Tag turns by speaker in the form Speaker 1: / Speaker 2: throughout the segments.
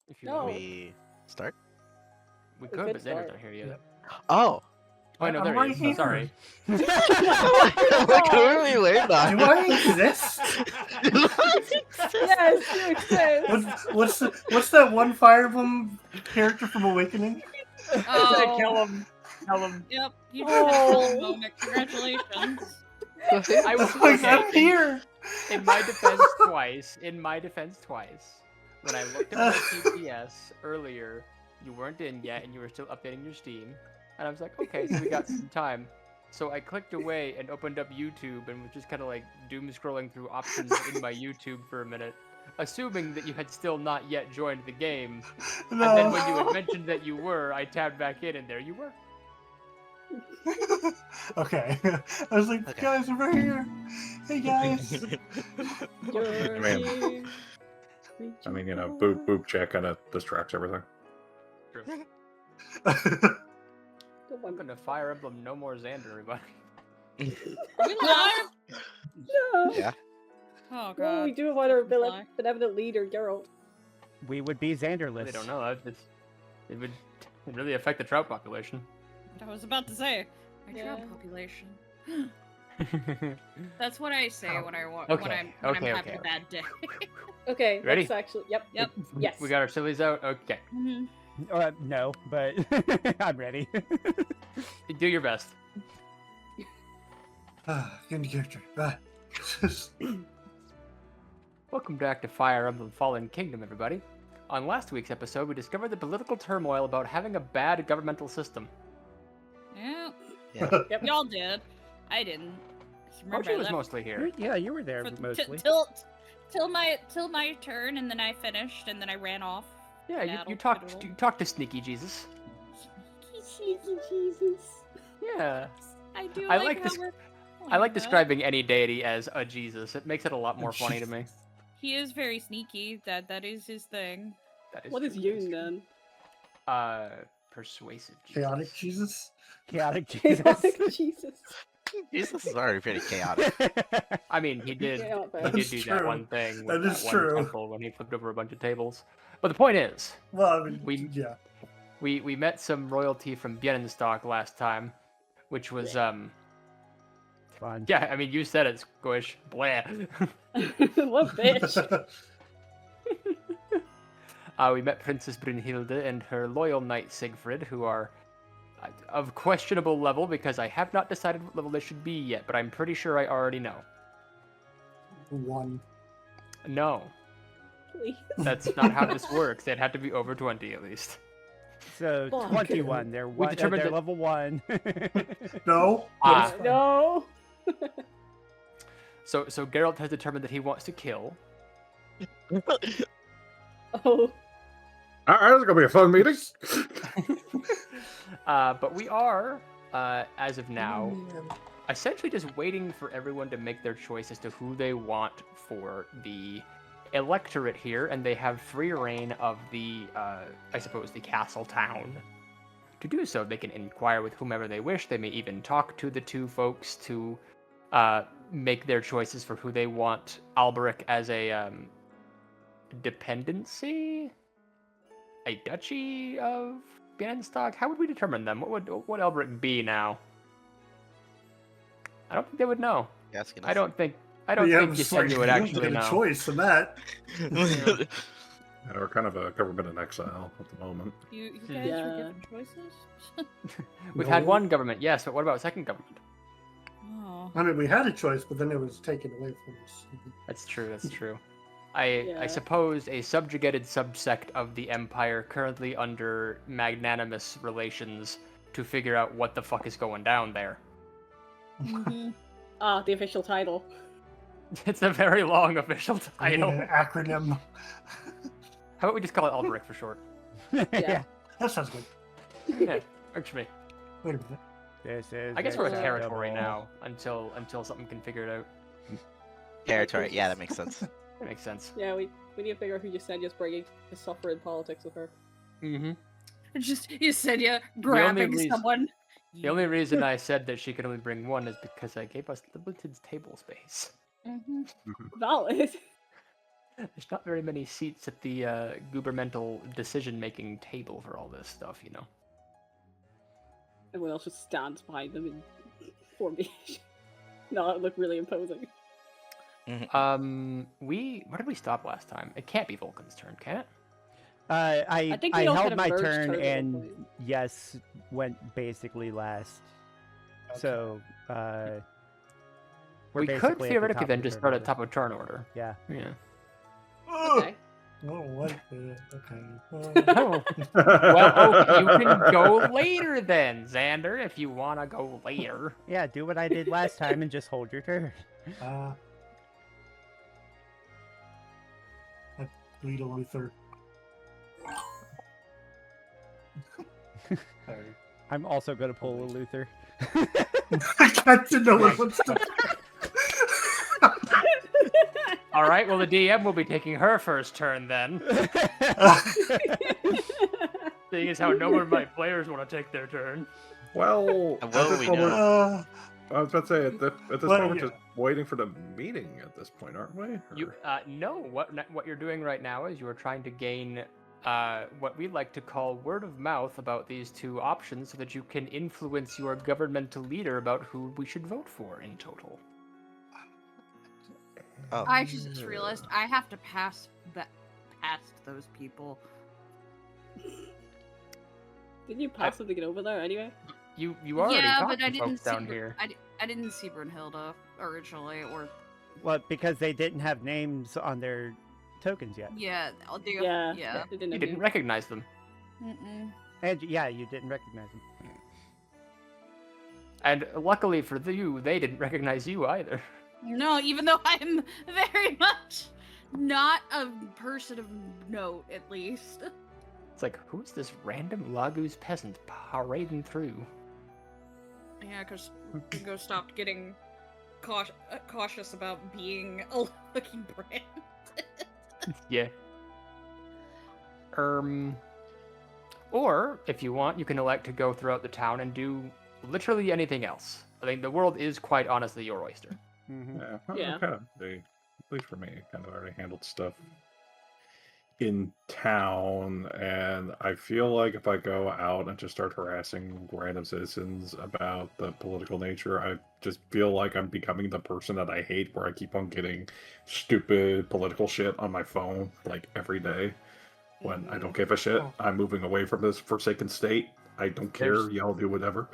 Speaker 1: If you
Speaker 2: No.
Speaker 1: want.
Speaker 3: We start?
Speaker 1: We
Speaker 2: We
Speaker 1: could,
Speaker 2: could
Speaker 1: but Xander's
Speaker 2: start.
Speaker 1: not here yet.
Speaker 3: Oh.
Speaker 1: Oh, no,
Speaker 4: I'm
Speaker 1: there he
Speaker 4: right
Speaker 1: is.
Speaker 4: here.
Speaker 1: Sorry.
Speaker 3: Look who we waited on.
Speaker 4: Do I exist?
Speaker 2: Yes, you exist.
Speaker 4: What's that one Fire Emblem character from Awakening?
Speaker 5: Oh,
Speaker 1: Kill him. Kill him.
Speaker 5: yep. You just had a kill
Speaker 2: Oh.
Speaker 5: moment. Congratulations.
Speaker 1: I was
Speaker 4: Like,
Speaker 1: okay.
Speaker 4: I'm here.
Speaker 1: In my defense, twice. When I looked at my TPS earlier, you weren't in yet, and you were still updating your Steam. And I was like, okay, so we got some time. So I clicked away and opened up YouTube and was just kind of like doom scrolling through options in my YouTube for a minute, assuming that you had still not yet joined the game.
Speaker 4: No.
Speaker 1: And then when you had mentioned that you were, I tabbed back in, and there you were.
Speaker 4: Okay. I was like,
Speaker 3: Okay.
Speaker 4: guys, over here. Hey, guys.
Speaker 2: You're
Speaker 6: I mean-
Speaker 2: here.
Speaker 6: I mean, boop check kind of distracts everything.
Speaker 1: Welcome to Fire Emblem No More Xander, everybody.
Speaker 5: Are we live?
Speaker 2: No.
Speaker 3: Yeah.
Speaker 5: Oh,
Speaker 2: What
Speaker 5: God.
Speaker 2: would we do about our
Speaker 5: Why?
Speaker 2: benevolent leader, Geralt?
Speaker 7: We would be
Speaker 1: I
Speaker 7: Xanderless.
Speaker 1: don't know. It would really affect the trout population.
Speaker 5: I was about to say. My
Speaker 2: Yeah.
Speaker 5: trout population. That's what I say when I want
Speaker 1: Okay,
Speaker 5: when I'm
Speaker 1: okay,
Speaker 5: having
Speaker 1: okay.
Speaker 5: a bad day.
Speaker 2: Okay,
Speaker 1: Ready?
Speaker 2: let's actually. Yep.
Speaker 5: Yep.
Speaker 2: Yes.
Speaker 1: We got our sillies out? Okay.
Speaker 5: Mhm.
Speaker 7: No, but I'm ready.
Speaker 1: Do your best.
Speaker 4: Get into character.
Speaker 1: Welcome back to Fire Emblem Fallen Kingdom, everybody. On last week's episode, we discovered the political turmoil about having a bad governmental system.
Speaker 5: Yeah.
Speaker 3: Yeah.
Speaker 2: Yep.
Speaker 5: Y'all did. I didn't. Remember,
Speaker 1: Mochi
Speaker 5: I
Speaker 1: was
Speaker 5: left
Speaker 1: mostly here.
Speaker 7: Yeah, you were there
Speaker 5: for-
Speaker 7: mostly.
Speaker 5: till my turn, and then I finished, and then I ran off.
Speaker 1: Yeah, you
Speaker 5: Battle
Speaker 1: talked
Speaker 5: fiddle.
Speaker 1: you talked to Sneaky Jesus.
Speaker 2: Sneaky Jesus.
Speaker 1: Yeah.
Speaker 5: I do.
Speaker 1: I
Speaker 5: like
Speaker 1: like
Speaker 5: how
Speaker 1: this-
Speaker 5: we're
Speaker 1: I
Speaker 5: calling
Speaker 1: like
Speaker 5: that.
Speaker 1: describing any deity as a Jesus. It makes it a lot more funny to me.
Speaker 5: He is very sneaky. That is his thing.
Speaker 1: That
Speaker 2: What is
Speaker 1: true,
Speaker 2: Yoon then?
Speaker 1: Persuasive Jesus.
Speaker 4: Chaotic Jesus.
Speaker 7: Chaotic Jesus.
Speaker 2: Chaotic Jesus.
Speaker 3: Jesus is already pretty chaotic.
Speaker 1: I mean, he did
Speaker 2: Yeah, not
Speaker 1: he
Speaker 2: bad.
Speaker 1: did
Speaker 4: That's
Speaker 1: do that
Speaker 4: true.
Speaker 1: one thing
Speaker 4: That
Speaker 1: with
Speaker 4: is
Speaker 1: that
Speaker 4: true.
Speaker 1: one temple when he flipped over a bunch of tables. But the point is,
Speaker 4: Well, I mean,
Speaker 1: We-
Speaker 4: yeah.
Speaker 1: we met some royalty from Bienenstock last time, which was
Speaker 7: Fun.
Speaker 1: yeah, I mean you said it, Squish. Blah.
Speaker 2: What bitch?
Speaker 1: We met Princess Brunhilde and her loyal knight Siegfried, who are of questionable level because I have not decided what level they should be yet, but I'm pretty sure I already know.
Speaker 4: One.
Speaker 1: No,
Speaker 2: Please.
Speaker 1: that's not how this works. They'd have to be over 20 at least.
Speaker 7: So
Speaker 2: Fuck.
Speaker 7: 21. They're one.
Speaker 1: determined
Speaker 7: They're
Speaker 1: that-
Speaker 7: level 1.
Speaker 4: No.
Speaker 1: Ah.
Speaker 4: But
Speaker 2: No.
Speaker 1: So Geralt has determined that he wants to kill.
Speaker 2: Oh.
Speaker 6: Alright, it's gonna be a fun meeting.
Speaker 1: But we are, as of
Speaker 4: it's
Speaker 1: now,
Speaker 4: fine.
Speaker 1: essentially just waiting for everyone to make their choice as to who they want for the electorate here, and they have free reign of the, I suppose, the castle town. To do so, they can inquire with whomever they wish. They may even talk to the two folks to make their choices for who they want Alberic as a dependency, a duchy of Bienenstock. How would we determine them? What would Alberic be now? I don't think they would know.
Speaker 3: You're asking
Speaker 1: I
Speaker 3: us?
Speaker 1: don't think
Speaker 4: Yeah,
Speaker 1: Yesenia
Speaker 4: it's like,
Speaker 1: would
Speaker 4: you don't
Speaker 1: actually
Speaker 4: get a
Speaker 1: know.
Speaker 4: choice in that.
Speaker 6: Yeah, we're kind of a government in exile at the moment.
Speaker 5: You guys
Speaker 2: Yeah.
Speaker 5: were given choices.
Speaker 1: We've had
Speaker 4: No.
Speaker 1: one government, yes, but what about second government?
Speaker 5: Oh.
Speaker 4: I mean, we had a choice, but then it was taken away from us.
Speaker 1: That's true. That's true. I
Speaker 2: Yeah.
Speaker 1: suppose a subjugated subsect of the empire currently under magnanimous relations to figure out what the fuck is going down there.
Speaker 5: Mhm.
Speaker 2: Ah, the official title.
Speaker 1: It's a very long official
Speaker 4: I need
Speaker 1: title.
Speaker 4: an acronym.
Speaker 1: How about we just call it Alberic for short?
Speaker 2: Yeah.
Speaker 4: That sounds good.
Speaker 1: Yeah, works for me.
Speaker 4: Wait a minute.
Speaker 7: This is.
Speaker 1: I guess we're a
Speaker 2: acceptable.
Speaker 1: territory now until something can figure it out.
Speaker 3: Territory. Yeah, that makes sense.
Speaker 1: That makes sense.
Speaker 2: Yeah, we need to figure out who Yesenia's bringing to suffer in politics with her.
Speaker 1: Mm-hmm.
Speaker 5: Just Yesenia grabbing
Speaker 1: reason-
Speaker 5: someone.
Speaker 1: The only reason I said that she could only bring one is because I gave us limited table space.
Speaker 5: Mhm.
Speaker 2: Valid.
Speaker 1: There's not very many seats at the governmental decision-making table for all this stuff, you know.
Speaker 2: Everyone else just stands behind them in formation. No, it looked really imposing.
Speaker 1: Where did we stop last time? It can't be Vulcan's turn, can it?
Speaker 2: I think
Speaker 7: I
Speaker 2: we all
Speaker 7: held
Speaker 2: had a
Speaker 7: my
Speaker 2: merged
Speaker 7: turn
Speaker 2: turn at one
Speaker 7: and
Speaker 2: point.
Speaker 7: yes, went basically last.
Speaker 4: Okay.
Speaker 7: So we're
Speaker 1: We could
Speaker 7: basically at the
Speaker 1: theoretically
Speaker 7: top
Speaker 1: then
Speaker 7: of the
Speaker 1: just
Speaker 7: turn
Speaker 1: start at
Speaker 7: order.
Speaker 1: top of turn order.
Speaker 7: Yeah.
Speaker 1: Yeah.
Speaker 2: Okay.
Speaker 4: Oh, what? Okay.
Speaker 1: Oh. Well, okay, you can go later then, Xander, if you want to go later.
Speaker 7: Yeah, do what I did last time and just hold your turn.
Speaker 4: I lead a Luther. Sorry.
Speaker 7: I'm also gonna pull a Luther.
Speaker 4: I got to know what wants to.
Speaker 1: All right, well, the DM will be taking her first turn then, seeing as how no one of my players want to take their turn.
Speaker 6: Well, at
Speaker 3: Well,
Speaker 6: this
Speaker 3: we
Speaker 6: moment,
Speaker 3: know.
Speaker 6: I was about to say at this
Speaker 4: Well,
Speaker 6: point, we're
Speaker 4: yeah.
Speaker 6: just waiting for the meeting at this point, aren't we?
Speaker 1: You no, what you're doing right now is you are trying to gain what we like to call word of mouth about these two options, so that you can influence your governmental leader about who we should vote for in total.
Speaker 3: Oh.
Speaker 5: I just realized I have to pass past those people.
Speaker 2: Didn't you pass them to get over there anyway?
Speaker 1: You already
Speaker 5: Yeah,
Speaker 1: talked
Speaker 5: but I
Speaker 1: to
Speaker 5: didn't
Speaker 1: folks
Speaker 5: see
Speaker 1: down here.
Speaker 5: I didn't see Brunhilde originally, or
Speaker 7: Well, because they didn't have names on their tokens yet.
Speaker 5: yeah,
Speaker 2: Yeah.
Speaker 5: yeah.
Speaker 2: They didn't
Speaker 1: You
Speaker 2: have
Speaker 1: didn't
Speaker 2: names.
Speaker 1: recognize them.
Speaker 5: Mm-mm.
Speaker 7: And yeah, you didn't recognize them.
Speaker 1: And luckily for you, they didn't recognize you either.
Speaker 5: No, even though I'm very much not a person of note, at least.
Speaker 1: It's like, who's this random Laguz peasant parading through?
Speaker 5: Yeah, because Ringo stopped getting cautious about being a looking brand.
Speaker 1: Yeah. Or, if you want, you can elect to go throughout the town and do literally anything else. I think the world is quite honestly your oyster.
Speaker 7: Mm-hmm.
Speaker 6: Yeah,
Speaker 2: Yeah.
Speaker 6: kind of. At least for me, kind of already handled stuff in town, and I feel like if I go out and just start harassing random citizens about the political nature, I just feel like I'm becoming the person that I hate, where I keep on getting stupid political shit on my phone like every day when I don't give a shit.
Speaker 4: Oh.
Speaker 6: I'm moving away from this forsaken state. I don't care.
Speaker 1: There's-
Speaker 6: Y'all do whatever.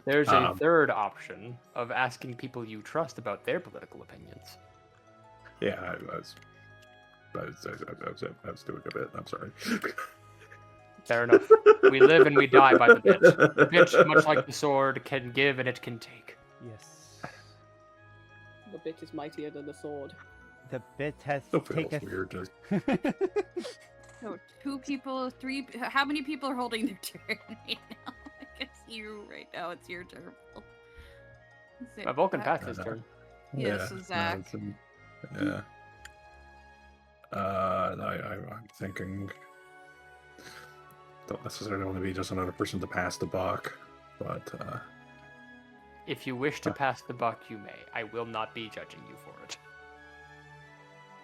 Speaker 1: There's a
Speaker 6: Um,
Speaker 1: third option of asking people you trust about their political opinions.
Speaker 6: Yeah, I was doing a bit. I'm sorry.
Speaker 1: Fair enough. We live and we die by the bitch. The bitch, much like the sword, can give and it can take.
Speaker 7: Yes.
Speaker 2: The bitch is mightier than the sword.
Speaker 7: The bit has
Speaker 6: Still feels
Speaker 7: taken.
Speaker 6: weird. Just
Speaker 5: So 2 people, 3. How many people are holding their turn right now? I guess you right now. It's your turn.
Speaker 1: Vulcan
Speaker 5: Zach.
Speaker 1: passed his turn.
Speaker 5: Yeah, so Zach.
Speaker 6: Yeah. I'm thinking. Don't necessarily want to be just another person to pass the buck, but
Speaker 1: If you wish to pass the buck, you may. I will not be judging you for it.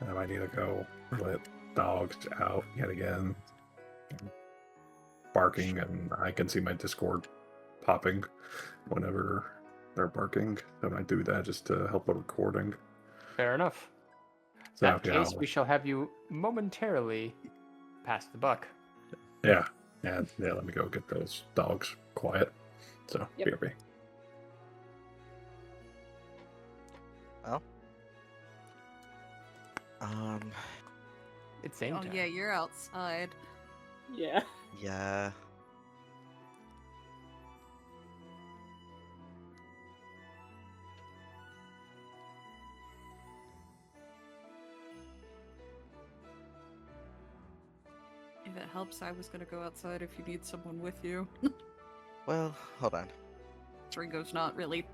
Speaker 6: I might need to go let dogs out yet again, barking, and I can see my Discord popping whenever they're barking. I might do that just to help the recording.
Speaker 1: Fair enough. In
Speaker 6: So,
Speaker 1: that
Speaker 6: yeah,
Speaker 1: case, we shall have you momentarily pass the buck.
Speaker 6: yeah, let me go get those dogs quiet. So,
Speaker 2: Yep.
Speaker 6: BRB.
Speaker 1: It's Zayn
Speaker 5: Oh
Speaker 1: time.
Speaker 5: yeah, you're outside.
Speaker 2: Yeah.
Speaker 3: Yeah.
Speaker 5: If it helps, I was gonna go outside if you need someone with you.
Speaker 3: Well, hold on.
Speaker 5: Ringo's not really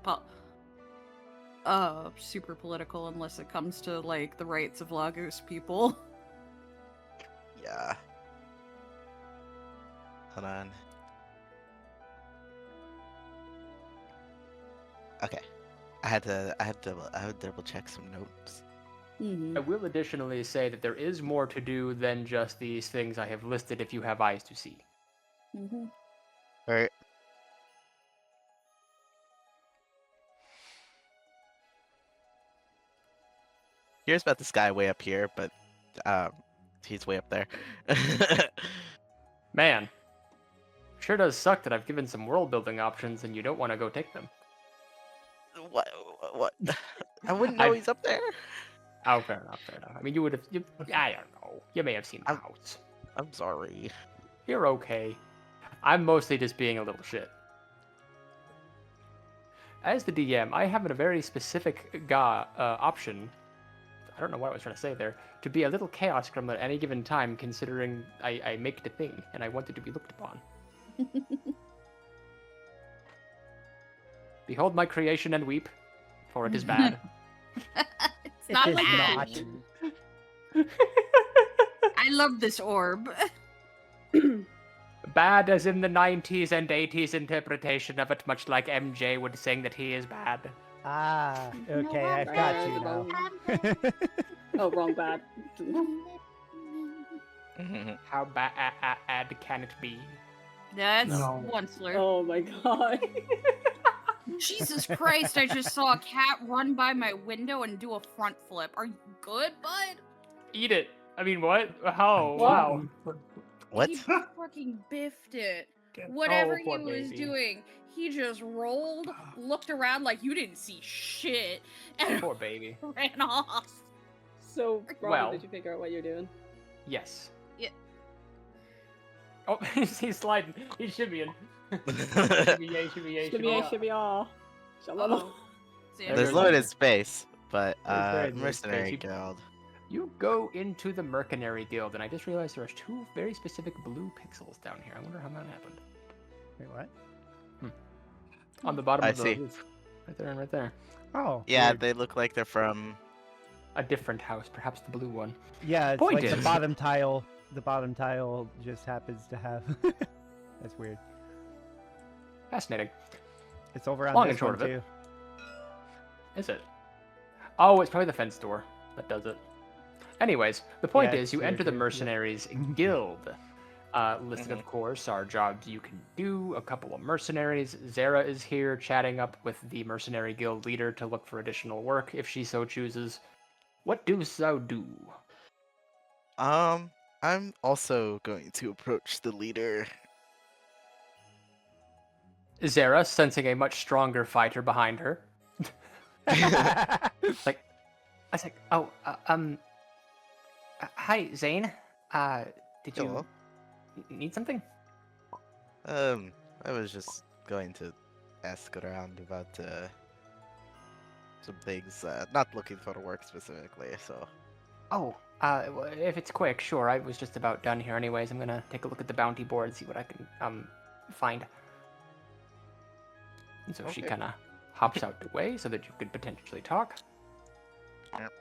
Speaker 5: super political unless it comes to like the rights of Lagos people.
Speaker 3: Yeah. Hold on. Okay. I had to double check some notes.
Speaker 2: Mm-hmm.
Speaker 1: I will additionally say that there is more to do than just these things I have listed if you have eyes to see.
Speaker 2: Mm-hmm.
Speaker 3: Right. Here's about this guy way up here, but he's way up there.
Speaker 1: Man, sure does suck that I've given some world building options and you don't want to go take them.
Speaker 3: What? What? I wouldn't know
Speaker 1: I-
Speaker 3: he's up there.
Speaker 1: Oh, fair enough, fair enough. I mean, you would have. I don't know. You may have seen the house.
Speaker 3: I'm sorry.
Speaker 1: You're okay. I'm mostly just being a little shit. As the DM, I have a very specific option. I don't know what I was trying to say there. To be a little chaos gremlin at any given time, considering I make the thing and I want it to be looked upon. Behold my creation and weep, for it is bad.
Speaker 5: It's not
Speaker 7: is
Speaker 5: bad.
Speaker 7: not.
Speaker 5: I love this orb.
Speaker 1: Bad as in the 90s and 80s interpretation of it, much like MJ would sing that he is bad.
Speaker 7: Ah, okay, I've
Speaker 2: Right,
Speaker 7: got you now.
Speaker 2: Oh, wrong bad.
Speaker 1: How bad can it be?
Speaker 5: That's
Speaker 4: No.
Speaker 5: one slur.
Speaker 2: Oh my god.
Speaker 5: Jesus Christ, I just saw a cat run by my window and do a front flip. Are you good, bud?
Speaker 1: Eat it. I mean, what? Oh,
Speaker 2: What?
Speaker 1: wow.
Speaker 3: What?
Speaker 5: He fucking biffed it. Whatever
Speaker 1: poor
Speaker 5: he was
Speaker 1: baby.
Speaker 5: doing, he just rolled, looked around like you didn't see shit, and
Speaker 1: Poor baby.
Speaker 5: ran off.
Speaker 2: So, Robin,
Speaker 1: Well.
Speaker 2: did you figure out what you're doing?
Speaker 1: Yes.
Speaker 5: Yeah.
Speaker 1: Oh, he's sliding. He's shimmying. Shimmy yay, shimmy yay,
Speaker 2: Shimmy,
Speaker 1: yah.
Speaker 2: shimmy, ah. Shalala.
Speaker 5: Uh-oh. See,
Speaker 1: There's
Speaker 3: There's
Speaker 1: There's
Speaker 3: limited space, but
Speaker 1: very limited
Speaker 3: mercenary
Speaker 1: space.
Speaker 3: guild.
Speaker 1: You go into the Mercenary Guild, and I just realized there's 2 very specific blue pixels down here. I wonder how that happened.
Speaker 7: Wait, what?
Speaker 1: On the bottom
Speaker 3: I
Speaker 1: of the
Speaker 3: see.
Speaker 1: roof. Right there and right there.
Speaker 7: Oh,
Speaker 3: Yeah,
Speaker 7: weird.
Speaker 3: they look like they're from.
Speaker 1: A different house, perhaps the blue one.
Speaker 7: Yeah, it's
Speaker 1: Point
Speaker 7: like the
Speaker 1: is-
Speaker 7: bottom tile. The bottom tile just happens to have. That's weird.
Speaker 1: Fascinating.
Speaker 7: It's over on
Speaker 1: Long
Speaker 7: this
Speaker 1: and short
Speaker 7: one
Speaker 1: of it.
Speaker 7: too.
Speaker 1: Is it? Oh, it's probably the fence door that does it. Anyways, the point
Speaker 7: Yeah,
Speaker 1: is,
Speaker 7: it's
Speaker 1: you
Speaker 7: weird
Speaker 1: enter the
Speaker 7: too, yeah.
Speaker 1: Mercenaries Guild. Listed, of course, are jobs you can do, a couple of mercenaries. Zara is here chatting up with the Mercenary Guild leader to look for additional work if she so chooses. What do thou do?
Speaker 3: I'm also going to approach the leader.
Speaker 1: Zara, sensing a much stronger fighter behind her. Like, I was like, oh, hi, Zayn. Did you
Speaker 3: Hello.
Speaker 1: need something?
Speaker 3: I was just going to ask around about some things. Not looking for work specifically, so.
Speaker 1: Oh, if it's quick, sure. I was just about done here anyways. I'm gonna take a look at the bounty board and see what I can, find. And so she
Speaker 3: Okay.
Speaker 1: kind of hops out the way so that you could potentially talk.
Speaker 3: Yep.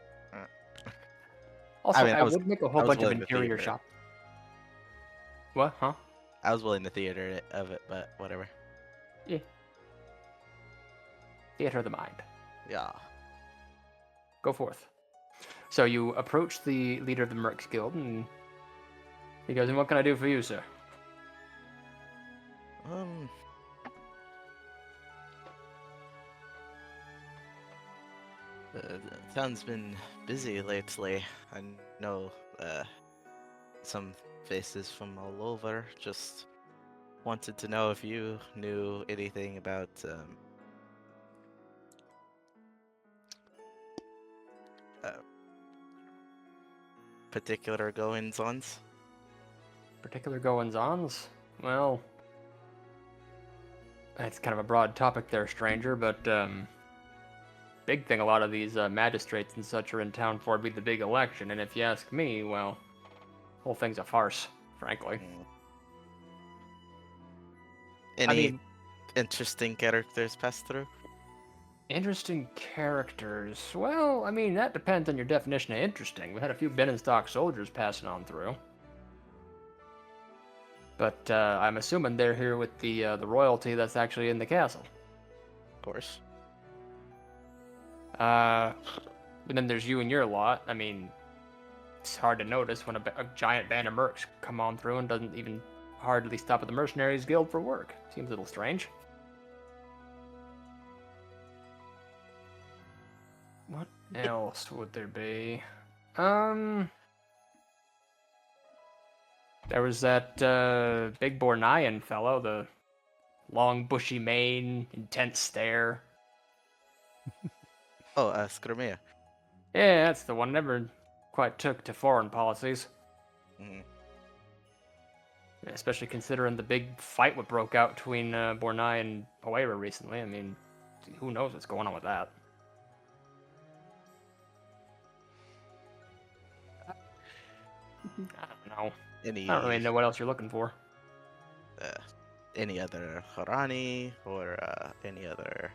Speaker 1: Also,
Speaker 3: mean,
Speaker 1: I,
Speaker 3: I was-
Speaker 1: would make a
Speaker 3: I
Speaker 1: whole
Speaker 3: was
Speaker 1: bunch of
Speaker 3: willing to
Speaker 1: interior
Speaker 3: theater it.
Speaker 1: shop. What? Huh?
Speaker 3: I was willing to theater it, of it, but whatever.
Speaker 1: Yeah. Theater of the mind.
Speaker 3: Yeah.
Speaker 1: Go forth. So you approach the leader of the Mercs Guild, and he goes, "And what can I do for you, sir?"
Speaker 3: The town's been busy lately. I know some faces from all over. Just wanted to know if you knew anything about particular goings-ons.
Speaker 1: Particular goings-ons? Well, that's kind of a broad topic there, stranger, but, big thing a lot of these magistrates and such are in town for would be the big election, and if you ask me, well, whole thing's a farce, frankly.
Speaker 3: Any
Speaker 1: mean-
Speaker 3: interesting characters pass through?
Speaker 1: Interesting characters. Well, I mean, that depends on your definition of interesting. We had a few Ben-and-Stock soldiers passing on through. But I'm assuming they're here with the royalty that's actually in the castle.
Speaker 3: Of course.
Speaker 1: And then there's you and your lot. I mean, it's hard to notice when a giant band of mercs come on through and doesn't even hardly stop at the Mercenaries Guild for work. Seems a little strange. What else would there be? There was that big Bornayan fellow, the long bushy mane, intense stare.
Speaker 3: Oh, Skirmia.
Speaker 1: Yeah, that's the one. Never quite took to foreign policies.
Speaker 3: Mm.
Speaker 1: Especially considering the big fight what broke out between Bornai and Poera recently. I mean, who knows what's going on with that? I don't know.
Speaker 3: Any
Speaker 1: I don't really know what else you're looking for.
Speaker 3: any other Harani or any other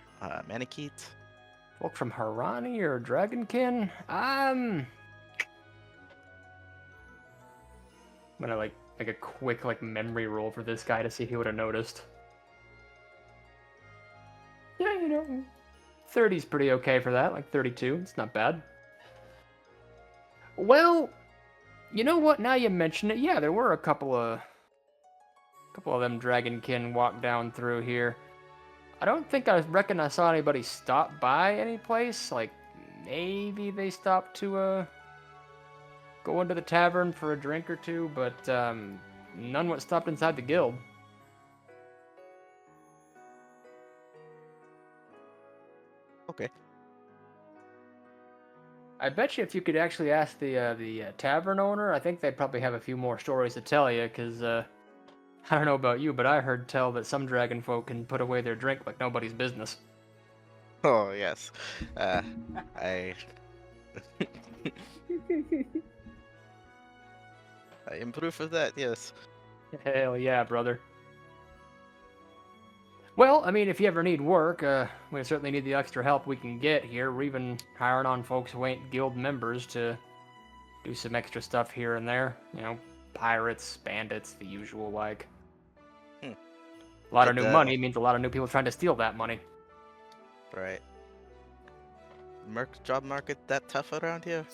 Speaker 3: Manakete?
Speaker 1: Folk from Harani or Dragonkin? I'm gonna like make a quick memory roll for this guy to see if he would have noticed. Yeah, 30's pretty okay for that, like 32. It's not bad. Well, you know what? Now you mention it, yeah, there were a couple of them Dragonkin walk down through here. I don't think I reckon I saw anybody stop by any place. Like, maybe they stopped to go into the tavern for a drink or two, but none what stopped inside the guild.
Speaker 3: Okay.
Speaker 1: I bet you if you could actually ask the tavern owner, I think they'd probably have a few more stories to tell you, because I don't know about you, but I heard tell that some dragon folk can put away their drink like nobody's business.
Speaker 3: Oh yes. I I am proof of that. Yes.
Speaker 1: Hell yeah, brother. Well, I mean, if you ever need work, we certainly need the extra help we can get here. We're even hiring on folks who ain't guild members to do some extra stuff here and there. Pirates, bandits, the usual like.
Speaker 3: Hmm.
Speaker 1: A lot of
Speaker 3: But,
Speaker 1: new money means a lot of new people trying to steal that money.
Speaker 3: Right. Job market that tough around here?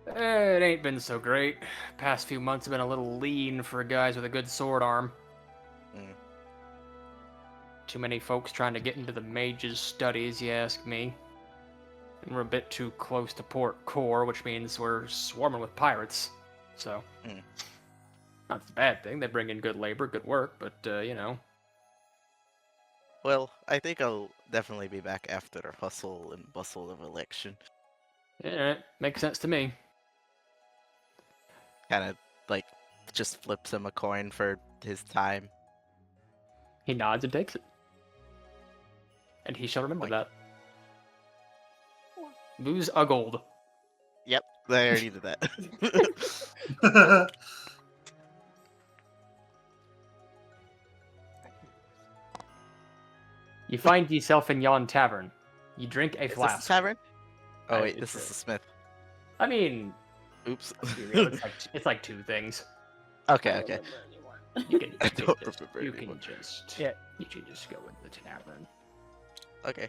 Speaker 1: It ain't been so great. Past few months have been a little lean for guys with a good sword arm.
Speaker 3: Mm.
Speaker 1: Too many folks trying to get into the mage's studies, you ask me. And we're a bit too close to Port Core, which means we're swarming with pirates. So, not a bad thing. They bring in good labor, good work, but,
Speaker 3: Well, I think I'll definitely be back after the hustle and bustle of election.
Speaker 1: Yeah, makes sense to me.
Speaker 3: Kind of just flips him a coin for his time.
Speaker 1: He nods and takes it. And he shall remember that. Lose a gold.
Speaker 3: Yep, I already did that.
Speaker 1: You find yourself in yon tavern. You drink a
Speaker 3: Is this
Speaker 1: flask.
Speaker 3: the tavern? Oh wait,
Speaker 1: It's
Speaker 3: this is the smith.
Speaker 1: I mean,
Speaker 3: Oops.
Speaker 1: let's be real, it's like two things.
Speaker 3: Okay, okay.
Speaker 1: You can,
Speaker 3: I don't
Speaker 1: just,
Speaker 3: remember
Speaker 1: you
Speaker 3: anymore.
Speaker 1: can just
Speaker 7: Yeah.
Speaker 1: you can just go in the tavern.
Speaker 3: Okay.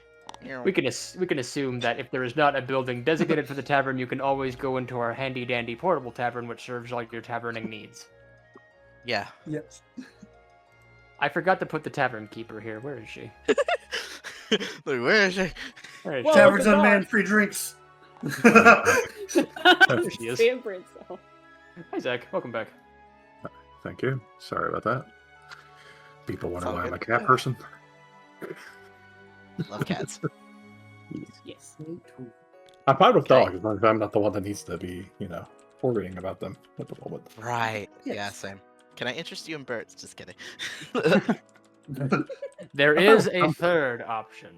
Speaker 1: We can assume that if there is not a building designated for the tavern, you can always go into our handy dandy portable tavern, which serves all your taverning needs.
Speaker 3: Yeah.
Speaker 4: Yes.
Speaker 1: I forgot to put the tavern keeper here. Where is she?
Speaker 3: Look, where is she?
Speaker 1: Where is
Speaker 2: Well,
Speaker 1: she?
Speaker 4: Taverns
Speaker 2: look at
Speaker 4: unmanned,
Speaker 2: that.
Speaker 4: free drinks.
Speaker 1: she is.
Speaker 2: Favorite, so.
Speaker 1: Hi Zach, welcome back.
Speaker 6: Thank you. Sorry about that. People wonder
Speaker 3: all
Speaker 6: why I'm a
Speaker 3: good.
Speaker 6: cat person.
Speaker 3: Love cats.
Speaker 2: Yes.
Speaker 6: I'm fine with
Speaker 3: Okay.
Speaker 6: dogs as long as I'm not the one that needs to be, worrying about them at the moment.
Speaker 3: Right. Yeah,
Speaker 4: Yes.
Speaker 3: same. Can I interest you in birds? Just kidding.
Speaker 1: There is a third option.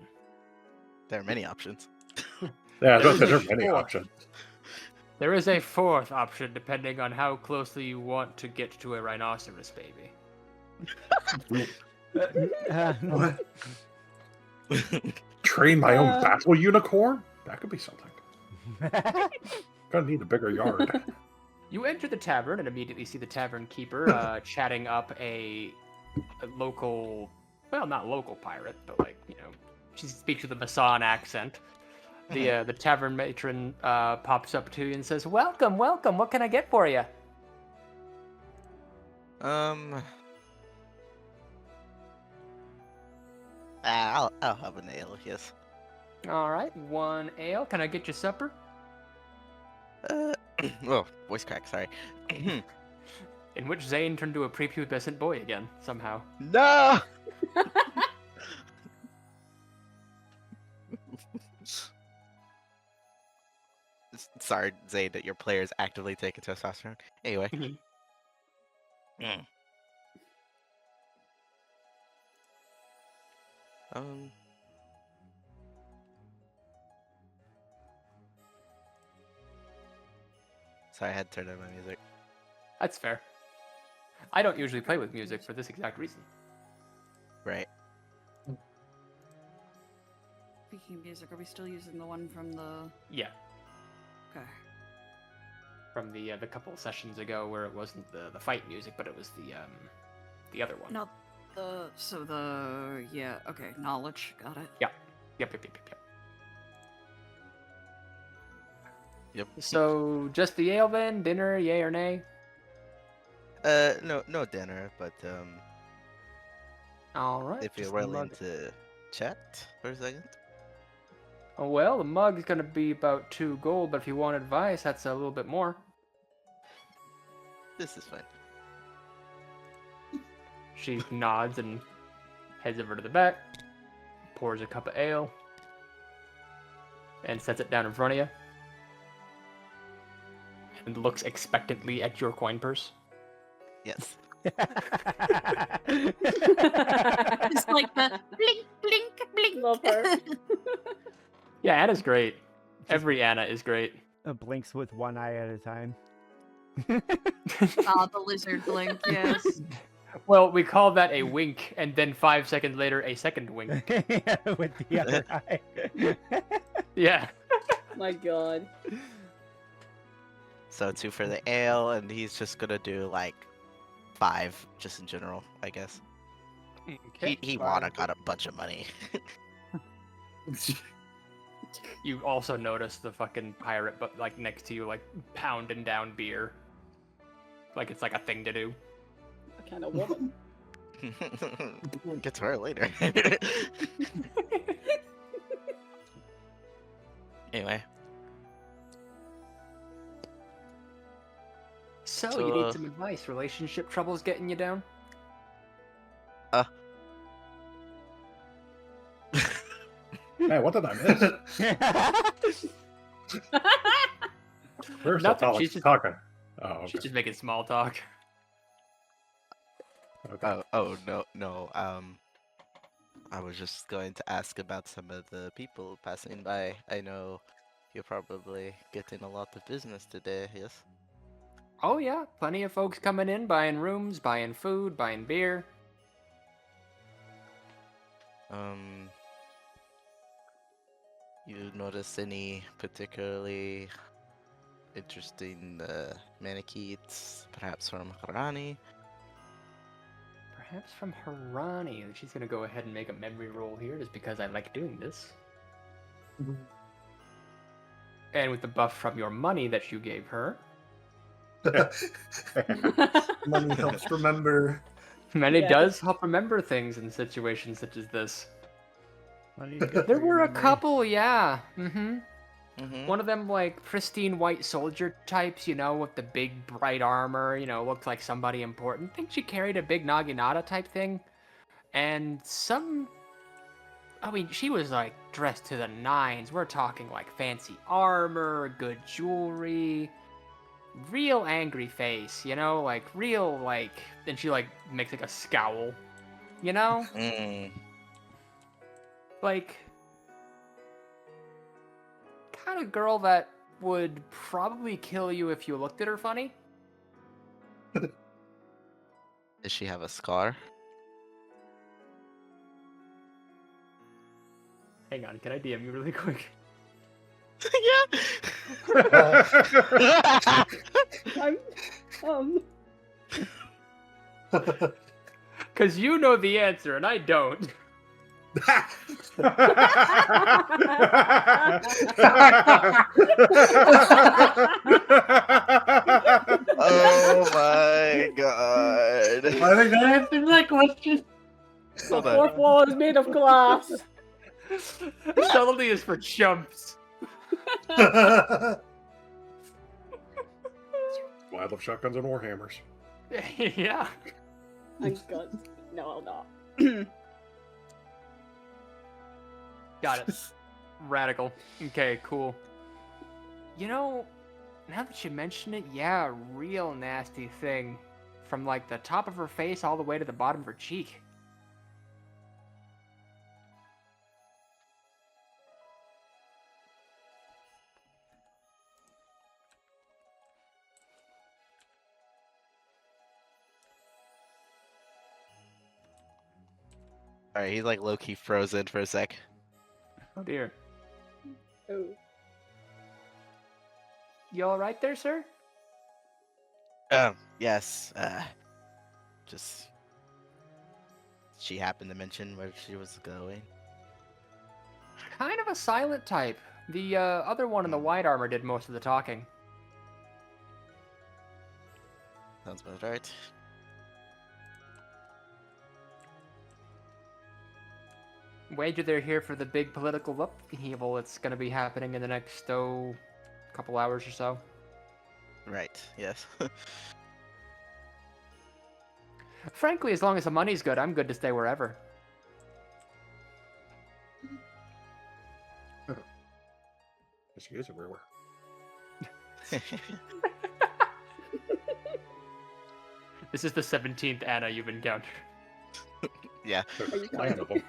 Speaker 3: There are many options.
Speaker 6: Yeah, I was about to say,
Speaker 1: There's
Speaker 6: there's
Speaker 1: a
Speaker 6: many
Speaker 1: fourth.
Speaker 6: options.
Speaker 1: There is a fourth option depending on how closely you want to get to a rhinoceros baby.
Speaker 4: What?
Speaker 6: Train my own battle unicorn? That could be something. Gonna need a bigger yard.
Speaker 1: You enter the tavern and immediately see the tavern keeper chatting up a local, well, not local pirate, but she speaks with a Masan accent. The tavern matron pops up to you and says, "Welcome, welcome. What can I get for you?"
Speaker 3: I'll have an ale, yes.
Speaker 1: All right, 1 ale. Can I get you supper?
Speaker 3: Oh, voice crack, sorry.
Speaker 1: In which Zayn turned to a prepubescent boy again, somehow.
Speaker 3: No! Sorry, Zayn, that your players actively taking testosterone. Anyway. Mm. Sorry, I had to turn on my music.
Speaker 1: That's fair. I don't usually play with music for this exact reason.
Speaker 3: Right.
Speaker 5: Speaking of music, are we still using the one from the...
Speaker 1: Yeah,
Speaker 5: Okay.
Speaker 1: from the couple sessions ago where it wasn't the fight music, but it was the other one.
Speaker 5: Not the... So the... Yeah, okay. Knowledge. Got it.
Speaker 1: Yep.
Speaker 3: Yep.
Speaker 1: So, just the ale then? Dinner, yay or nay?
Speaker 3: No dinner, but
Speaker 1: Alright.
Speaker 3: if you're
Speaker 1: just the
Speaker 3: willing
Speaker 1: mug.
Speaker 3: to chat for a second.
Speaker 1: Oh, well, the mug's gonna be about 2 gold, but if you want advice, that's a little bit more.
Speaker 3: This is fine.
Speaker 1: She nods and heads over to the back, pours a cup of ale, and sets it down in front of you. And looks expectantly at your coin purse.
Speaker 3: Yes.
Speaker 5: It's like the blink, blink, blink.
Speaker 2: Love her.
Speaker 1: Yeah, Anna's great. Every Anna is great.
Speaker 7: Blinks with one eye at a time.
Speaker 5: Ah, the lizard blink, yes.
Speaker 1: Well, we call that a wink, and then 5 seconds later, a second wink.
Speaker 7: With the other eye.
Speaker 1: Yeah.
Speaker 2: My god.
Speaker 3: So 2 for the ale, and he's just gonna do like 5 just in general, I guess. He wanna got a bunch of money.
Speaker 1: You also notice the fucking pirate, but like next to you, like pounding down beer. Like it's like a thing to do.
Speaker 2: What kind of woman?
Speaker 3: Get to her later. Anyway.
Speaker 1: So, you need some advice. Relationship troubles getting you down?
Speaker 6: Man, what did I miss? Where's
Speaker 1: Nothing,
Speaker 6: Alex
Speaker 1: she's just-
Speaker 6: talking? Oh, okay.
Speaker 1: She's just making small talk.
Speaker 6: Okay.
Speaker 3: No. I was just going to ask about some of the people passing by. I know you're probably getting a lot of business today, yes?
Speaker 1: Oh yeah, plenty of folks coming in, buying rooms, buying food, buying beer.
Speaker 3: You notice any particularly interesting Manaketes, perhaps from Harani?
Speaker 1: Perhaps from Harani. She's gonna go ahead and make a memory roll here, just because I like doing this. And with the buff from your money that you gave her,
Speaker 4: Money helps remember.
Speaker 1: money
Speaker 2: Yes.
Speaker 1: does help remember things in situations such as this.
Speaker 7: Money's good
Speaker 1: There
Speaker 7: for your
Speaker 1: were a
Speaker 7: memory.
Speaker 1: couple, yeah. Mm-hmm.
Speaker 3: Mm-hmm.
Speaker 1: One of them, like, pristine white soldier types, you know, with the big bright armor, you know, looked like somebody important. I think she carried a big Naginata type thing. And I mean, she was, like, dressed to the nines. We're talking, like, fancy armor, good jewelry, real angry face, you know, like, real, like, and she, like, makes, like, a scowl, you know?
Speaker 3: Mm.
Speaker 1: Like, kind of girl that would probably kill you if you looked at her funny.
Speaker 3: Does she have a scar?
Speaker 1: Hang on, can I DM you really quick?
Speaker 3: Yeah.
Speaker 2: I'm,
Speaker 1: Because you know the answer and I don't.
Speaker 3: Oh my god.
Speaker 4: I think that answers that question.
Speaker 2: The
Speaker 3: Hold on.
Speaker 2: fourth wall is made of glass.
Speaker 1: Subtlety is for chumps.
Speaker 6: Why I love shotguns and warhammers.
Speaker 1: Yeah.
Speaker 2: I'm good. No, I'll not.
Speaker 1: Got it. Radical. Okay, cool. You know, now that you mention it, yeah, real nasty thing. From like the top of her face all the way to the bottom of her cheek.
Speaker 3: Alright, he's like low-key frozen for a sec.
Speaker 1: Oh dear.
Speaker 2: Oh.
Speaker 1: You alright there, sir?
Speaker 3: Yes, just... She happened to mention where she was going.
Speaker 1: Kind of a silent type. The other one in the white armor did most of the talking.
Speaker 3: Sounds about right.
Speaker 1: Wager they're here for the big political upheaval that's going to be happening in the next, couple hours or so.
Speaker 3: Right, yes.
Speaker 1: Frankly, as long as the money's good, I'm good to stay wherever.
Speaker 6: She is everywhere.
Speaker 1: This is the 17th Anna you've encountered.
Speaker 3: Yeah.
Speaker 2: Are you
Speaker 6: Nine of them.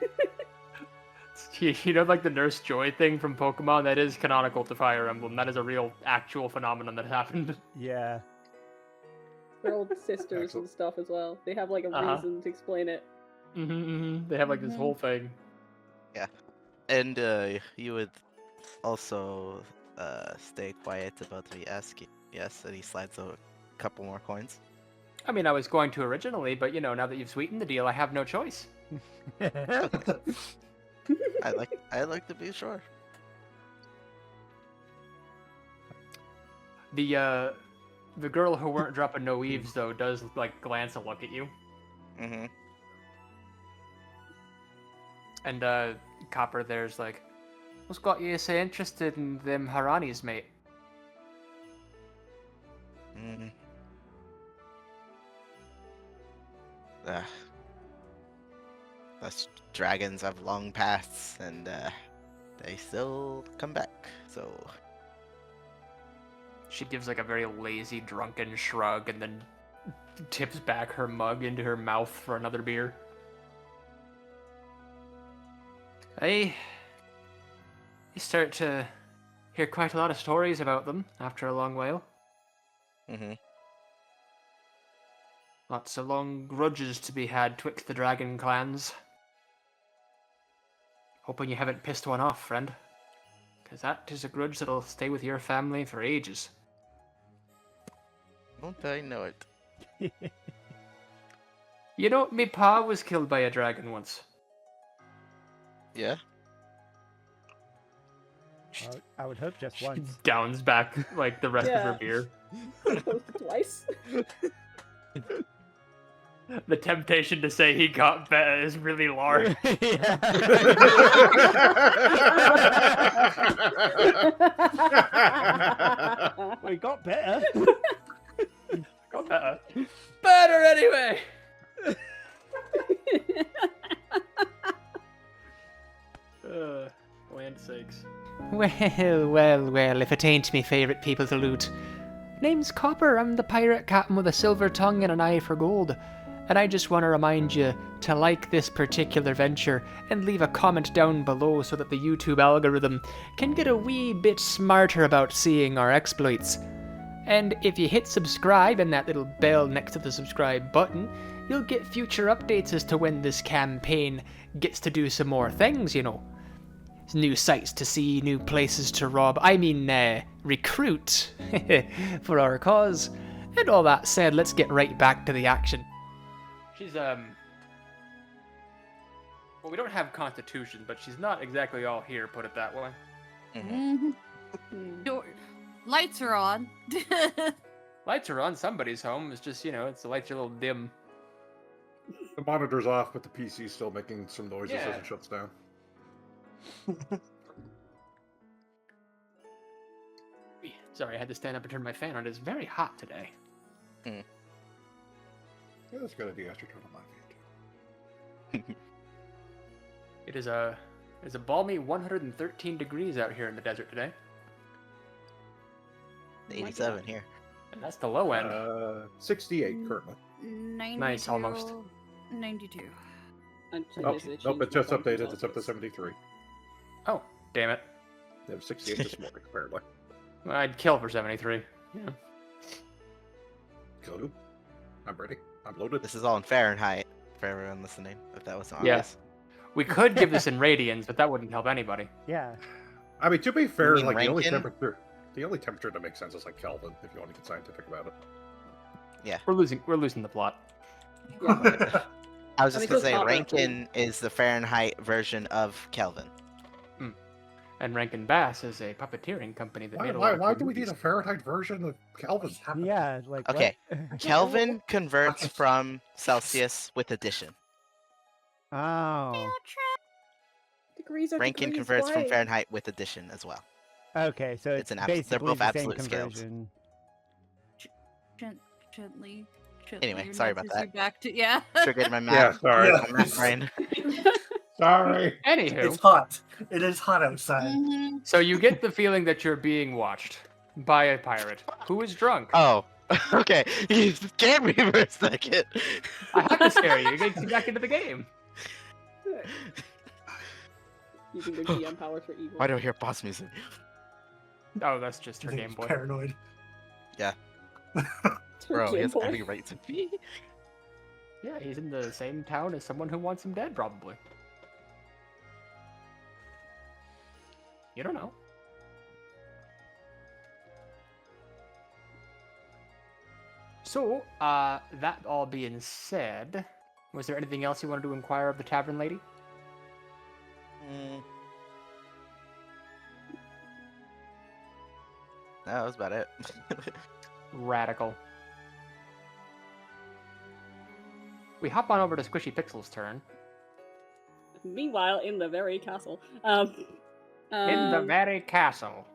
Speaker 1: You know, like the Nurse Joy thing from Pokemon? That is canonical to Fire Emblem. That is a real, actual phenomenon that happened.
Speaker 7: Yeah.
Speaker 2: They're all sisters and stuff as well. They have like a reason to explain it.
Speaker 1: They have like this whole thing.
Speaker 3: Yeah. And you would also stay quiet about me asking. Yes, and he slides a couple more coins.
Speaker 1: I mean, I was going to originally, but you know, now that you've sweetened the deal, I have no choice.
Speaker 3: I like to be sure.
Speaker 1: The girl who weren't dropping no eaves though does like glance a look at you.
Speaker 3: Mm-hmm.
Speaker 1: And Copper there's like, what's got you so interested in them Haranis, mate?
Speaker 3: Mm. Us dragons have long paths, and they still come back. So
Speaker 1: She gives like a very lazy, drunken shrug and then tips back her mug into her mouth for another beer. You start to hear quite a lot of stories about them after a long while.
Speaker 3: mm-hmm.
Speaker 1: Lots of long grudges to be had twixt the dragon clans. Hoping you haven't pissed one off, friend. Because that is a grudge that'll stay with your family for ages.
Speaker 3: Don't I know it?
Speaker 1: You know, me pa was killed by a dragon once.
Speaker 3: Yeah.
Speaker 7: I would hope just
Speaker 1: She
Speaker 7: once.
Speaker 1: downs back like the rest of her
Speaker 2: Yeah.
Speaker 1: beer.
Speaker 2: Twice.
Speaker 1: The temptation to say he got better is really large.
Speaker 7: We got better.
Speaker 1: Got better. Better anyway! Land sakes. Well, if it ain't me favourite people to loot. Name's Copper, I'm the pirate captain with a silver tongue and an eye for gold. And I just want to remind you to like this particular venture and leave a comment down below so that the YouTube algorithm can get a wee bit smarter about seeing our exploits. And if you hit subscribe and that little bell next to the subscribe button, you'll get future updates as to when this campaign gets to do some more things, you know. New sights to see, new places to rob, recruit for our cause. And all that said, let's get right back to the action. She's Well, we don't have Constitution, but she's not exactly all here, put it that way.
Speaker 3: Mhm.
Speaker 5: Door lights are on.
Speaker 1: Lights are on somebody's home. It's just, it's the lights are a little dim.
Speaker 6: The monitor's off, but the PC's still making some noises as
Speaker 1: Yeah.
Speaker 6: it shuts down.
Speaker 1: Sorry, I had to stand up and turn my fan on. It's very hot today.
Speaker 6: Yeah, that's a good idea. After turn on my fan too.
Speaker 1: It is a balmy 113 degrees out here in the desert today,
Speaker 3: 87 here.
Speaker 1: and that's the low end.
Speaker 6: 68 currently.
Speaker 5: 92,
Speaker 1: Nice, almost.
Speaker 5: 92.
Speaker 2: And
Speaker 6: Oh,
Speaker 2: is it
Speaker 6: nope, it
Speaker 2: changed
Speaker 6: just
Speaker 2: from
Speaker 6: updated. It's up to
Speaker 2: Celsius?
Speaker 6: 73.
Speaker 1: Oh, damn it!
Speaker 6: It was 68 this morning, apparently.
Speaker 1: I'd kill for 73. Yeah.
Speaker 6: Go. I'm ready. I'm loaded.
Speaker 3: This is all in Fahrenheit for everyone listening, if that wasn't
Speaker 1: Yeah.
Speaker 3: obvious.
Speaker 1: We could give this in radians, but that wouldn't help anybody.
Speaker 7: Yeah.
Speaker 6: I mean, to be fair,
Speaker 3: mean
Speaker 6: like the only
Speaker 3: Rankin?
Speaker 6: temperature that makes sense is like Kelvin, if you want to get scientific about it.
Speaker 1: We're losing the plot.
Speaker 2: Yeah.
Speaker 3: I was
Speaker 2: I
Speaker 3: just
Speaker 2: mean,
Speaker 3: gonna say
Speaker 2: it's not
Speaker 3: Rankin is the Fahrenheit version of Kelvin.
Speaker 1: And Rankin Bass is a puppeteering company that made a lot of
Speaker 6: Why
Speaker 1: cool
Speaker 6: do we need
Speaker 1: movies.
Speaker 6: a Fahrenheit version of Kelvin?
Speaker 7: Yeah, like
Speaker 3: Okay.
Speaker 7: what?
Speaker 3: Kelvin converts from Celsius with addition.
Speaker 7: Oh.
Speaker 2: Degrees are
Speaker 3: Rankin
Speaker 2: degrees
Speaker 3: converts from
Speaker 2: away.
Speaker 3: Fahrenheit with addition as well.
Speaker 7: Okay, so
Speaker 3: It's
Speaker 7: it's
Speaker 3: an abs- they're
Speaker 7: basically
Speaker 3: both
Speaker 7: the
Speaker 3: absolute
Speaker 7: same
Speaker 3: scales.
Speaker 7: conversion.
Speaker 5: Gently.
Speaker 3: Anyway,
Speaker 5: your
Speaker 3: sorry
Speaker 5: nose
Speaker 3: about
Speaker 5: is
Speaker 3: that.
Speaker 5: back to yeah.
Speaker 3: Triggered my
Speaker 6: Yeah,
Speaker 3: math.
Speaker 6: sorry.
Speaker 4: Yeah.
Speaker 3: My math brain.
Speaker 6: Sorry.
Speaker 1: Anywho,
Speaker 4: It's hot. It is hot outside.
Speaker 5: Mhm.
Speaker 1: so you get the feeling that you're being watched by a pirate who is drunk.
Speaker 3: Oh, okay. You scared me for a second.
Speaker 1: I have to scare you. You're getting back into the game.
Speaker 2: Using their GM powers for evil.
Speaker 3: Why do I hear boss music?
Speaker 1: Oh, that's just her
Speaker 4: I think
Speaker 1: Game
Speaker 4: he's
Speaker 1: Boy.
Speaker 4: paranoid.
Speaker 3: Bro, he
Speaker 2: Game
Speaker 3: has
Speaker 2: Boy.
Speaker 3: every right to be.
Speaker 1: Yeah, he's in the same town as someone who wants him dead, probably. You don't know. So, that all being said, was there anything else you wanted to inquire of the tavern lady?
Speaker 3: Mm. No, that was about it.
Speaker 1: Radical. We hop on over to Squishy Pixel's turn.
Speaker 2: Meanwhile, in the very castle.
Speaker 1: In the very castle.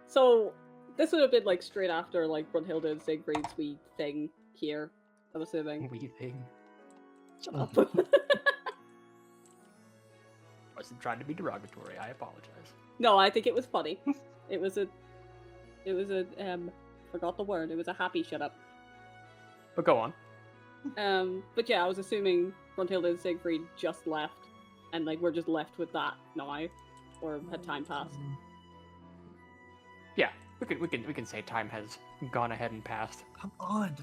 Speaker 2: So this would have been like straight after like Brunhilde and Siegfried's wee thing here. I'm assuming.
Speaker 1: Wee thing.
Speaker 2: Shut up.
Speaker 1: Wasn't trying to be derogatory. I apologize.
Speaker 2: No, I think it was funny. It was a forgot the word. It was a happy shut up.
Speaker 1: But go on.
Speaker 2: But yeah, I was assuming Brunhilde and Siegfried just left, and like we're just left with that now, or had time passed.
Speaker 1: Yeah, we can say time has gone ahead and passed.
Speaker 4: Come on.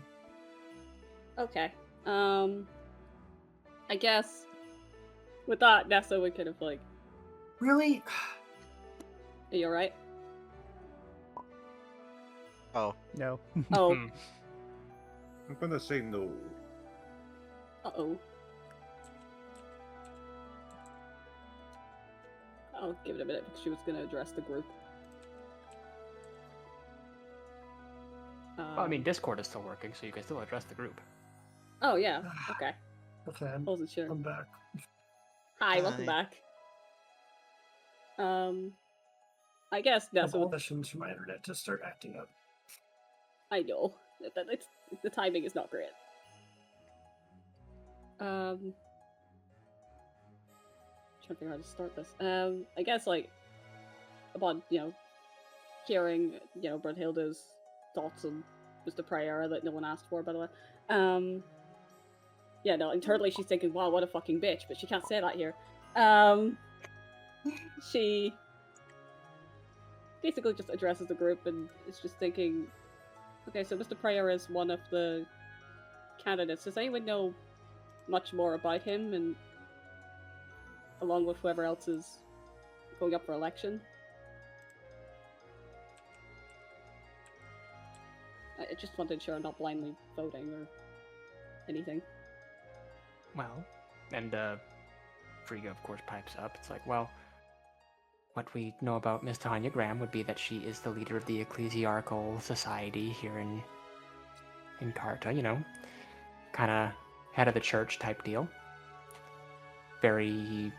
Speaker 2: Okay. I guess with that, Nessa would kind of like,
Speaker 4: Really?
Speaker 2: are you alright?
Speaker 3: Oh,
Speaker 7: No.
Speaker 2: Oh,
Speaker 1: Hmm.
Speaker 6: I'm gonna say no.
Speaker 2: uh-oh. I'll give it a minute because she was going to address the group.
Speaker 1: Well, I mean, Discord is still working, so you can still address the group.
Speaker 2: Oh, yeah. Okay.
Speaker 4: Okay,
Speaker 2: I wasn't sure.
Speaker 4: I'm back.
Speaker 2: Hi, welcome
Speaker 3: Hi.
Speaker 2: back. I guess
Speaker 4: I'm
Speaker 2: Nessa would...
Speaker 4: auditioned to my internet to start acting up.
Speaker 2: I know. The timing is not great. Trying to figure out how to start this. I guess, like, upon, hearing, Brunhilde's thoughts on Mr. Priora that no one asked for, by the way. Yeah, no, internally she's thinking, wow, what a fucking bitch, but she can't say that here. She basically just addresses the group and is just thinking, okay, so Mr. Priora is one of the candidates. Does anyone know much more about him, and along with whoever else is going up for election? I just want to ensure I'm not blindly voting or anything.
Speaker 1: Well, and Frigga, of course, pipes up. It's like, well, what we know about Miss Tanya Graham would be that she is the leader of the ecclesiarchal society here in Carta, you know, kind of head of the church type deal. Very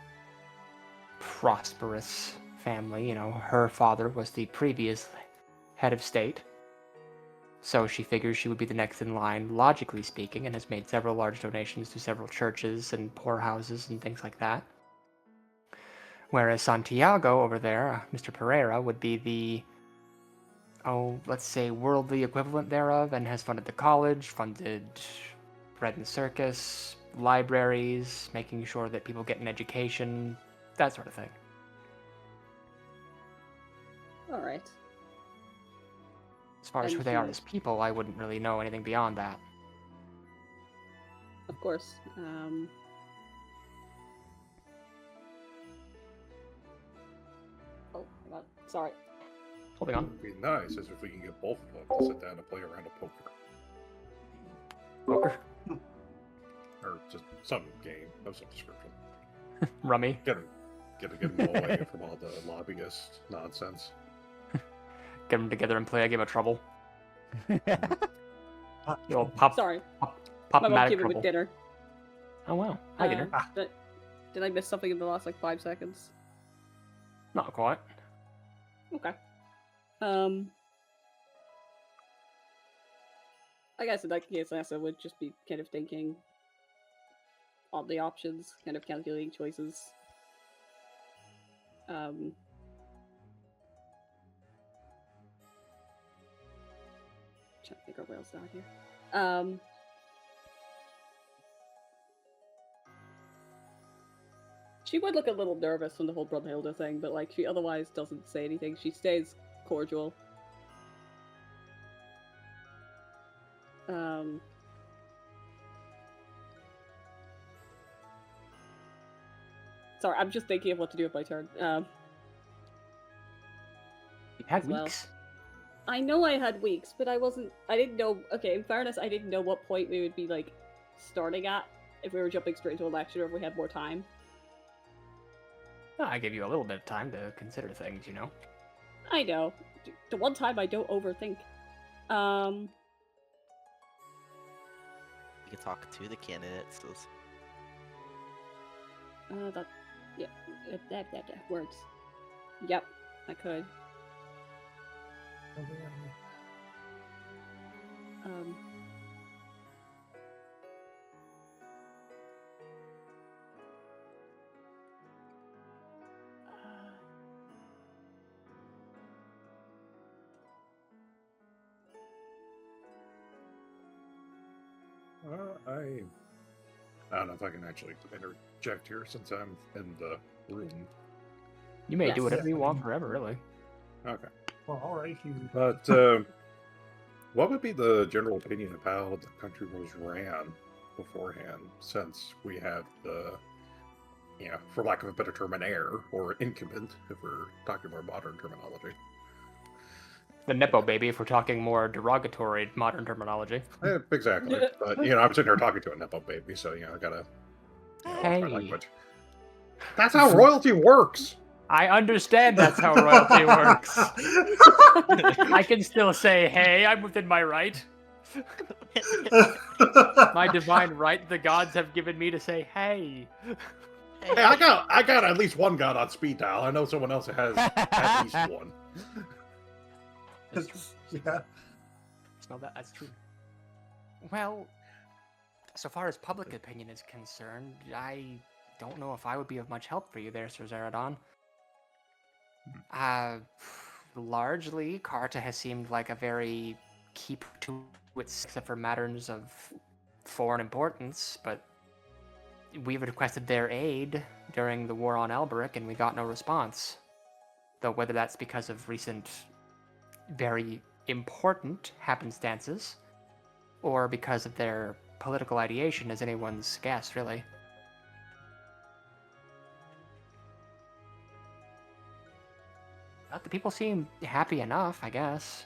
Speaker 1: prosperous family, you know. Her father was the previous head of state, so she figures she would be the next in line, logically speaking, and has made several large donations to several churches and poorhouses and things like that. Whereas Santiago over there, Mr. Pereira, would be the, let's say worldly equivalent thereof, and has funded the college, funded bread and circus, libraries, making sure that people get an education, that sort of thing.
Speaker 2: Alright.
Speaker 1: As far as
Speaker 2: And
Speaker 1: who they are
Speaker 2: he-
Speaker 1: as people, I wouldn't really know anything beyond that.
Speaker 2: Of course. Oh, hang on. Sorry.
Speaker 1: Holding on.
Speaker 6: It'd be nice as if we can get both of them to sit down and play around a poker.
Speaker 1: Poker.
Speaker 6: Or just some game of some description.
Speaker 1: Rummy.
Speaker 6: Get them away from all the lobbyist nonsense.
Speaker 1: Get them together and play a game of Trouble. You'll pop
Speaker 2: Sorry. My mom
Speaker 1: Pop-matic
Speaker 2: came in with
Speaker 1: Trouble.
Speaker 2: dinner.
Speaker 1: Oh wow. Hi, dinner.
Speaker 2: Did I miss something in the last, 5 seconds?
Speaker 1: Not quite.
Speaker 2: Okay. I guess in that case, Nessa would just be kind of thinking on the options, kind of calculating choices. Trying to figure out what else down here. She would look a little nervous from the whole Brunhilde thing, but she otherwise doesn't say anything. She stays cordial. Sorry, I'm just thinking of what to do with my turn.
Speaker 1: You've had
Speaker 2: Well.
Speaker 1: weeks.
Speaker 2: I know I had weeks, but I didn't know, okay, in fairness, I didn't know what point we would be, starting at, if we were jumping straight into election or if we had more time.
Speaker 1: I gave you a little bit of time to consider things, you know.
Speaker 2: I know. The one time I don't overthink.
Speaker 3: You can talk to the candidates.
Speaker 2: Words. Yep, I could.
Speaker 6: I don't know if I can actually interject here since I'm in the room.
Speaker 1: You may do
Speaker 2: Yes.
Speaker 1: whatever you want forever, really.
Speaker 6: Okay.
Speaker 4: Well, all right.
Speaker 6: But what would be the general opinion of how the country was ran beforehand, since we have the, for lack of a better term, an heir, or an incumbent, if we're talking more modern terminology?
Speaker 1: The Nepo baby, if we're talking more derogatory modern terminology.
Speaker 6: Exactly. But, I'm sitting here talking to a Nepo baby, so, I gotta watch my
Speaker 1: Hey.
Speaker 6: language. That's how royalty works!
Speaker 1: I understand that's how royalty works. I can still say, hey, I'm within my right. My divine right the gods have given me to say, hey.
Speaker 6: Hey, I got at least one god on speed dial. I know someone else has at least one.
Speaker 4: Yeah.
Speaker 1: Smell that? That's true. Well, so far as public opinion is concerned, I don't know if I would be of much help for you there, Sir Zaradon. Largely, Carta has seemed like a very keep to its, except for matters of foreign importance, but we've requested their aid during the war on Alberic, and we got no response. Though whether that's because of recent very important happenstances, or because of their political ideation is anyone's guess, really. But the people seem happy enough, I guess.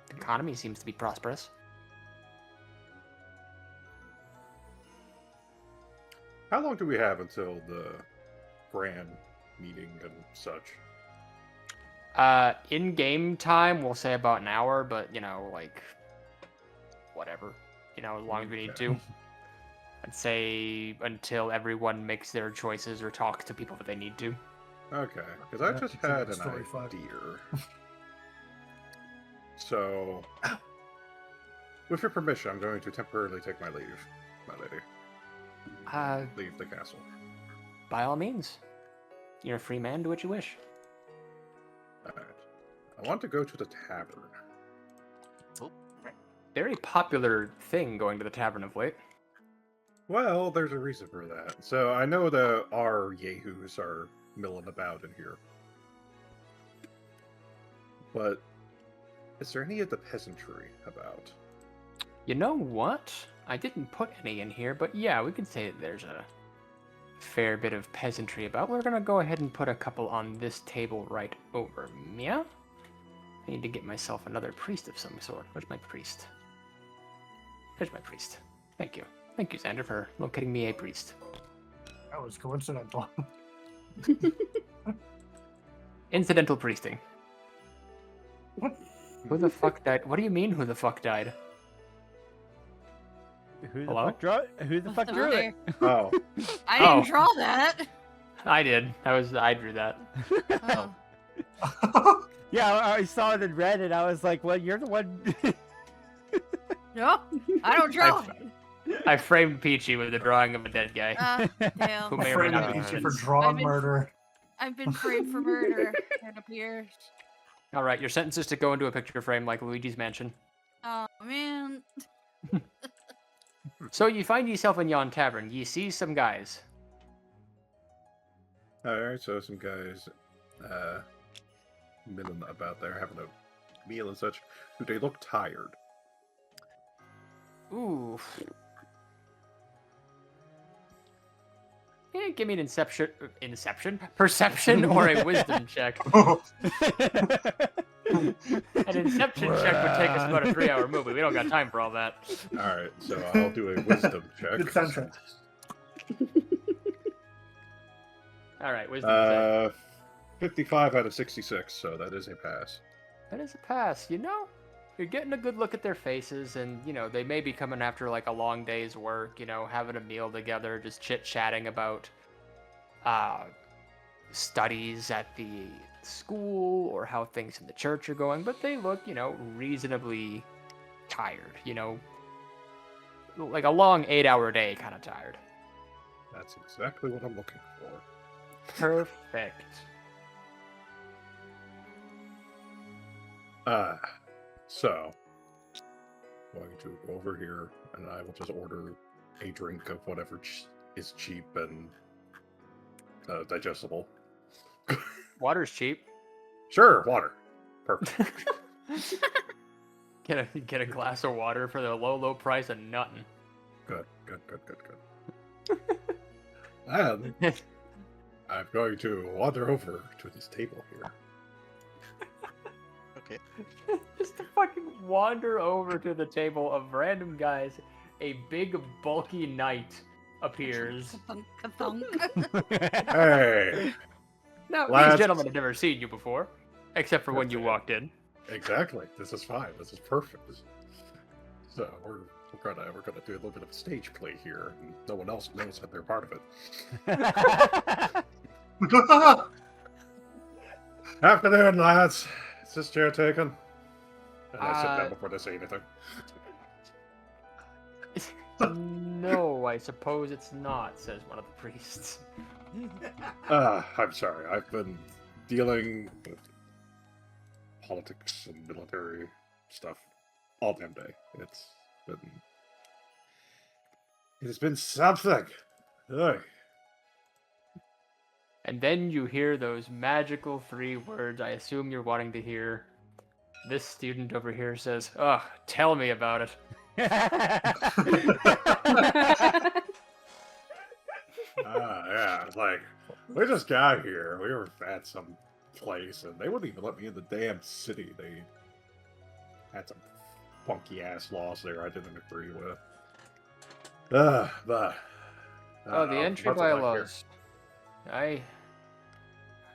Speaker 1: The economy seems to be prosperous.
Speaker 6: How long do we have until the grand meeting and such?
Speaker 1: In game time, we'll say about an hour, but like whatever, as long as we need to. I'd say until everyone makes their choices or talks to people that they need to.
Speaker 6: Okay, because I
Speaker 4: Yeah,
Speaker 6: just
Speaker 4: it's a
Speaker 6: had
Speaker 4: good
Speaker 6: an
Speaker 4: story, Fud.
Speaker 6: idea. So, with your permission, I'm going to temporarily take my leave, my lady. Leave the castle.
Speaker 1: By all means, you're a free man. Do what you wish.
Speaker 6: Alright. I want to go to the tavern.
Speaker 1: Very popular thing going to the tavern of late.
Speaker 6: Well, there's a reason for that. So I know that our yahoos are milling about in here. But is there any of the peasantry about?
Speaker 1: You know what? I didn't put any in here, but yeah, we could say that there's a fair bit of peasantry about. We're gonna go ahead and put a couple on this table right over me. I need to get myself another priest of some sort. Where's my priest? There's my priest. Thank you. Thank you, Xander, for locating me a priest.
Speaker 4: That was coincidental.
Speaker 1: Incidental priesting. Who the fuck died? What do you mean, who the fuck died?
Speaker 7: Who the
Speaker 1: Hello?
Speaker 7: fuck drew it? Who the fuck drew it?
Speaker 6: Oh.
Speaker 5: I didn't
Speaker 1: Oh.
Speaker 5: draw that.
Speaker 1: I did. I drew that.
Speaker 5: Oh.
Speaker 7: Yeah, I saw it in red and I was like, well, you're the one.
Speaker 5: No, I don't draw it.
Speaker 1: I framed Peachy with the drawing of a dead guy.
Speaker 5: Damn.
Speaker 1: Who may or may
Speaker 4: Afraid
Speaker 1: not
Speaker 4: of
Speaker 1: be
Speaker 4: Peachy for
Speaker 1: innocent.
Speaker 4: drawing
Speaker 5: I've been-
Speaker 4: murder.
Speaker 5: I've been framed for murder. It appears.
Speaker 1: All right, your sentence is to go into a picture frame like Luigi's Mansion.
Speaker 5: Oh man.
Speaker 1: So you find yourself in yon tavern. Ye see some guys.
Speaker 6: Alright, so some guys milling about there, having a meal and such. Do they look tired?
Speaker 1: Ooh. Yeah, give me an perception or a wisdom check. An inception check would take us about a 3-hour movie. We don't got time for all that.
Speaker 6: Alright, so I'll do a wisdom check.
Speaker 4: Good soundtrack.
Speaker 1: All right, wisdom check.
Speaker 6: 55 out of 66, so that is a pass.
Speaker 1: That is a pass. You're getting a good look at their faces, and they may be coming after like a long day's work. Having a meal together, just chit-chatting about studies at the school or how things in the church are going. But they look, reasonably tired. Like a long 8-hour day, kind of tired.
Speaker 6: That's exactly what I'm looking for.
Speaker 1: Perfect.
Speaker 6: So, going to go over here, and I will just order a drink of whatever is cheap and digestible.
Speaker 1: Water's cheap.
Speaker 6: Sure, water. Perfect.
Speaker 1: Get a glass of water for the low price of nothing.
Speaker 6: Good. And I'm going to wander over to this table here.
Speaker 3: Okay.
Speaker 1: Just to fucking wander over to the table of random guys, a big bulky knight appears.
Speaker 5: Ka-thunk.
Speaker 6: Hey!
Speaker 1: Now,
Speaker 6: Last-
Speaker 1: these gentlemen have never seen you before, except for when you
Speaker 6: Okay.
Speaker 1: walked in.
Speaker 6: Exactly. This is fine. This is perfect. So we're gonna do a little bit of a stage play here, and no one else knows that they're part of it. Afternoon, lads. Is this chair taken? And I sit down before they say anything.
Speaker 1: No, I suppose it's not, says one of the priests.
Speaker 6: I'm sorry. I've been dealing with politics and military stuff all damn day. It's been something. Ugh.
Speaker 1: And then you hear those magical 3 words I assume you're wanting to hear. This student over here says, "Ugh, tell me about it."
Speaker 6: Yeah, it's like, we just got here. We were at some place, and they wouldn't even let me in the damn city. They had some funky ass laws there I didn't agree with. But
Speaker 1: Oh, the entry
Speaker 6: what's it like here?
Speaker 1: bylaws.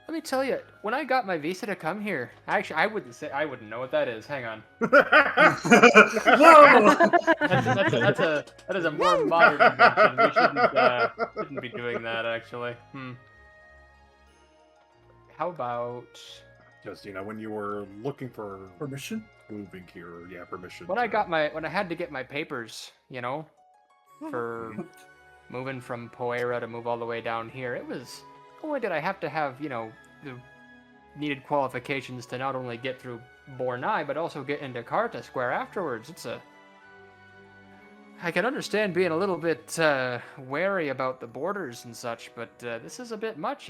Speaker 1: Let me tell you, when I got my visa to come here, actually, I wouldn't know what that is. Hang on.
Speaker 4: Whoa!
Speaker 1: That is a more modern invention. We shouldn't be doing that actually. How about
Speaker 6: Just when you were looking for
Speaker 4: Permission?
Speaker 6: moving here, yeah, permission.
Speaker 1: when I had to get my papers, for moving from Poera to move all the way down here, it was not only did I have to have, the needed qualifications to not only get through Bornai, but also get into Carta Square afterwards. I can understand being a little bit wary about the borders and such, but this is a bit much,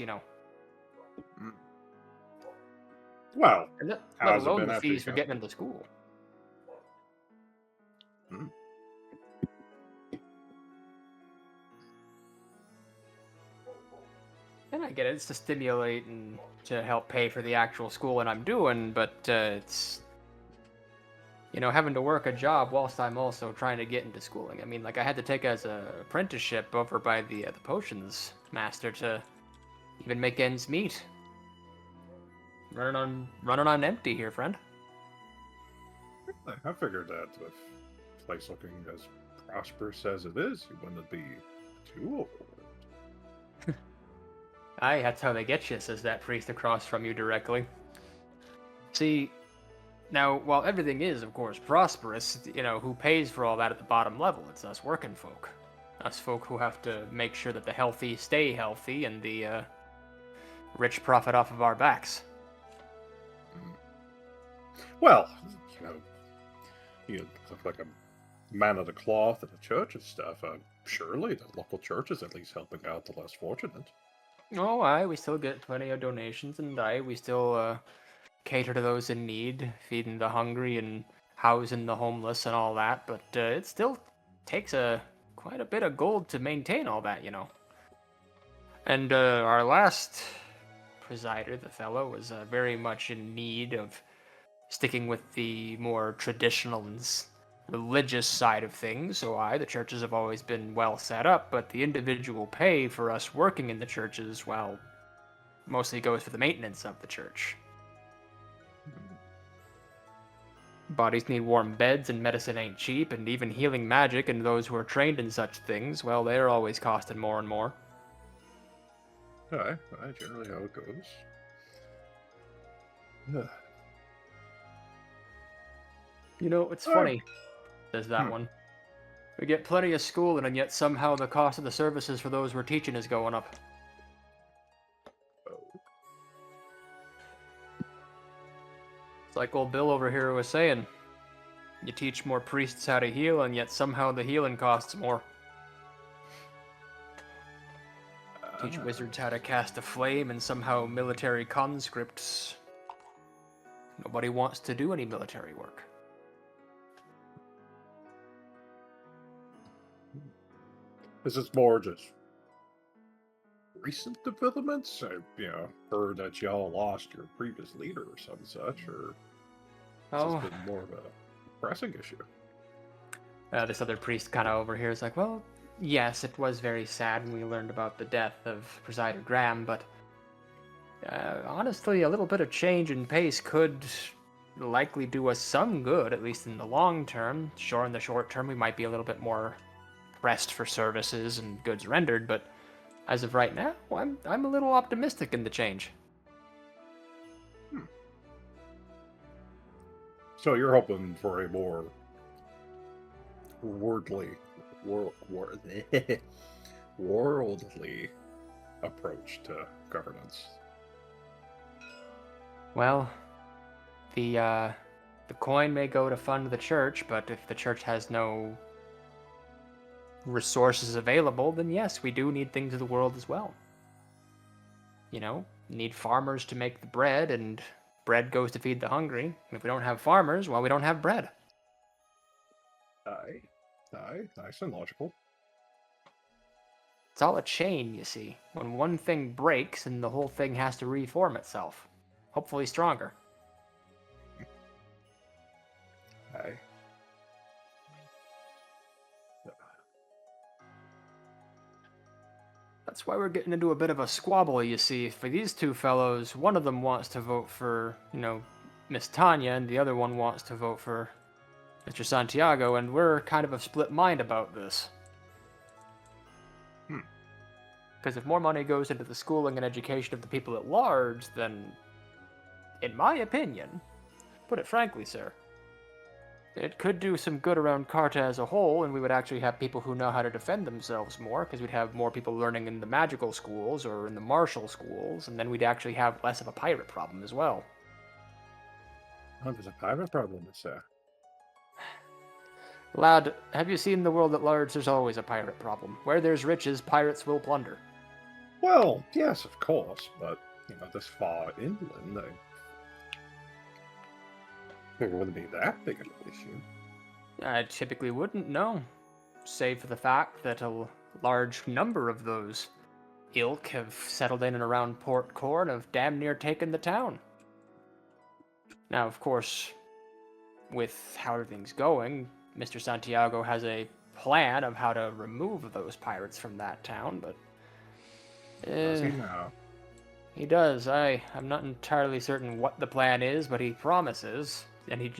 Speaker 6: Well,
Speaker 1: And let
Speaker 6: how's it
Speaker 1: alone
Speaker 6: been
Speaker 1: the
Speaker 6: after you
Speaker 1: fees for
Speaker 6: got
Speaker 1: getting into school.
Speaker 6: Hmm.
Speaker 1: And I get it, it's to stimulate and to help pay for the actual schooling I'm doing, but it's, having to work a job whilst I'm also trying to get into schooling. I mean, like, I had to take as a apprenticeship over by the potions master to even make ends meet. Running on empty here, friend.
Speaker 6: I figured that with a place looking as prosperous as it is, you wouldn't be too overwhelmed.
Speaker 1: Aye, that's how they get you, says that priest across from you directly. See, now, while everything is, of course, prosperous, who pays for all that at the bottom level? It's us working folk. Us folk who have to make sure that the healthy stay healthy and the rich profit off of our backs.
Speaker 6: Well, you look like a man of the cloth at the church and stuff. Surely the local church is at least helping out the less fortunate.
Speaker 1: Oh, aye, we still get plenty of donations, and we still cater to those in need, feeding the hungry and housing the homeless and all that, but it still takes quite a bit of gold to maintain all that, And our last presider, the fellow, was very much in need of sticking with the more traditional and religious side of things, so the churches have always been well set up, but the individual pay for us working in the churches, well, mostly goes for the maintenance of the church. Bodies need warm beds, and medicine ain't cheap, and even healing magic and those who are trained in such things, well, they're always costing more and more.
Speaker 6: Aye, generally how it goes.
Speaker 1: It's funny, says that one. We get plenty of schooling, and yet somehow the cost of the services for those we're teaching is going up. It's like old Bill over here was saying. You teach more priests how to heal, and yet somehow the healing costs more. Teach wizards how to cast a flame, and somehow military conscripts. Nobody wants to do any military work.
Speaker 6: This is more just recent developments. I heard that y'all lost your previous leader or some such, or this has been more of a pressing issue.
Speaker 1: This other priest kind of over here is like, well, yes, it was very sad when we learned about the death of Presider Graham, but honestly, a little bit of change in pace could likely do us some good, at least in the long term. Sure, in the short term, we might be a little bit more pressed for services and goods rendered, but as of right now, I'm a little optimistic in the change.
Speaker 6: So you're hoping for a more worldly approach to governance.
Speaker 1: Well, the coin may go to fund the church, but if the church has no resources available, then yes, we do need things of the world as well. Need farmers to make the bread, and bread goes to feed the hungry. And if we don't have farmers, well, we don't have bread.
Speaker 6: Aye, nice and logical.
Speaker 1: It's all a chain, you see. When one thing breaks, and the whole thing has to reform itself. Hopefully stronger.
Speaker 6: Aye.
Speaker 1: That's why we're getting into a bit of a squabble, you see. For these two fellows, one of them wants to vote for, Miss Tanya, and the other one wants to vote for Mr. Santiago, and we're kind of a split mind about this. Because if more money goes into the schooling and education of the people at large, then, in my opinion, put it frankly, sir, it could do some good around Carta as a whole, and we would actually have people who know how to defend themselves more, because we'd have more people learning in the magical schools or in the martial schools, and then we'd actually have less of a pirate problem as well.
Speaker 6: Oh, there's a pirate problem, sir.
Speaker 1: Lad, have you seen the world at large? There's always a pirate problem. Where there's riches, pirates will plunder.
Speaker 6: Well, yes, of course, but, this far inland, it wouldn't be that big of an issue.
Speaker 1: I typically wouldn't, no. Save for the fact that a large number of those ilk have settled in and around Port Core and have damn near taken the town. Now, of course, with how everything's going, Mr. Santiago has a plan of how to remove those pirates from that town, but...
Speaker 6: Does he now?
Speaker 1: He does. I'm not entirely certain what the plan is, but he promises. And he,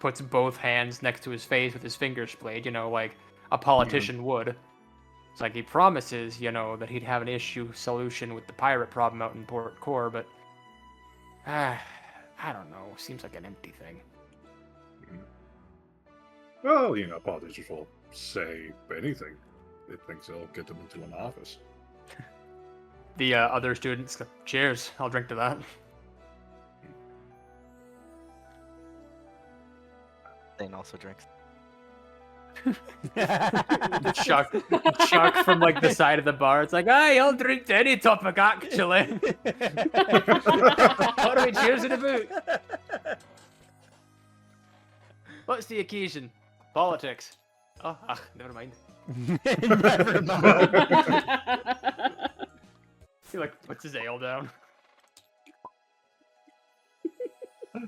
Speaker 1: puts both hands next to his face with his fingers splayed, like a politician would. It's like he promises, that he'd have an issue solution with the pirate problem out in Port Core, but... I don't know. Seems like an empty thing.
Speaker 6: Well, politicians will say anything. They think they'll get them into an office.
Speaker 1: The other students, cheers, I'll drink to that.
Speaker 3: Zayn also drinks.
Speaker 1: Chuck from the side of the bar. It's like, I'll drink to any topic actually. What are we cheersing about? What's the occasion? Politics. Oh, never mind.
Speaker 7: Never mind.
Speaker 1: He puts his ale down.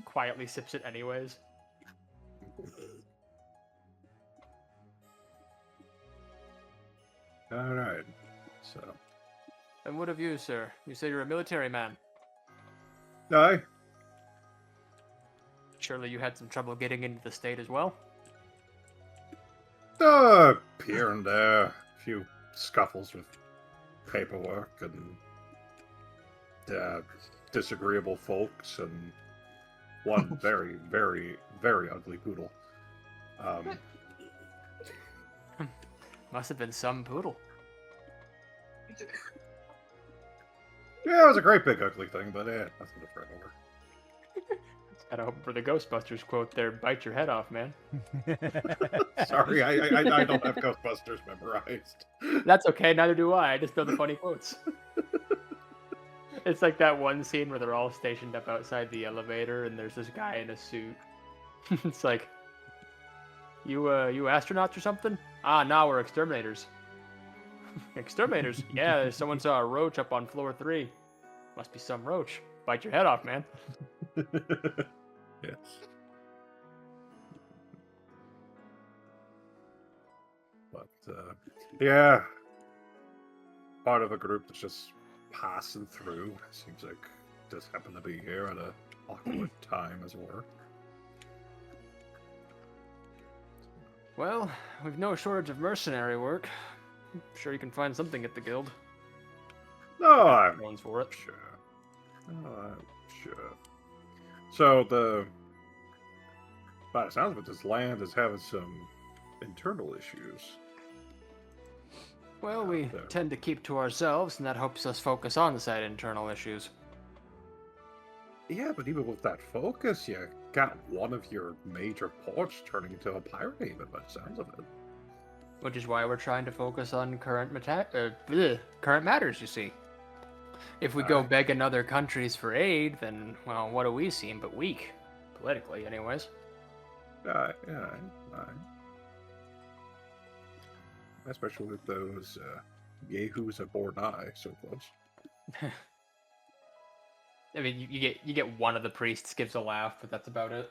Speaker 1: Quietly sips it anyways.
Speaker 6: Alright, so...
Speaker 1: And what of you, sir? You say you're a military man.
Speaker 6: Aye.
Speaker 1: Surely you had some trouble getting into the state as well?
Speaker 6: Here and there. A few scuffles with paperwork and disagreeable folks and one very, very, very ugly poodle.
Speaker 1: Must have been some poodle.
Speaker 6: Yeah, it was a great big ugly thing, but nothing to fret over.
Speaker 1: Gotta hope for the Ghostbusters quote there, bite your head off, man.
Speaker 6: Sorry, I don't have Ghostbusters memorized.
Speaker 1: That's okay, neither do I. I just know the funny quotes. It's like that one scene where they're all stationed up outside the elevator and there's this guy in a suit. It's like, you astronauts or something? Nah, we're exterminators. Exterminators? Yeah, someone saw a roach up on floor 3. Must be some roach. Bite your head off, man.
Speaker 6: Yes. But, yeah. Part of a group that's just passing through. Seems like just happened to be here at an awkward time, as it were.
Speaker 1: Well, we've no shortage of mercenary work. I'm sure you can find something at the guild.
Speaker 6: No, I'm
Speaker 1: One's for it.
Speaker 6: sure. Oh, I'm sure. So by the sounds of it, this land is having some internal issues.
Speaker 1: Well, we tend to keep to ourselves, and that helps us focus on said internal issues.
Speaker 6: Yeah, but even with that focus, you got one of your major ports turning into a pirate haven by the sounds of it.
Speaker 1: Which is why we're trying to focus on current matters, you see. If we go begging other countries for aid, then, well, what do we seem but weak? Politically, anyways.
Speaker 6: Aye. Especially with those yahoos at Bornai so close.
Speaker 1: I mean, you get one of the priests gives a laugh, but that's about it.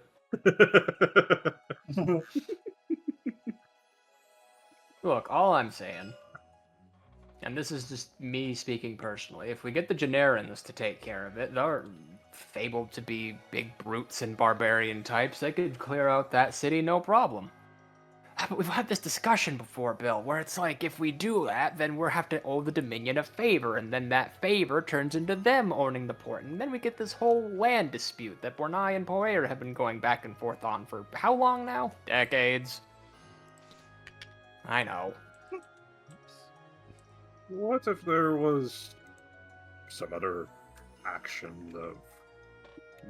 Speaker 1: Look, all I'm saying and this is just me speaking personally, if we get the Generans to take care of it, they're fabled to be big brutes and barbarian types. They could clear out that city no problem. But we've had this discussion before, Bill, where it's like, if we do that, then we'll have to owe the Dominion a favor, and then that favor turns into them owning the port, and then we get this whole land dispute that Bornai and Poer have been going back and forth on for how long now? Decades. I know.
Speaker 6: What if there was some other action of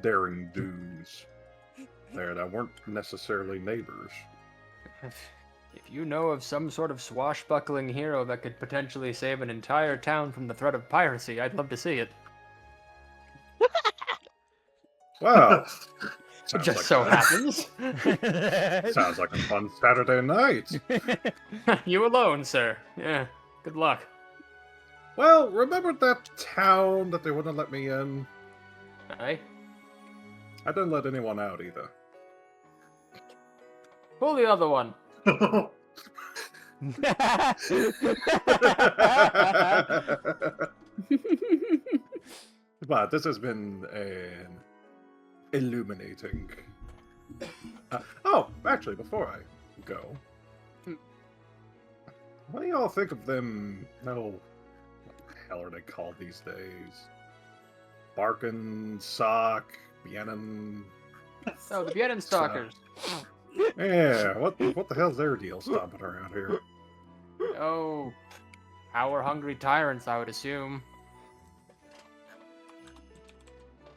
Speaker 6: daring dudes there that weren't necessarily neighbors?
Speaker 1: If you know of some sort of swashbuckling hero that could potentially save an entire town from the threat of piracy, I'd love to see it.
Speaker 6: Well,
Speaker 1: It just so happens.
Speaker 6: Sounds like a fun Saturday night.
Speaker 1: You alone, sir. Yeah, good luck.
Speaker 6: Well, remember that town that they wouldn't let me in?
Speaker 1: Aye.
Speaker 6: I didn't let anyone out either.
Speaker 1: Pull the other one.
Speaker 6: But this has been an illuminating. Oh, actually, before I go, what do y'all think of them? No, what the hell are they called these days? Barkin, Sock, Bienan.
Speaker 1: Oh, the Vietnam stalkers.
Speaker 6: Yeah, what the hell's their deal stomping around here?
Speaker 1: Oh, power-hungry tyrants, I would assume.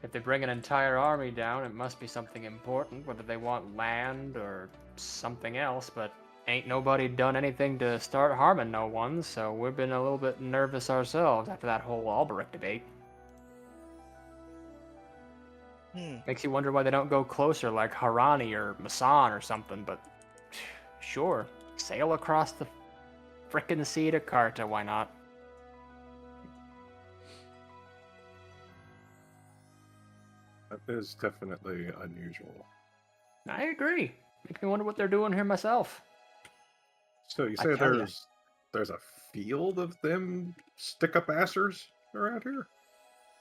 Speaker 1: If they bring an entire army down, it must be something important, whether they want land or something else, but ain't nobody done anything to start harming no one, so we've been a little bit nervous ourselves after that whole Alberic debate. Makes you wonder why they don't go closer, like Harani or Masan or something, but sure, sail across the frickin' sea to Karta, why not?
Speaker 6: That is definitely unusual.
Speaker 1: I agree. Makes me wonder what they're doing here myself.
Speaker 6: So you
Speaker 1: I
Speaker 6: say
Speaker 1: tell ya.
Speaker 6: there's a field of them stick-up-assers around here?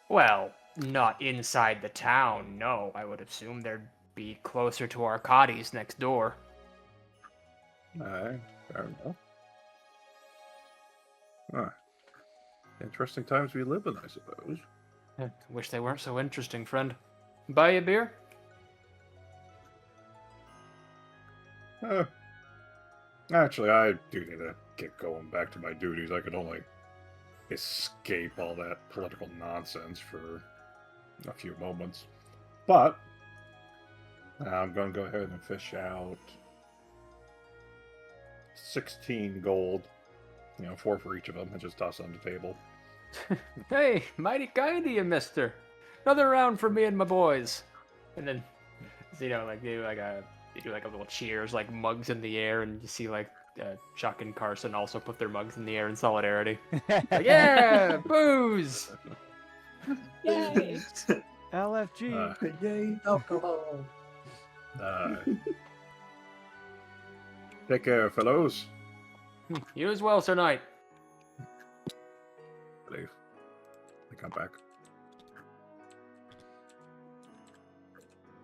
Speaker 1: Well, not inside the town, no. I would assume they'd be closer to Arcades next door.
Speaker 6: Aye, fair enough. Huh. Interesting times we live in, I suppose.
Speaker 1: Wish they weren't so interesting, friend. Buy you a beer?
Speaker 6: Actually, I do need to get going back to my duties. I could only escape all that political nonsense for a few moments. But I'm going to go ahead and fish out 16 gold, 4 for each of them, and just toss on the table.
Speaker 1: Hey, mighty kind of you, mister. Another round for me and my boys. And then, they do like a little cheers, like mugs in the air, and you see like Chuck and Carson also put their mugs in the air in solidarity. Like, yeah, booze.
Speaker 2: Yay!
Speaker 7: LFG.
Speaker 4: Yay, alcohol.
Speaker 6: Take care, fellows.
Speaker 1: You as well, Sir Knight.
Speaker 6: Leave. I come back.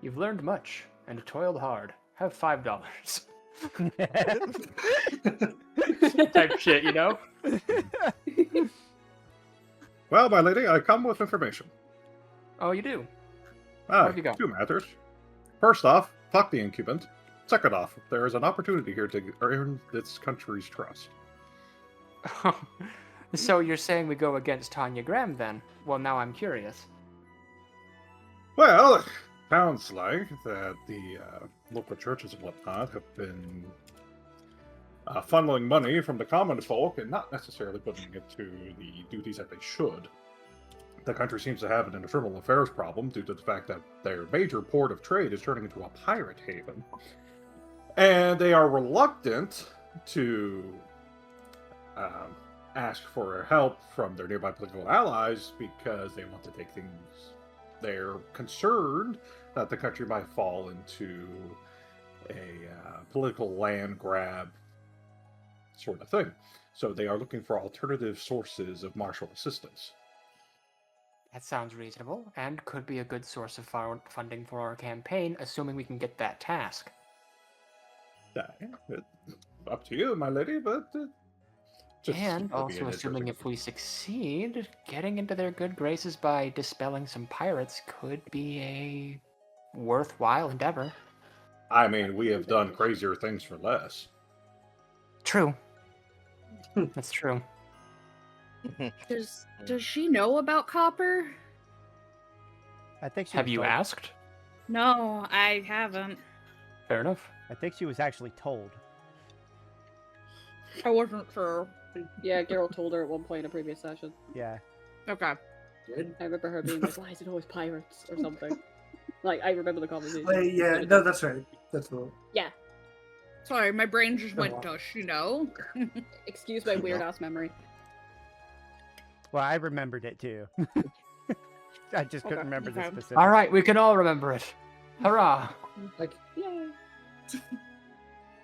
Speaker 1: You've learned much and toiled hard. Have $5. Type shit, you know?
Speaker 6: Well, my lady, I come with information.
Speaker 1: Oh, you do?
Speaker 6: Ah,
Speaker 1: have you got?
Speaker 6: 2 matters. First off, fuck the incubant. Second off, there is an opportunity here to earn this country's trust.
Speaker 1: So you're saying we go against Tanya Graham then? Well, now I'm curious.
Speaker 6: Well, sounds like that the local churches and whatnot have been funneling money from the common folk and not necessarily putting it to the duties that they should. The country seems to have an internal affairs problem due to the fact that their major port of trade is turning into a pirate haven. And they are reluctant to ask for help from their nearby political allies because they want to take things. They're concerned that the country might fall into a political land grab sort of thing. So they are looking for alternative sources of martial assistance.
Speaker 1: That sounds reasonable, and could be a good source of funding for our campaign, assuming we can get that task.
Speaker 6: Up to you, my lady, but just
Speaker 1: And
Speaker 6: would be
Speaker 1: also
Speaker 6: an
Speaker 1: assuming
Speaker 6: interesting-
Speaker 1: if we succeed, getting into their good graces by dispelling some pirates could be a worthwhile endeavor.
Speaker 6: I mean, we have done crazier things for less.
Speaker 1: True. That's true.
Speaker 5: Does she know about copper?
Speaker 7: I think she
Speaker 1: Have
Speaker 7: was
Speaker 1: you
Speaker 7: told.
Speaker 1: asked?
Speaker 5: No, I haven't.
Speaker 1: Fair enough.
Speaker 7: I think she was actually told.
Speaker 5: I wasn't sure.
Speaker 2: Yeah, Geralt told her at one point in a previous session.
Speaker 7: Yeah.
Speaker 5: Okay.
Speaker 4: Good.
Speaker 2: I remember her being like, why is it always pirates or something? Like, I remember the conversation.
Speaker 4: Wait, yeah, no, that's right. That's the
Speaker 2: Yeah.
Speaker 5: Sorry, my brain just
Speaker 4: Go
Speaker 5: went,
Speaker 4: on.
Speaker 5: does she know?
Speaker 2: Excuse my weird ass memory.
Speaker 7: Well, I remembered it too. I just couldn't
Speaker 2: Okay,
Speaker 7: remember the
Speaker 5: okay.
Speaker 7: specifics.
Speaker 1: All right, we can all remember it. Hurrah!
Speaker 4: like
Speaker 2: Yay.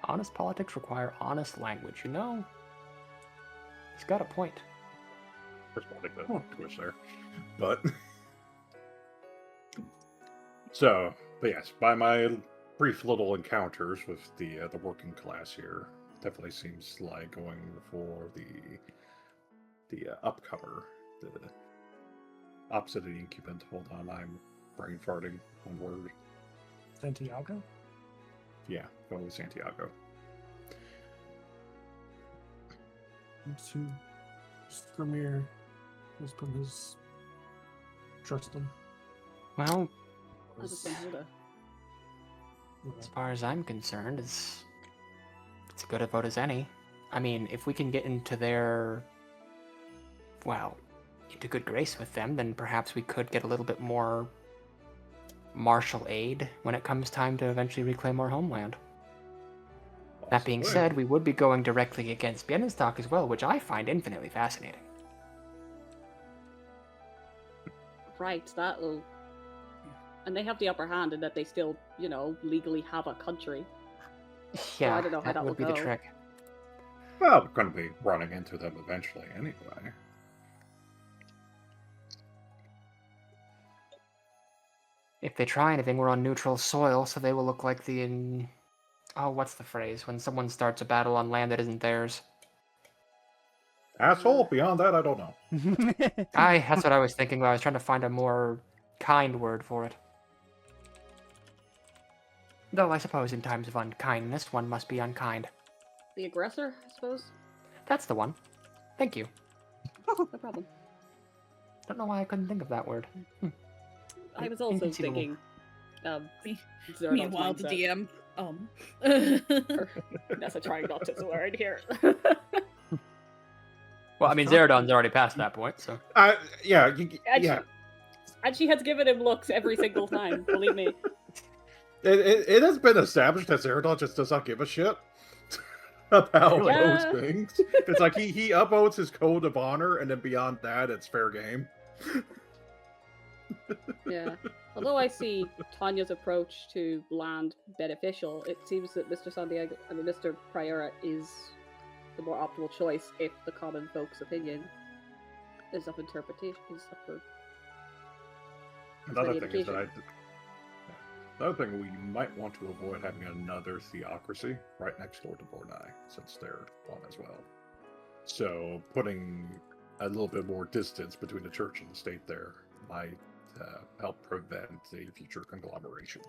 Speaker 1: Honest politics require honest language, you know? He's got a point.
Speaker 6: Responding to Twitch there. But so, but yes, by my brief little encounters with the working class here, definitely seems like going for the upcomer, the opposite of the incubant. Hold on, I'm brain farting one word.
Speaker 4: Santiago.
Speaker 6: Yeah, going with Santiago.
Speaker 4: To Skirmir has put his trust in.
Speaker 1: Well,
Speaker 2: I just don't know that.
Speaker 1: as far as I'm concerned, it's as good a vote as any. I mean, if we can get into their, well, into good grace with them, then perhaps we could get a little bit more martial aid when it comes time to eventually reclaim our homeland. That being
Speaker 6: Possibly.
Speaker 1: said, we would be going directly against Bienenstock as well, which I find infinitely fascinating.
Speaker 2: Right, that'll... And they have the upper hand in that they still, you know, legally have a country.
Speaker 1: Yeah,
Speaker 2: I don't know how that
Speaker 1: would
Speaker 2: will
Speaker 1: be the
Speaker 2: go.
Speaker 1: trick.
Speaker 6: Well, we're going to be running into them eventually anyway.
Speaker 1: If they try anything, we're on neutral soil, so they will look like oh, what's the phrase? When someone starts a battle on land that isn't theirs.
Speaker 6: Asshole, beyond that, I don't know.
Speaker 1: That's what I was thinking, but I was trying to find a more kind word for it. Though I suppose in times of unkindness, one must be unkind.
Speaker 2: The aggressor, I suppose?
Speaker 1: That's the one. Thank you.
Speaker 2: No problem.
Speaker 1: Don't know why I couldn't think of that word.
Speaker 2: I was also
Speaker 1: Inconceivable.
Speaker 2: thinking, Zaradon's
Speaker 5: Meanwhile, the
Speaker 2: mindset.
Speaker 5: DM,
Speaker 2: Nessa trying not to swear in here.
Speaker 1: Well, I mean, Zaradon's already past that point, so...
Speaker 6: Yeah,
Speaker 2: And
Speaker 6: yeah.
Speaker 2: And she has given him looks every single time, believe me.
Speaker 6: It has been established that Zaradon just does not give a shit about
Speaker 2: Yeah.
Speaker 6: those things. It's like he upvotes his code of honor, and then beyond that, it's fair game.
Speaker 2: Yeah. Although I see Tanya's approach to land beneficial, it seems that Mr. Priora is the more optimal choice if the common folk's opinion is up interpretation. Is up for
Speaker 6: Another
Speaker 2: any
Speaker 6: thing is that
Speaker 2: indication.
Speaker 6: another thing we might want to avoid having another theocracy right next door to Bornai, since they're one as well. So putting a little bit more distance between the church and the state there might help prevent a future conglomeration.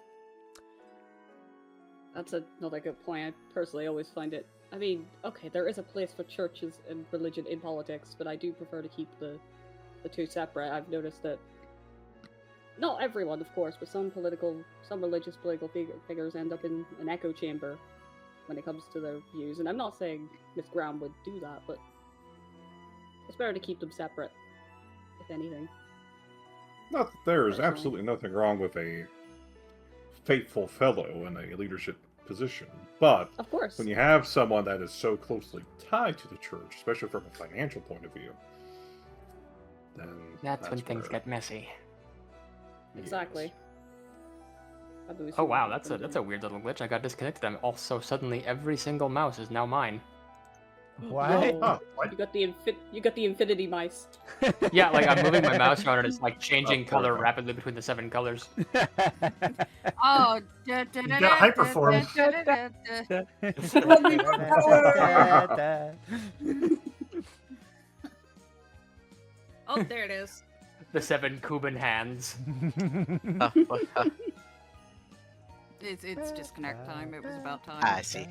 Speaker 2: That's another good point. I personally always find it. I mean, okay, there is a place for churches and religion in politics, but I do prefer to keep the two separate. I've noticed that not everyone, of course, but some religious political figures end up in an echo chamber when it comes to their views. And I'm not saying Miss Graham would do that, but it's better to keep them separate, if anything.
Speaker 6: Not that there is
Speaker 2: Personally.
Speaker 6: absolutely nothing wrong with a faithful fellow in a leadership position, but
Speaker 2: Of course.
Speaker 6: when you have someone that is so closely tied to the church, especially from a financial point of view, then
Speaker 1: That's when things
Speaker 6: where-
Speaker 1: get messy.
Speaker 2: Exactly.
Speaker 1: Oh wow, that's a weird little glitch. I got disconnected. I'm also suddenly every single mouse is now mine.
Speaker 7: What?
Speaker 6: Oh, what?
Speaker 2: You got the infinity mice.
Speaker 1: Yeah, like I'm moving my mouse around and it's like changing
Speaker 6: poor
Speaker 1: color
Speaker 6: guy.
Speaker 1: rapidly between the 7 colors.
Speaker 5: Oh.
Speaker 4: got hyperform.
Speaker 5: Oh, there it is.
Speaker 1: The 7 Cuban hands.
Speaker 5: It's disconnect time. It was about time.
Speaker 3: I see.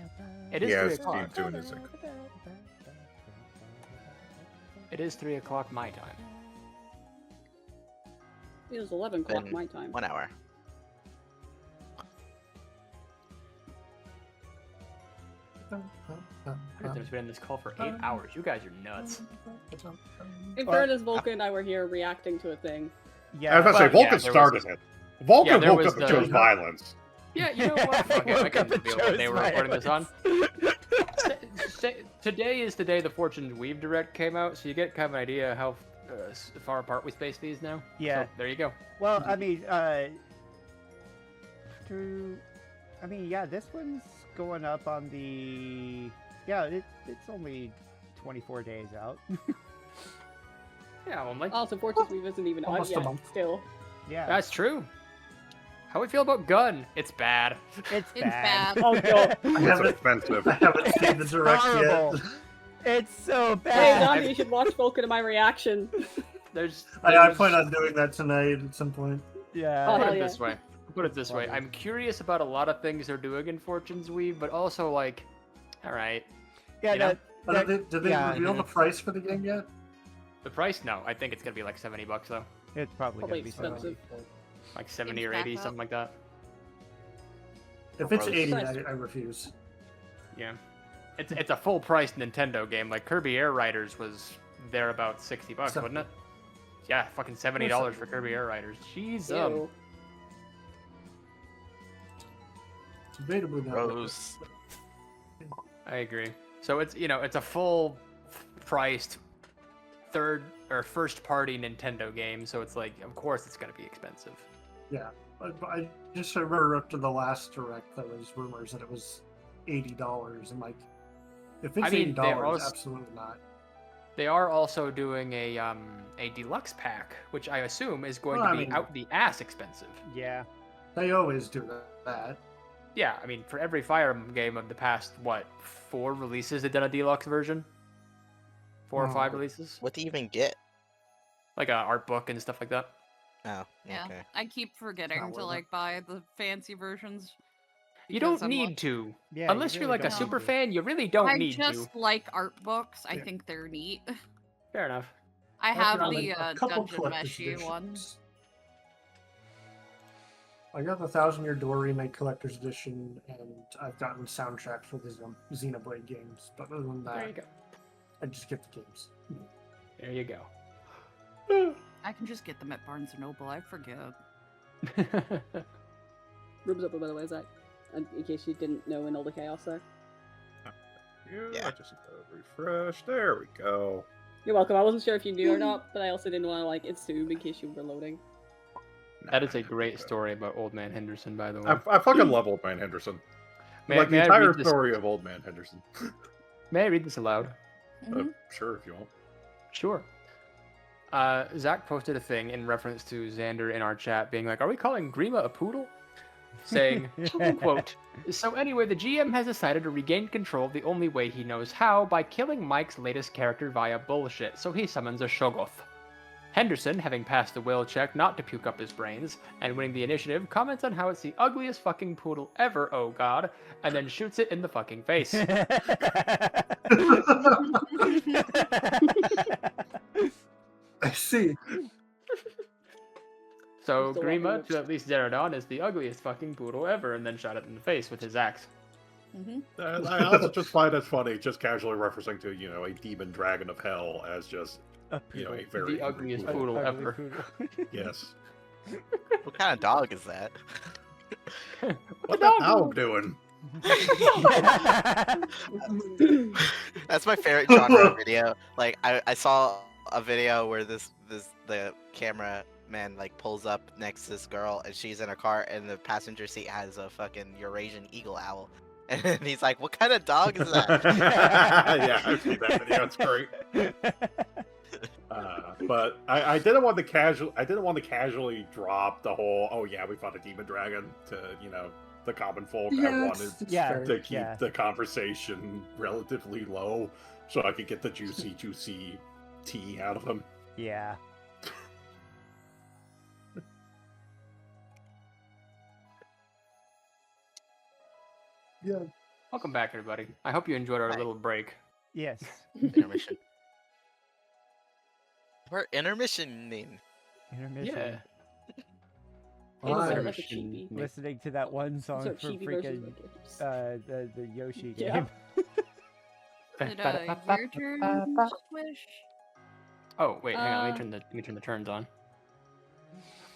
Speaker 1: It is
Speaker 6: Yeah,
Speaker 1: 3
Speaker 6: Steve's
Speaker 1: o'clock.
Speaker 6: doing his thing.
Speaker 1: It is 3 o'clock my time.
Speaker 2: It was 11 o'clock
Speaker 3: Been
Speaker 2: my time.
Speaker 3: 1 hour.
Speaker 1: There's been in this call for 8 hours. You guys are nuts.
Speaker 2: In fairness, Volker and I were here reacting to a thing.
Speaker 7: Yeah.
Speaker 6: I was about to say,
Speaker 1: Well, yeah,
Speaker 6: Vulcan
Speaker 1: there
Speaker 6: started it. Vulcan
Speaker 1: there
Speaker 6: woke
Speaker 1: was
Speaker 6: up and
Speaker 1: the-
Speaker 6: chose violence.
Speaker 1: Yeah, you know what? Fuck it, I
Speaker 7: Woke
Speaker 1: can
Speaker 7: up and
Speaker 1: reveal what they
Speaker 7: chose
Speaker 1: were recording this on.
Speaker 7: violence.
Speaker 1: Today is the day the Fortune's Weave Direct came out, so you get kind of an idea how far apart we space these now.
Speaker 7: Yeah.
Speaker 1: So, there you go.
Speaker 7: Well, I mean, yeah, this one's going up on the. Yeah, it's only 24 days out.
Speaker 1: Yeah, only.
Speaker 2: Also, Fortune's Weave isn't even out
Speaker 4: Almost a
Speaker 2: yet,
Speaker 4: month.
Speaker 2: still.
Speaker 7: Yeah,
Speaker 1: That's true. How we feel about Gun? It's bad.
Speaker 7: it's
Speaker 5: It's
Speaker 7: bad.
Speaker 5: bad.
Speaker 2: Oh, God.
Speaker 4: I
Speaker 6: It's
Speaker 4: haven't,
Speaker 6: offensive.
Speaker 4: I haven't seen the
Speaker 7: It's
Speaker 4: direct
Speaker 7: horrible.
Speaker 4: yet.
Speaker 7: It's so
Speaker 2: Hey,
Speaker 7: bad.
Speaker 2: Zombie, you should watch Volker and my reaction.
Speaker 1: There's.
Speaker 4: I plan on doing that tonight at some point.
Speaker 7: Yeah.
Speaker 2: Oh,
Speaker 1: Put
Speaker 2: hell
Speaker 1: it
Speaker 2: yeah.
Speaker 1: this way. Put it this way.
Speaker 7: Funny.
Speaker 1: I'm curious about a lot of things they're doing in Fortune's Weave, but also like, all right,
Speaker 7: yeah.
Speaker 1: you know?
Speaker 4: Did they
Speaker 7: yeah,
Speaker 4: reveal the price for the game yet?
Speaker 1: the price? No, I think it's gonna be like $70 though,
Speaker 7: It's probably
Speaker 2: Probably
Speaker 7: gonna be
Speaker 2: expensive.
Speaker 1: like 70 or
Speaker 5: Seems
Speaker 1: 80,
Speaker 5: back up.
Speaker 1: something like that.
Speaker 4: If it's
Speaker 3: Gross.
Speaker 4: 80,
Speaker 2: Price.
Speaker 4: I refuse.
Speaker 1: Yeah, it's a full price Nintendo game. Like Kirby Air Riders was there about $60, wasn't it? Yeah, fucking $70 for Kirby Air Riders. Jeez,
Speaker 2: Ew.
Speaker 4: Debatably not.
Speaker 3: Rose.
Speaker 1: I agree. So it's it's a full priced third or first party Nintendo game. So it's like, of course, it's gonna be expensive.
Speaker 4: Yeah, but I just remember up to the last direct, there was rumors that it was $80, and like, if it's
Speaker 1: I mean,
Speaker 4: $80,
Speaker 1: they're also-
Speaker 4: absolutely not.
Speaker 1: They are also doing a deluxe pack, which I assume is going
Speaker 4: Well,
Speaker 1: to
Speaker 4: I
Speaker 1: be
Speaker 4: mean-
Speaker 1: out the ass expensive.
Speaker 7: Yeah.
Speaker 4: They always do that.
Speaker 1: Yeah, I mean, for every Fire Emblem game of the past, 4 releases, they've done a deluxe version? 4 or 5
Speaker 4: Oh.
Speaker 1: releases?
Speaker 3: What do you even get?
Speaker 1: Like a art book and stuff like that.
Speaker 3: Oh,
Speaker 5: Yeah,
Speaker 3: okay.
Speaker 5: I keep forgetting
Speaker 4: Not
Speaker 5: to
Speaker 4: worth it.
Speaker 5: like buy the fancy versions.
Speaker 1: You
Speaker 5: because
Speaker 1: don't
Speaker 5: I'm
Speaker 1: need
Speaker 5: like-
Speaker 1: to.
Speaker 7: Yeah.
Speaker 1: Unless
Speaker 7: you
Speaker 1: you're
Speaker 7: really
Speaker 1: like a
Speaker 7: don't
Speaker 1: super
Speaker 7: need to.
Speaker 1: fan, you really don't
Speaker 5: I
Speaker 1: need
Speaker 5: just
Speaker 1: to.
Speaker 5: like art books. I
Speaker 4: Yeah.
Speaker 5: think they're neat.
Speaker 1: Fair enough.
Speaker 5: I
Speaker 4: I've
Speaker 5: have
Speaker 4: gotten
Speaker 5: the
Speaker 4: a couple
Speaker 5: Dungeon
Speaker 4: collector's
Speaker 5: Meshy one.
Speaker 4: editions. I got the Thousand Year Door Remake Collector's Edition, and I've gotten soundtracks for the Xenoblade games. But other than
Speaker 1: There you
Speaker 4: that,
Speaker 1: go.
Speaker 4: I just get the games.
Speaker 1: There you go.
Speaker 5: I can just get them at Barnes & Noble. I forget.
Speaker 2: Rubes up, by the way, Zach. And in case you didn't know in all the chaos there.
Speaker 3: Yeah.
Speaker 6: I just refresh. There we go.
Speaker 2: You're welcome. I wasn't sure if you knew or not, but I also didn't want to like assume in case you were loading.
Speaker 1: That is a great story about Old Man Henderson, by the way.
Speaker 6: I fucking love Old Man Henderson.
Speaker 1: May,
Speaker 6: Like
Speaker 1: may
Speaker 6: the
Speaker 1: I
Speaker 6: entire
Speaker 1: read this,
Speaker 6: story of Old Man Henderson.
Speaker 1: may I read this aloud?
Speaker 5: Mhm.
Speaker 6: Sure, if you want.
Speaker 1: Sure. Zach posted a thing in reference to Xander in our chat being like, are we calling Grima a poodle? Saying, quote, so anyway, the GM has decided to regain control the only way he knows how, by killing Mike's latest character via bullshit, so he summons a Shoggoth. Henderson, having passed the will check not to puke up his brains, and winning the initiative, comments on how it's the ugliest fucking poodle ever, oh god, and then shoots it in the fucking face.
Speaker 4: I see.
Speaker 1: So
Speaker 2: I'm still
Speaker 1: Grima,
Speaker 2: laughing.
Speaker 1: to at least Zaradon, is the ugliest fucking poodle ever, and then shot it in the face with his axe.
Speaker 5: Mhm.
Speaker 6: I also just find it funny, just casually referencing to, a demon dragon of hell as just,
Speaker 7: A
Speaker 6: a
Speaker 7: poodle.
Speaker 6: very
Speaker 1: The ugliest
Speaker 6: poodle.
Speaker 1: poodle
Speaker 7: Ugly
Speaker 1: ever.
Speaker 7: poodle.
Speaker 6: Yes.
Speaker 3: What kind of dog is that?
Speaker 6: What the hell doing?
Speaker 3: That's my favorite genre video. Like I saw a video where the cameraman like pulls up next to this girl and she's in a car and the passenger seat has a fucking Eurasian eagle owl. And he's like, "What kind of dog is that?"
Speaker 6: Yeah, I've seen that video. It's great. But I didn't want to casually drop the whole, oh yeah, we fought a demon dragon to, the common folk. I wanted
Speaker 7: Yeah,
Speaker 6: to keep
Speaker 7: yeah.
Speaker 6: the conversation relatively low so I could get the juicy tea out of him.
Speaker 7: Yeah.
Speaker 4: Yeah.
Speaker 1: Welcome back, everybody. I hope you enjoyed our
Speaker 3: Hi.
Speaker 1: little break.
Speaker 7: Yes.
Speaker 3: Intermission. We're intermissioning.
Speaker 7: Intermission.
Speaker 1: Yeah.
Speaker 2: It was
Speaker 4: Hi.
Speaker 2: like a chibi.
Speaker 7: Listening to that one song
Speaker 2: Sort of
Speaker 7: from
Speaker 2: chibi version
Speaker 7: freaking
Speaker 2: of the games.
Speaker 7: the Yoshi
Speaker 2: Yeah.
Speaker 7: game.
Speaker 5: Is it your turn, Squish?
Speaker 1: Oh wait, hang on.
Speaker 2: Uh,
Speaker 1: Let me turn the turns on.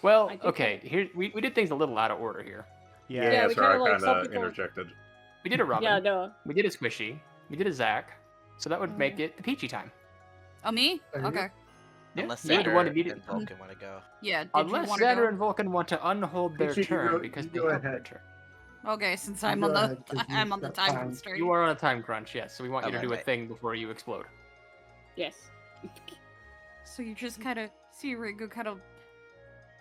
Speaker 1: Well,
Speaker 2: I think
Speaker 1: okay. Here we did things a little out of order here.
Speaker 7: Yeah.
Speaker 2: Yeah, we
Speaker 6: sorry,
Speaker 2: kinda, like,
Speaker 6: I
Speaker 2: some
Speaker 6: kind of
Speaker 2: people-
Speaker 6: interjected.
Speaker 1: We did a Robin.
Speaker 2: Yeah, no.
Speaker 1: We did a Squishy. We did a Zack. So that would make it the Peachy time.
Speaker 5: Oh, me?
Speaker 4: Are you-
Speaker 5: Okay.
Speaker 1: Yeah,
Speaker 3: Unless
Speaker 1: you're the one
Speaker 3: Xander
Speaker 1: immediate-
Speaker 3: and Vulcan want to go.
Speaker 5: Yeah, did
Speaker 1: Unless
Speaker 5: you want to
Speaker 1: Xander
Speaker 5: go?
Speaker 1: and Vulcan want to unhold their
Speaker 4: Peachy, you
Speaker 1: turn
Speaker 4: go-
Speaker 1: because
Speaker 4: you
Speaker 1: they
Speaker 4: go
Speaker 1: have their
Speaker 4: ahead.
Speaker 1: turn.
Speaker 5: Okay, since
Speaker 4: You
Speaker 5: I'm
Speaker 4: go
Speaker 5: on the
Speaker 4: ahead, 'cause you've
Speaker 5: I'm on the
Speaker 4: got
Speaker 5: time
Speaker 4: time.
Speaker 5: constraint.
Speaker 1: You are on a time crunch, yes. So we want you to
Speaker 3: Okay.
Speaker 1: do a thing before you explode.
Speaker 2: Yes.
Speaker 5: So you just kind of see Ringo kind of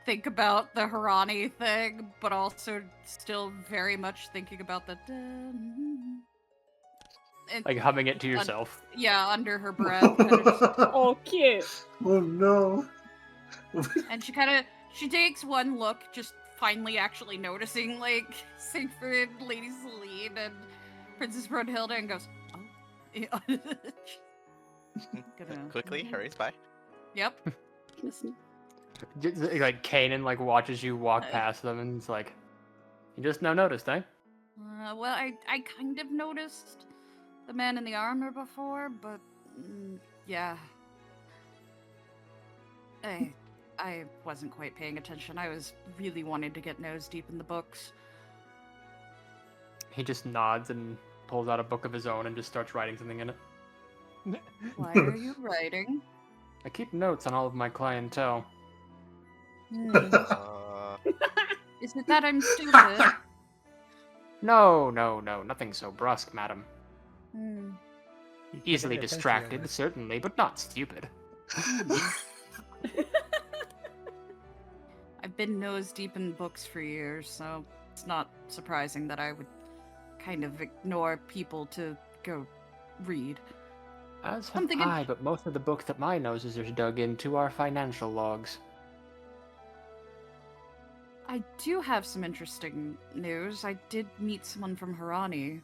Speaker 5: think about the Harani thing, but also still very much thinking about the. And,
Speaker 1: Like humming it to yourself.
Speaker 5: yeah, under her breath, kind of just-
Speaker 2: Oh, cute.
Speaker 4: Oh no.
Speaker 5: and she takes one look, just finally actually noticing like Siegfried, Lady Celine, and Princess Brunhilde, and goes, "Oh." Yeah. Gonna-
Speaker 3: Quickly, hurries by.
Speaker 5: Yep.
Speaker 1: Just, like Kanan like watches you walk past them and it's like, you just now noticed, eh?
Speaker 5: Well, I kind of noticed the man in the armor before, but yeah. I wasn't quite paying attention. I was really wanting to get nose deep in the books.
Speaker 1: He just nods and pulls out a book of his own and just starts writing something in it.
Speaker 5: Why are you writing?
Speaker 1: I keep notes on all of my clientele.
Speaker 5: Is it that I'm stupid?
Speaker 1: No, nothing so brusque, madam.
Speaker 5: Hmm.
Speaker 1: Easily
Speaker 7: attention
Speaker 1: distracted,
Speaker 7: over.
Speaker 1: certainly, but not stupid.
Speaker 5: I've been nose deep in books for years, so it's not surprising that I would kind of ignore people to go read.
Speaker 1: As have
Speaker 5: Something in-
Speaker 1: I, but most of the books that my noses are dug into are financial logs.
Speaker 5: I do have some interesting news. I did meet someone from Harani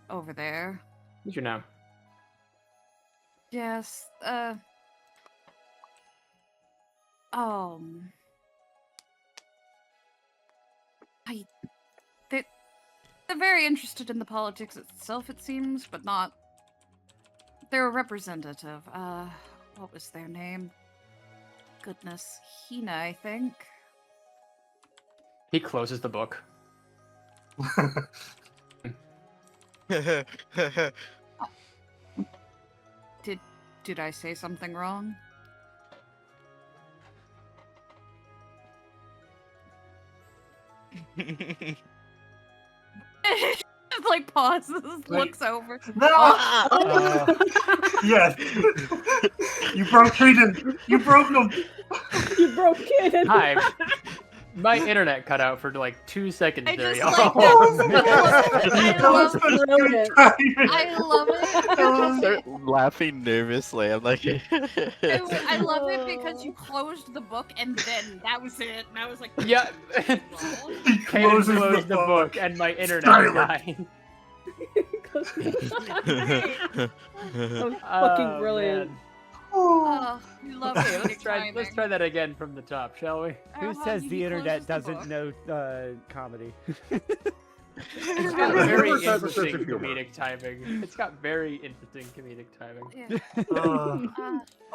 Speaker 5: over there.
Speaker 1: Did you know?
Speaker 5: Yes, they're very interested in the politics itself, it seems, but not. They're a representative. What was their name? Goodness, Hina, I think.
Speaker 1: He closes the book.
Speaker 5: Did I say something wrong? Just like pauses, looks over.
Speaker 4: No. Yes. You broke Hayden. You broke him.
Speaker 2: You broke it.
Speaker 1: Hi. My internet cut out for like 2 seconds
Speaker 5: I
Speaker 1: there,
Speaker 5: just
Speaker 1: y'all.
Speaker 5: like
Speaker 4: That was such good
Speaker 2: brilliant.
Speaker 4: timing.
Speaker 5: I love it.
Speaker 4: was-
Speaker 3: Start laughing nervously. I'm like,
Speaker 5: I love it because you closed the book and then that was it. And I was like,
Speaker 1: Yeah.
Speaker 4: He
Speaker 1: Kaden
Speaker 4: closes
Speaker 1: closed the book and my internet
Speaker 4: Silent.
Speaker 1: died.
Speaker 2: Fucking brilliant.
Speaker 1: man.
Speaker 5: oh, we love
Speaker 1: Okay,
Speaker 5: it.
Speaker 1: let's try that again from the top, shall we?
Speaker 7: Who says the internet doesn't know comedy?
Speaker 1: It's got
Speaker 6: Yeah.
Speaker 1: very
Speaker 6: Humor has a
Speaker 1: interesting
Speaker 6: sense of humor.
Speaker 1: comedic timing. It's got very interesting comedic timing.
Speaker 5: Yeah.
Speaker 4: A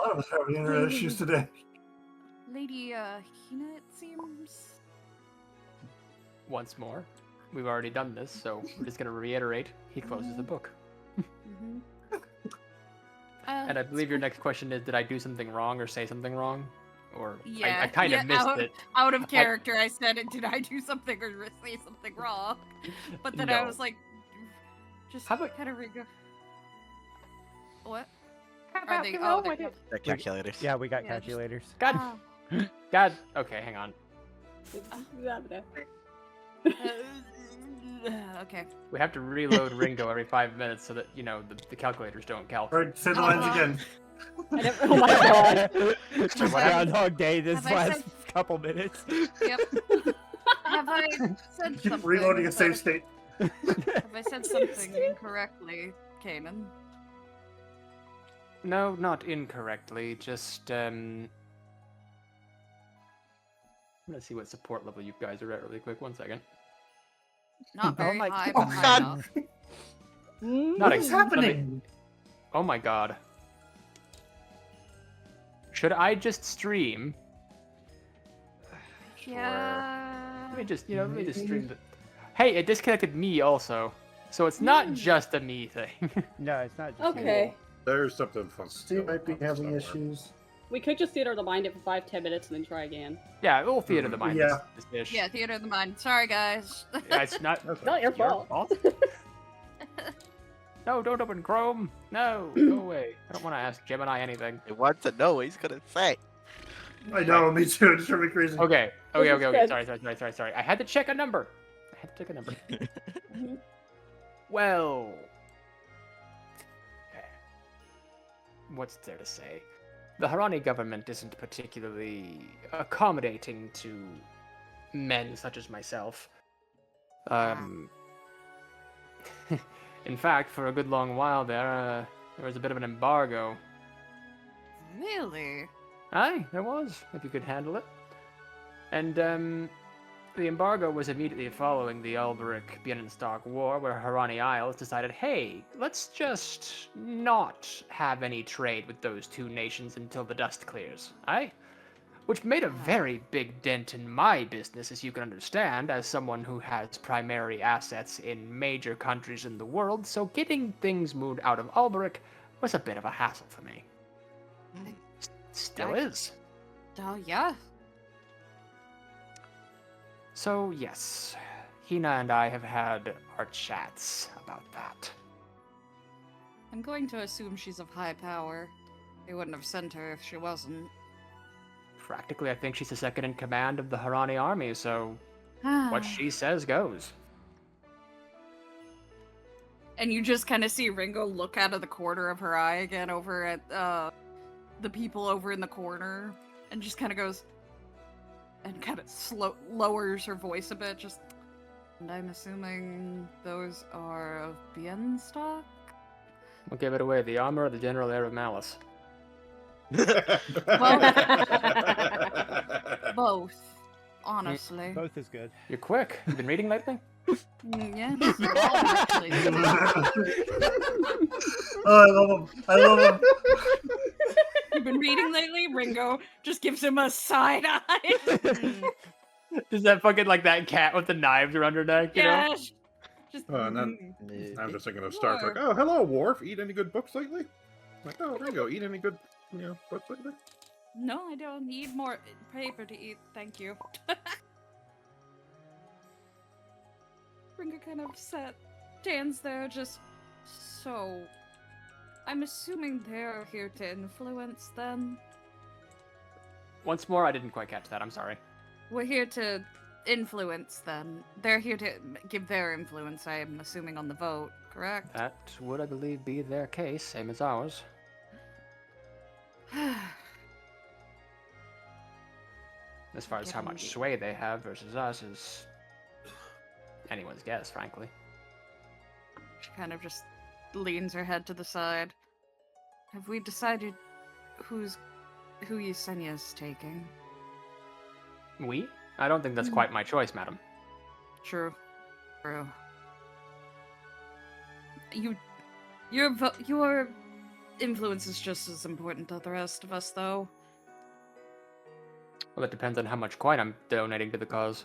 Speaker 4: lot of us have internet issues today.
Speaker 5: Lady Hina, it seems.
Speaker 1: Once more, we've already done this, so we're just gonna reiterate. He closes the book.
Speaker 5: Mm-hmm.
Speaker 1: And I believe your next question is, did I do something wrong or say something wrong? Or
Speaker 5: Yeah,
Speaker 1: I kind of missed it.
Speaker 5: Out of character, I said it. Did I do something or say something wrong? But then I
Speaker 1: No.
Speaker 5: was like, Just
Speaker 1: How about-
Speaker 5: kind of Ringo. What?
Speaker 1: How
Speaker 5: Are
Speaker 1: about
Speaker 5: they?
Speaker 1: you
Speaker 5: Oh,
Speaker 1: roll
Speaker 5: they're
Speaker 1: with it?
Speaker 3: The calculators.
Speaker 7: Yeah, we got
Speaker 5: Yeah, just-
Speaker 7: calculators.
Speaker 1: God,
Speaker 5: Ah.
Speaker 1: God. Okay, hang on.
Speaker 5: Okay.
Speaker 1: We have to reload Ringo every 5 minutes so that the calculators don't
Speaker 4: All
Speaker 1: calculate.
Speaker 4: right, say the lines again.
Speaker 2: I never, oh my god.
Speaker 7: Just
Speaker 5: Have I-
Speaker 7: Groundhog Day this
Speaker 5: have I
Speaker 7: last
Speaker 5: said-
Speaker 7: couple minutes.
Speaker 5: Yep. Have I said
Speaker 4: Keep
Speaker 5: something?
Speaker 4: reloading a save
Speaker 5: that-
Speaker 4: state.
Speaker 5: Have I said something incorrectly, Kanan?
Speaker 1: No, not incorrectly. Just I'm gonna see what support level you guys are at really quick. 1 second.
Speaker 5: Not very
Speaker 7: my
Speaker 5: high,
Speaker 7: God.
Speaker 5: but high
Speaker 3: God.
Speaker 5: enough.
Speaker 1: Not
Speaker 4: What's happening?
Speaker 1: Oh my god. Should I just stream?
Speaker 5: Yeah.
Speaker 1: Let me just stream the. Hey, it disconnected me also, so it's not just a me thing.
Speaker 7: No, it's not just
Speaker 2: Okay.
Speaker 6: There's something fun.
Speaker 4: Steve might be having
Speaker 6: somewhere.
Speaker 4: issues.
Speaker 2: We could just theater the mind it for 5-10 minutes and then try again.
Speaker 1: Yeah, we'll theater the mind.
Speaker 4: Yeah.
Speaker 1: This dish.
Speaker 5: Yeah, theater of the mind. Sorry, guys.
Speaker 1: Yeah, it's not.
Speaker 6: That's
Speaker 2: Not your
Speaker 1: Your
Speaker 2: fault.
Speaker 1: fault? No, don't open Chrome. No, go away. I don't want to ask Gemini anything.
Speaker 3: I want to know what he's gonna say.
Speaker 4: I know, me too. It's driving me crazy.
Speaker 1: Okay.
Speaker 2: This is
Speaker 1: Okay.
Speaker 2: good.
Speaker 1: Sorry. I had to check a number. Well. What's there to say? The Harani government isn't particularly accommodating to men such as myself. In fact, for a good long while there was a bit of an embargo.
Speaker 5: Really?
Speaker 1: Aye, there was, if you could handle it. And, the embargo was immediately following the Alberic-Bienenstock War, where Harani Isles decided, hey, let's just not have any trade with those two nations until the dust clears, aye? Which made a very big dent in my business, as you can understand, as someone who has primary assets in major countries in the world, so getting things moved out of Alberic was a bit of a hassle for me. Still is.
Speaker 5: Oh, yeah.
Speaker 1: So, yes, Hina and I have had our chats about that.
Speaker 5: I'm going to assume she's of high power. They wouldn't have sent her if she wasn't.
Speaker 1: Practically, I think she's the second in command of the Harani army, so what she says goes.
Speaker 5: And you just kind of see Ringo look out of the corner of her eye again over at the people over in the corner, and just kind of goes, and kind of lowers her voice a bit, just, and I'm assuming those are of Bienstock?
Speaker 1: We'll give it away, the armor or the general air of malice.
Speaker 5: Both, honestly.
Speaker 7: Both is good.
Speaker 1: You're quick. You've been reading lately?
Speaker 5: Yes, all actually.
Speaker 4: Oh, I love him.
Speaker 5: You've been reading lately? Ringo just gives him a side eye.
Speaker 1: Is that fucking like that cat with the knives around her neck, you know?
Speaker 5: Yes. Just,
Speaker 6: And then I'm just thinking of Star Trek. Oh, hello, Worf. Eat any good books lately? Like, oh, Ringo, eat any good, books lately?
Speaker 5: No, I don't need more paper to eat, thank you. Ringo kind of stands there just, so... I'm assuming they're here to influence then?
Speaker 1: Once more, I didn't quite catch that, I'm sorry.
Speaker 5: We're here to influence then. They're here to give their influence, I am assuming, on the vote, correct?
Speaker 1: That would, I believe, be their case, same as ours. As far as how much sway they have versus us is anyone's guess, frankly.
Speaker 5: She kind of just leans her head to the side. Have we decided who Yesenia's taking?
Speaker 1: We? I don't think that's quite my choice, madam.
Speaker 5: True. Your influence is just as important to the rest of us, though.
Speaker 1: Well, it depends on how much coin I'm donating to the cause.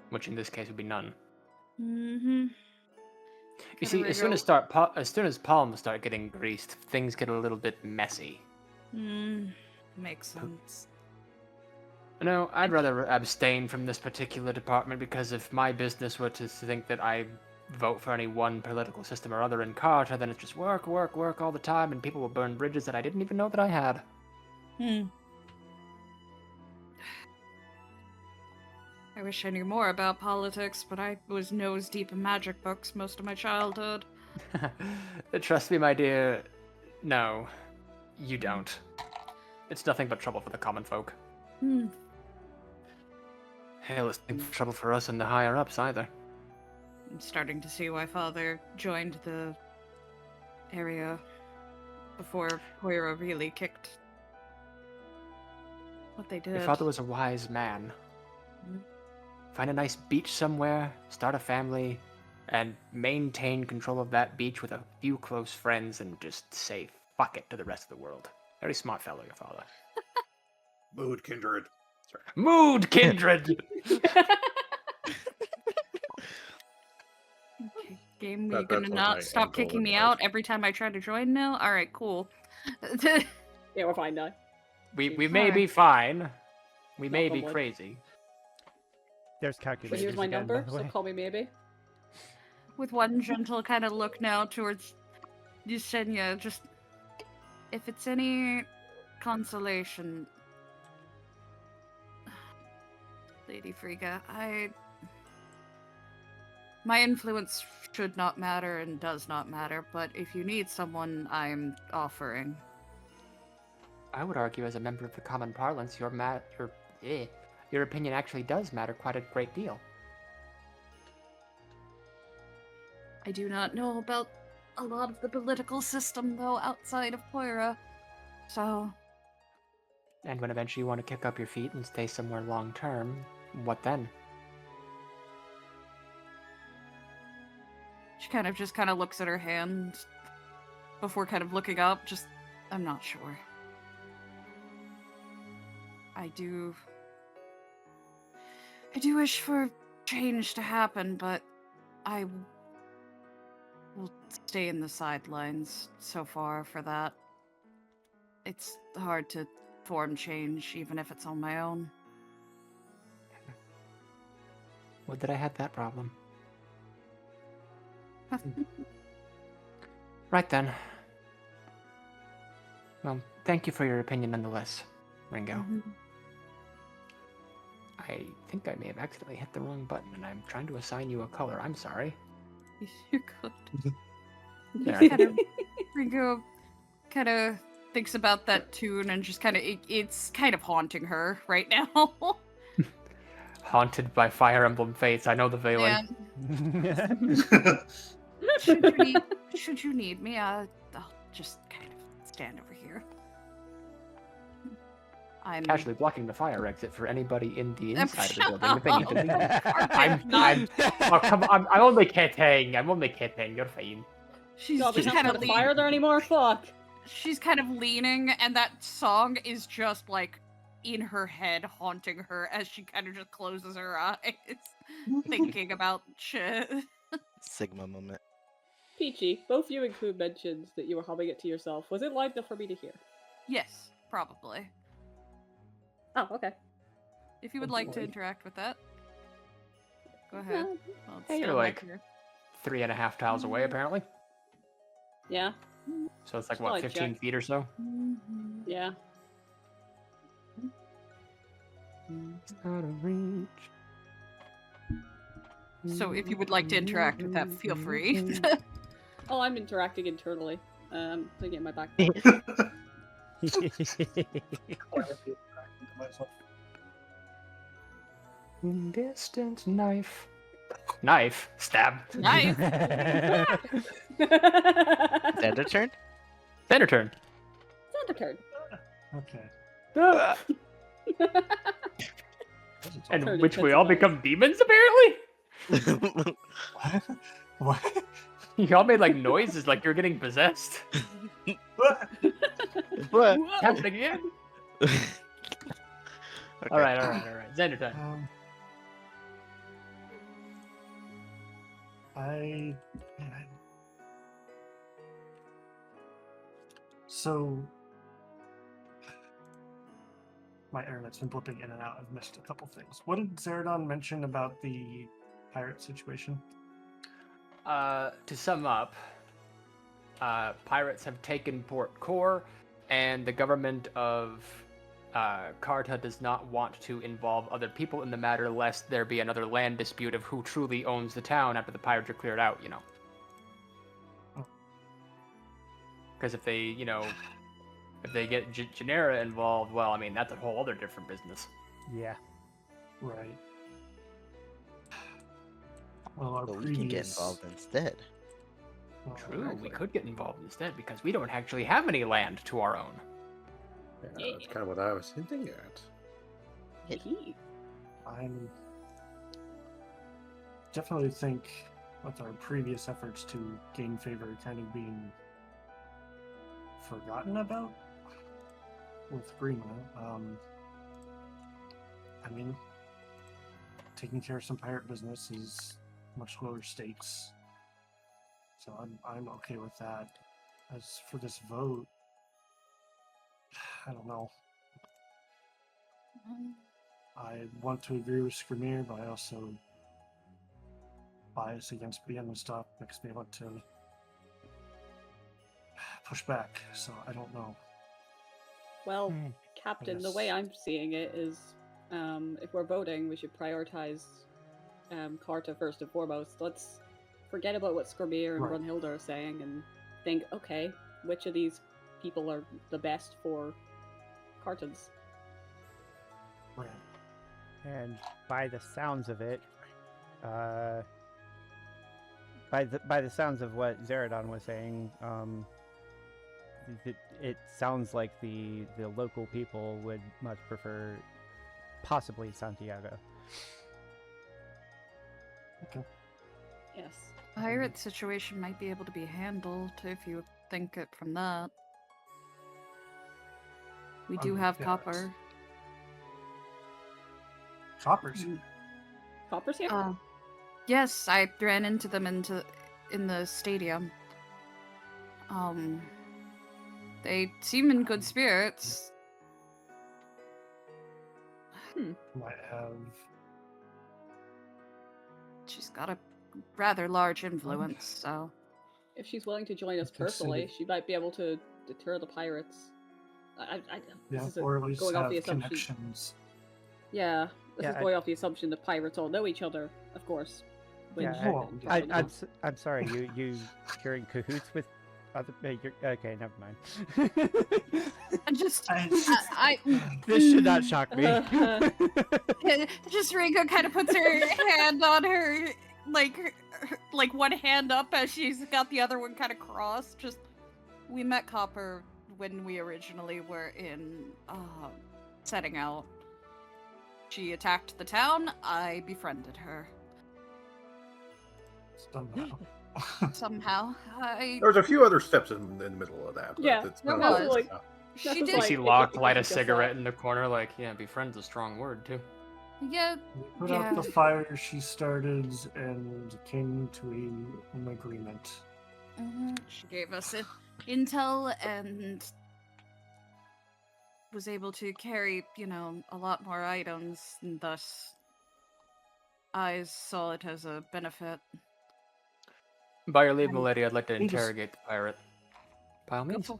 Speaker 1: Which in this case would be none.
Speaker 5: Mm-hmm.
Speaker 1: You see, as soon as palms start getting greased, things get a little bit messy.
Speaker 5: Makes sense.
Speaker 1: No, I'd rather abstain from this particular department because if my business were to think that I vote for any one political system or other in Carter, then it's just work, work, work all the time, and people will burn bridges that I didn't even know that I had.
Speaker 5: I wish I knew more about politics, but I was nose deep in magic books most of my childhood.
Speaker 1: Trust me, my dear, no, you don't. It's nothing but trouble for the common folk. Hell, it's trouble for us and the higher-ups either.
Speaker 5: I'm starting to see why Father joined the area before Poirot really kicked what they did.
Speaker 1: Your father was a wise man. Find a nice beach somewhere, start a family, and maintain control of that beach with a few close friends and just say fuck it to the rest of the world. Very smart fellow, your father.
Speaker 6: Mood kindred.
Speaker 1: Sorry. Mood kindred!
Speaker 5: Okay, game,
Speaker 6: That-
Speaker 5: you gonna
Speaker 6: that's like
Speaker 5: not
Speaker 6: my
Speaker 5: stop
Speaker 6: end goal
Speaker 5: kicking
Speaker 6: in
Speaker 5: me
Speaker 6: life.
Speaker 5: out every time I try to join now? Alright, cool.
Speaker 2: Yeah, we're fine now.
Speaker 1: We may be fine. We may
Speaker 2: Knock on
Speaker 1: be
Speaker 2: wood.
Speaker 1: crazy.
Speaker 7: There's
Speaker 2: But
Speaker 7: calculators
Speaker 2: here's my
Speaker 7: again, by
Speaker 2: number,
Speaker 7: the
Speaker 2: so
Speaker 7: way.
Speaker 2: call me maybe.
Speaker 5: With one gentle kind of look now towards Yesenia, just if it's any consolation, Lady Frigga, my influence should not matter and does not matter, but if you need someone, I'm offering.
Speaker 1: I would argue, as a member of the common parlance, your opinion actually does matter quite a great deal.
Speaker 5: I do not know about a lot of the political system, though, outside of Poira, so...
Speaker 1: And when eventually you want to kick up your feet and stay somewhere long term, what then?
Speaker 5: She kind of looks at her hand before kind of looking up, just, I'm not sure. I do wish for change to happen, but I will stay in the sidelines so far for that. It's hard to form change, even if it's on my own.
Speaker 1: Would that I had that problem. Right then. Well, thank you for your opinion nonetheless, Ringo.
Speaker 5: Mhm.
Speaker 1: I think I may have accidentally hit the wrong button, and I'm trying to assign you a color. I'm sorry.
Speaker 5: You're good.
Speaker 1: There.
Speaker 5: Ringo kind of thinks about that tune and just kind of, it's kind of haunting her right now.
Speaker 1: Haunted by Fire Emblem Fates. I know the feeling.
Speaker 5: Yeah. Should you need me, I'll just kind of stand over here. I'm
Speaker 1: Casually blocking the fire exit for anybody in the
Speaker 5: I'm
Speaker 1: inside of the building if they need to leave.
Speaker 5: not-
Speaker 1: Oh, come on. I'm only kidding. You're fine.
Speaker 5: She's
Speaker 2: God, we
Speaker 5: just
Speaker 2: can't
Speaker 5: kind
Speaker 2: put
Speaker 5: of
Speaker 2: a fire there anymore? Fuck.
Speaker 5: She's kind of leaning, and that song is just like in her head, haunting her as she kind of just closes her eyes, thinking about shit.
Speaker 3: Sigma moment.
Speaker 2: Peachy, both you and Ku mentioned that you were humming it to yourself. Was it loud enough for me to hear?
Speaker 5: Yes, probably.
Speaker 2: Oh, okay.
Speaker 5: If you would like to interact with that, go ahead. Well, it's
Speaker 1: Hey, you're
Speaker 5: still my
Speaker 1: like-
Speaker 5: turn.
Speaker 1: 3.5 tiles away, apparently.
Speaker 2: Yeah,
Speaker 1: So it's like,
Speaker 2: Still, I
Speaker 1: what, 15
Speaker 2: check.
Speaker 1: feet or so?
Speaker 2: yeah.
Speaker 1: It's out of reach.
Speaker 5: So if you would like to interact with that, feel free.
Speaker 2: Oh, I'm interacting internally. Looking at my back.
Speaker 1: Distant knife. Knife? Stab.
Speaker 5: Nice.
Speaker 3: Standard turn?
Speaker 1: Center turn.
Speaker 2: Santa turn.
Speaker 4: Okay.
Speaker 1: Ah,
Speaker 2: Turn
Speaker 1: and which we all
Speaker 2: intensifies.
Speaker 1: become demons, apparently?
Speaker 4: What? What?
Speaker 1: You all made like noises like you're getting possessed.
Speaker 4: What?
Speaker 3: What?
Speaker 1: Happening again?
Speaker 3: Okay.
Speaker 1: Alright. Xander time.
Speaker 4: Man, So My internet's been blipping in and out. I've missed a couple things. What did Zaradon mention about the pirate situation?
Speaker 1: To sum up, pirates have taken Port Core, and the government of Carta does not want to involve other people in the matter, lest there be another land dispute of who truly owns the town after the pirates are cleared out, you know. Because if they, if they get Genera involved, well, I mean, that's a whole other different business.
Speaker 7: Yeah.
Speaker 4: Right. Well, our
Speaker 3: But
Speaker 4: previous...
Speaker 3: we can get involved instead.
Speaker 4: Well,
Speaker 1: True,
Speaker 4: exactly.
Speaker 1: we could get involved instead, because we don't actually have any land to our own.
Speaker 6: Yeah, that's kind of what I was hinting at.
Speaker 2: Hee.
Speaker 4: I'm definitely think with our previous efforts to gain favor kind of being forgotten about with Grima. I mean, taking care of some pirate business is much lower stakes, so I'm okay with that. As for this vote, I don't know. I want to agree with Skrimir, but I also bias against being and stuff makes me want to push back. So I don't know.
Speaker 2: Well, Captain, the way
Speaker 4: Yes.
Speaker 2: I'm seeing it is, if we're voting, we should prioritize Carta first and foremost. Let's forget about what Skrimir and
Speaker 4: Right.
Speaker 2: Brunhilde are saying and think, okay, which of these people are the best for Cartans?
Speaker 4: Right.
Speaker 7: And by the sounds of it, by the sounds of what Zaradon was saying, it sounds like the local people would much prefer possibly Santiago.
Speaker 4: Okay.
Speaker 2: Yes.
Speaker 5: Pirate situation might be able to be handled if you think it from that. We do have
Speaker 4: yeah,
Speaker 5: copper.
Speaker 4: Coppers.
Speaker 2: Copper's here?
Speaker 5: Yes, I ran into them in the stadium. They seem in good spirits.
Speaker 4: Might have.
Speaker 5: She's got a rather large influence, so
Speaker 2: If she's willing to join us
Speaker 4: I consider-
Speaker 2: personally, she might be able to deter the pirates.
Speaker 4: Yeah,
Speaker 2: this is
Speaker 4: or at least
Speaker 2: going off
Speaker 4: have
Speaker 2: the assumption.
Speaker 4: connections.
Speaker 2: Yeah, this
Speaker 7: Yeah,
Speaker 2: is going off the assumption the pirates all know each other, of course. Which
Speaker 7: Yeah,
Speaker 4: Well,
Speaker 2: probably not.
Speaker 7: I'm sorry, you're in cahoots with other. Okay, never mind.
Speaker 5: I just
Speaker 4: I-
Speaker 7: This should not shock me.
Speaker 5: just Ringo kind of puts her hand on her, like one hand up as she's got the other one kind of crossed. Just we met Copper when we originally were in setting out. She attacked the town. I befriended her
Speaker 4: Somehow.
Speaker 5: somehow.
Speaker 6: There was a few other steps in the middle of that. But
Speaker 2: Yeah,
Speaker 6: it's
Speaker 5: there
Speaker 6: not
Speaker 5: was.
Speaker 2: like-
Speaker 5: She
Speaker 2: That's
Speaker 5: did.
Speaker 2: like-
Speaker 1: She
Speaker 2: it
Speaker 1: locked,
Speaker 2: just
Speaker 1: light a
Speaker 2: like a
Speaker 1: cigarette
Speaker 2: thought.
Speaker 1: in the corner, like, yeah, befriend's a strong word, too.
Speaker 5: Yeah,
Speaker 4: We put
Speaker 5: Yeah.
Speaker 4: out the fire she started and came to an agreement.
Speaker 5: she gave us intel and was able to carry, a lot more items, and thus I saw it as a benefit.
Speaker 1: By your leave, milady, I'd like to
Speaker 4: He just-
Speaker 1: interrogate the pirate. By all means.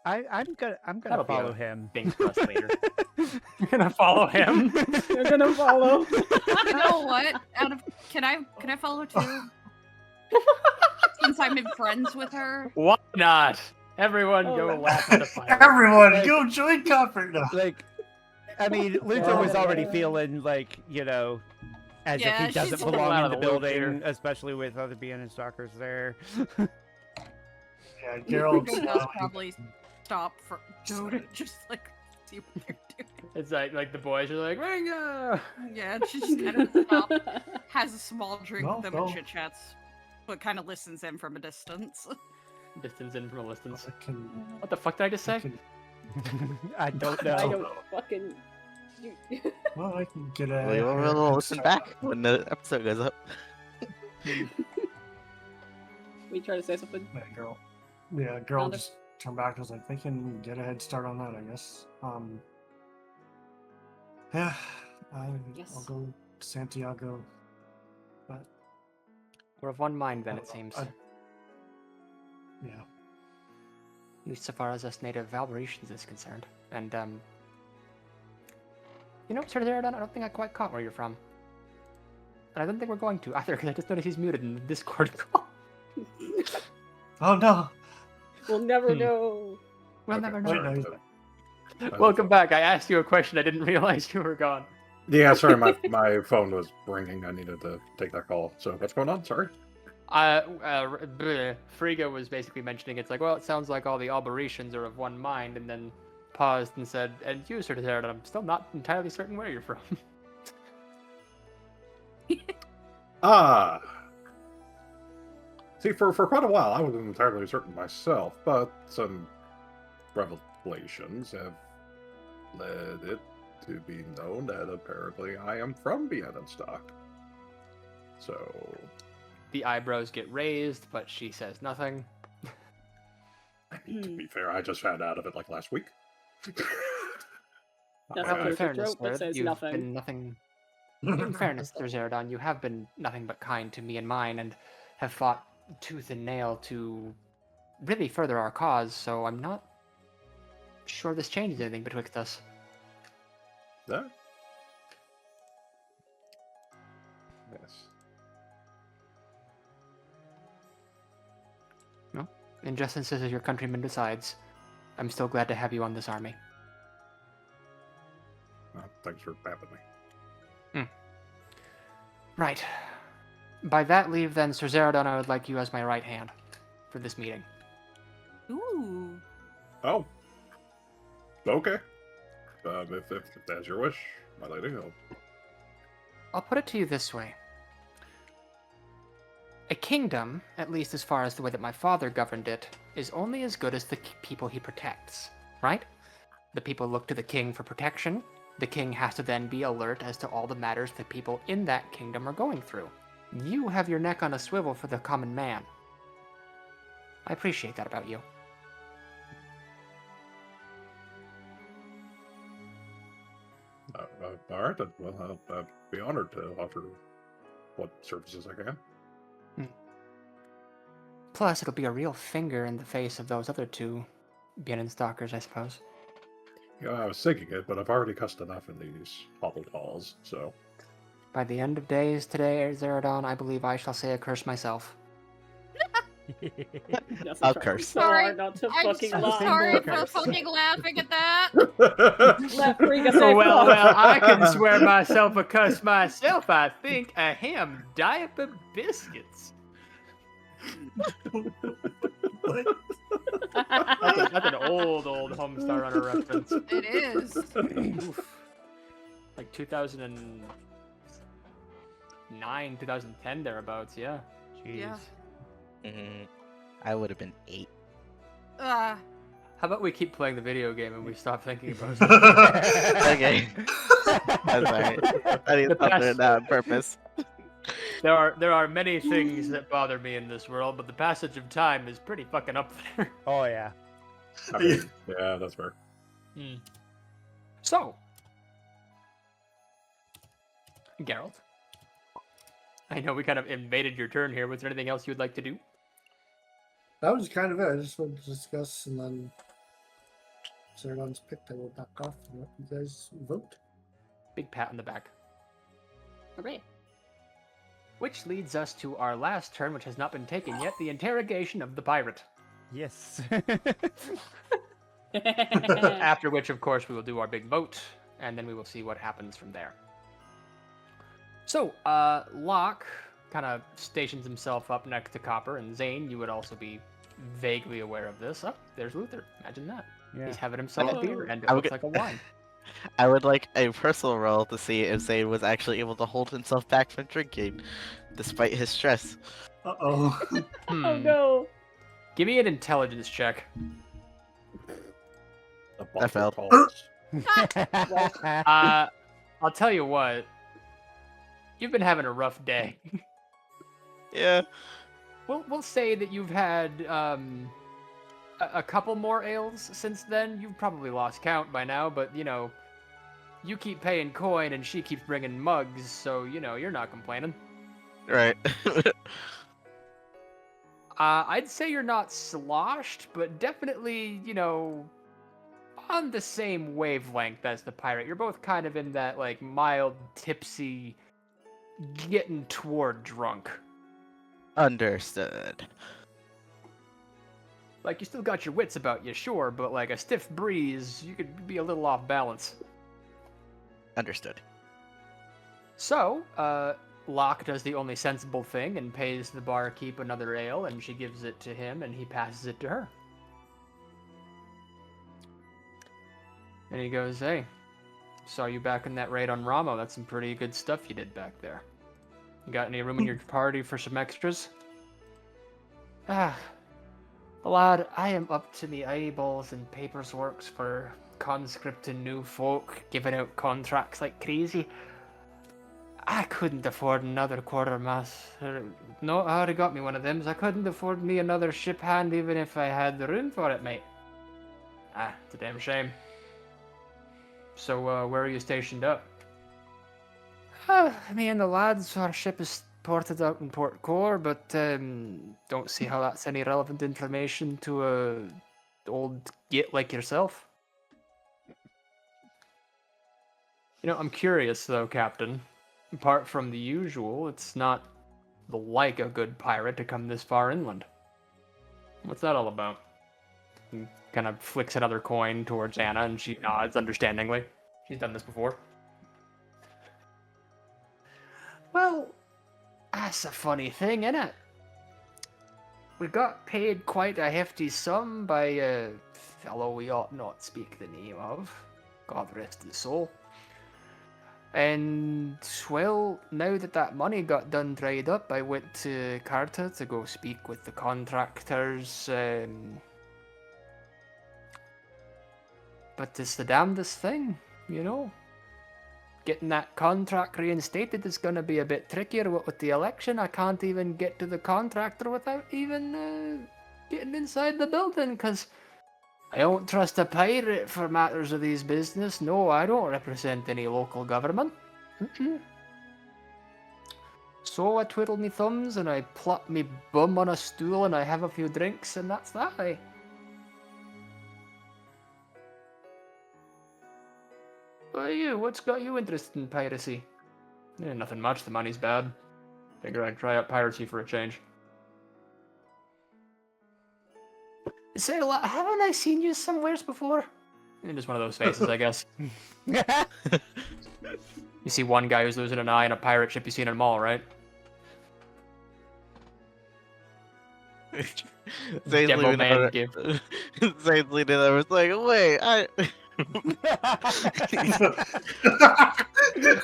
Speaker 7: I'm gonna
Speaker 1: That'll be
Speaker 7: follow
Speaker 1: a
Speaker 7: him.
Speaker 1: thing for us later. You're gonna follow him?
Speaker 2: You're gonna follow.
Speaker 5: You know what? Can I follow too? Since I'm in friends with her.
Speaker 1: Why not? Everyone
Speaker 2: Oh,
Speaker 1: go
Speaker 2: right.
Speaker 1: laugh at the pirate.
Speaker 4: Everyone,
Speaker 7: Like-
Speaker 4: go join Copper! No.
Speaker 7: Like, I mean, Luther was already feeling like, as
Speaker 5: Yeah,
Speaker 7: if he
Speaker 5: she's
Speaker 7: doesn't
Speaker 5: a little
Speaker 7: belong
Speaker 1: out
Speaker 7: in
Speaker 1: of
Speaker 7: the
Speaker 1: the loop
Speaker 7: building,
Speaker 1: here.
Speaker 7: especially with other BN stalkers there.
Speaker 4: Yeah, Geralt's
Speaker 5: Ringo's
Speaker 4: now
Speaker 5: probably stop for just like see what they're doing.
Speaker 1: It's like the boys are like, Ringo!
Speaker 5: Yeah, and she just kind of stops, has a small drink
Speaker 4: No,
Speaker 5: with them
Speaker 4: go.
Speaker 5: and chit chats, but kind of listens in from a distance.
Speaker 1: Distance in from a distance.
Speaker 4: I can,
Speaker 1: What the fuck did I just
Speaker 4: I
Speaker 1: say?
Speaker 4: can,
Speaker 7: I don't know.
Speaker 2: I don't fucking.
Speaker 4: well, I can get a.
Speaker 3: Well, you'll listen back when the episode goes up.
Speaker 2: We try to say something.
Speaker 4: Yeah, girl. Yeah, girl
Speaker 2: Found it.
Speaker 4: just turned back. I was like, they can get a head start on that, I guess. Yeah, I'll
Speaker 2: Yes.
Speaker 4: go to Santiago. But
Speaker 1: We're of one mind then,
Speaker 4: I-
Speaker 1: it seems.
Speaker 4: yeah,
Speaker 1: At least so far as us native Valberetians is concerned. And, you know, Sir Zaradon, I don't think I quite caught where you're from. And I don't think we're going to either, because I just noticed he's muted in the Discord call.
Speaker 4: oh no.
Speaker 2: We'll never
Speaker 1: Hmm.
Speaker 2: know.
Speaker 1: We'll
Speaker 6: Okay,
Speaker 1: never know.
Speaker 4: Wait,
Speaker 6: sorry,
Speaker 4: no, he's
Speaker 6: but-
Speaker 1: Welcome back. I asked you a question. I didn't realize you were gone.
Speaker 6: Yeah, sorry, my phone was ringing. I needed to take that call. So what's going on? Sorry.
Speaker 1: Friga was basically mentioning it's like, well, it sounds like all the Alberetians are of one mind, and then paused and said, and you, Sir Zaradon, I'm still not entirely certain where you're from.
Speaker 6: Ah. See, for quite a while, I wasn't entirely certain myself, but some revelations have led it to be known that apparently I am from Bienenstock. So,
Speaker 1: The eyebrows get raised, but she says nothing.
Speaker 6: I mean, to be fair, I just found out of it like last week.
Speaker 2: That's
Speaker 6: Uh,
Speaker 2: a
Speaker 1: in
Speaker 2: perfect
Speaker 1: fairness,
Speaker 2: joke that
Speaker 1: sir,
Speaker 2: says
Speaker 1: you've
Speaker 2: nothing.
Speaker 1: been nothing. In fairness, Sir Zaradon, you have been nothing but kind to me and mine, and have fought tooth and nail to really further our cause, so I'm not sure this changes anything betwixt us.
Speaker 6: Yeah. Yes.
Speaker 1: In just instances as your countrymen decides, I'm still glad to have you on this army.
Speaker 6: Well, thanks for having me.
Speaker 1: Right. By that leave, then, Sir Zaradon, I would like you as my right hand for this meeting.
Speaker 5: Ooh.
Speaker 6: Oh. Okay. If that's your wish, my lady,
Speaker 1: I'll put it to you this way. A kingdom, at least as far as the way that my father governed it, is only as good as the people he protects, right? The people look to the king for protection. The king has to then be alert as to all the matters the people in that kingdom are going through. You have your neck on a swivel for the common man. I appreciate that about you.
Speaker 6: all right, then. Well, I'll be honored to offer what services I can.
Speaker 1: Plus, it'll be a real finger in the face of those other two Bienenstalkers, I suppose.
Speaker 6: Yeah, I was thinking it, but I've already cussed enough in these hollowed halls, so.
Speaker 1: By the end of days today, Zaradon, I believe I shall say a curse myself.
Speaker 2: Yes,
Speaker 3: I'll
Speaker 2: I'm trying
Speaker 3: curse.
Speaker 2: so
Speaker 5: Sorry.
Speaker 2: hard not to
Speaker 5: I'm
Speaker 2: fucking
Speaker 5: so
Speaker 2: lie.
Speaker 5: sorry for
Speaker 7: curse.
Speaker 5: fucking laughing at that.
Speaker 2: Let Friga say
Speaker 1: Well,
Speaker 2: fuck.
Speaker 1: I can swear myself a cuss myself, I think. A ham diaper biscuits.
Speaker 4: What?
Speaker 1: That's an old Homestar Runner reference.
Speaker 5: It is.
Speaker 1: Oof. Like 2009, 2010, thereabouts, yeah.
Speaker 7: Jeez.
Speaker 5: Yeah.
Speaker 3: I would have been 8.
Speaker 1: How about we keep playing the video game and we stop thinking about it?
Speaker 3: Okay. That's alright. I didn't
Speaker 1: The
Speaker 3: stop doing
Speaker 1: past-
Speaker 3: that on purpose.
Speaker 1: There are many things that bother me in this world, but the passage of time is pretty fucking up there.
Speaker 7: Oh yeah.
Speaker 6: I mean, yeah, that's fair.
Speaker 1: So, Geralt, I know we kind of invaded your turn here. Was there anything else you would like to do?
Speaker 8: That was kind of it. I just wanted to discuss, and then Zaradon's picked. I will back off and let you guys vote.
Speaker 1: Big pat on the back.
Speaker 2: Hooray.
Speaker 1: Which leads us to our last turn, which has not been taken yet, the interrogation of the pirate.
Speaker 7: Yes.
Speaker 1: After which, of course, we will do our big vote, and then we will see what happens from there. So, Locke kind of stations himself up next to Copper, and Zayn, you would also be vaguely aware of this. Oh, there's Luther. Imagine that.
Speaker 7: Yeah.
Speaker 1: He's having himself a
Speaker 2: Oh.
Speaker 1: beer, and it
Speaker 3: I would
Speaker 1: looks
Speaker 3: get-
Speaker 1: like a wine.
Speaker 3: I would like a personal roll to see if Zayn was actually able to hold himself back from drinking, despite his stress.
Speaker 4: Uh-oh.
Speaker 2: Oh no.
Speaker 1: Give me an intelligence check.
Speaker 6: A
Speaker 3: I failed.
Speaker 6: calls.
Speaker 1: I'll tell you what. You've been having a rough day.
Speaker 3: Yeah.
Speaker 1: we'll say that you've had a couple more ales since then. You've probably lost count by now, but you know, you keep paying coin and she keeps bringing mugs, so you know you're not complaining.
Speaker 3: Right.
Speaker 1: I'd say you're not sloshed, but definitely, you know, on the same wavelength as the pirate. You're both kind of in that like mild tipsy, getting toward drunk.
Speaker 3: Understood.
Speaker 1: Like, you still got your wits about you, sure, but like a stiff breeze, you could be a little off balance.
Speaker 3: Understood.
Speaker 1: So, Locke does the only sensible thing and pays the barkeep another ale, and she gives it to him, and he passes it to her. And he goes, hey, saw you back in that raid on Ramo. That's some pretty good stuff you did back there. You got any room in your party for some extras? Ah, lad, I am up to me eyeballs in papers works for conscripting new folk, giving out contracts like crazy. I couldn't afford another quartermaster. No, I already got me one of them. I couldn't afford me another ship hand even if I had the room for it, mate. Ah, it's a damn shame. So, where are you stationed up? Me and the lads, our ship is ported out in Port Core, but don't see how that's any relevant information to a old git like yourself. You know, I'm curious though, Captain. Apart from the usual, it's not the like a good pirate to come this far inland. What's that all about? He kind of flicks another coin towards Anna, and she nods understandingly. She's done this before. Well, that's a funny thing, innit? We got paid quite a hefty sum by a fellow we ought not speak the name of. God rest his soul. And, well, now that that money got done dried up, I went to Carta to go speak with the contractors, but it's the damnedest thing, you know? Getting that contract reinstated is going to be a bit trickier. What with the election, I can't even get to the contractor without even getting inside the building, because I don't trust a pirate for matters of these business. No, I don't represent any local government. So I twiddle me thumbs and I plop me bum on a stool and I have a few drinks, and that's that, eh? What are you? What's got you interested in piracy? Nothing much. The money's bad. Figure I'd try out piracy for a change. Say, haven't I seen you somewheres before? Just one of those faces, I guess. You see one guy who's losing an eye on a pirate ship, you've seen them all, right?
Speaker 3: Zayn's
Speaker 1: Demo
Speaker 3: leaning
Speaker 1: man
Speaker 3: over.
Speaker 1: give.
Speaker 3: Zayn's leaning over. It's like, wait,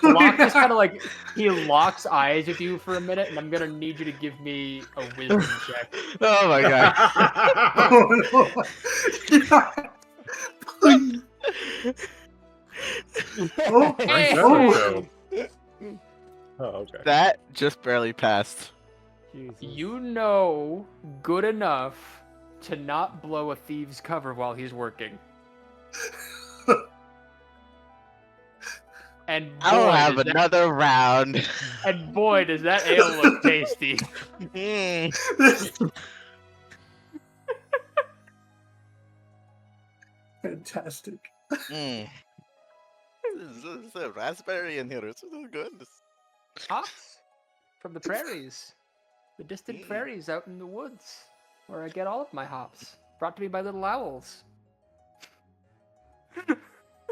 Speaker 1: Locke just kind of like, he locks eyes with you for a minute, and I'm gonna need you to give me a wisdom check.
Speaker 3: Oh my god.
Speaker 8: Oh,
Speaker 1: Hey!
Speaker 6: Oh, okay.
Speaker 3: That just barely passed.
Speaker 7: Jesus.
Speaker 1: You know good enough to not blow a thief's cover while he's working. And boy,
Speaker 3: I'll have
Speaker 1: does that-
Speaker 3: another round.
Speaker 1: and boy, does that ale look tasty.
Speaker 8: fantastic.
Speaker 3: There's a raspberry in here. It's so good.
Speaker 1: Hops from the prairies. The distant prairies out in the woods, where I get all of my hops. Brought to me by little owls.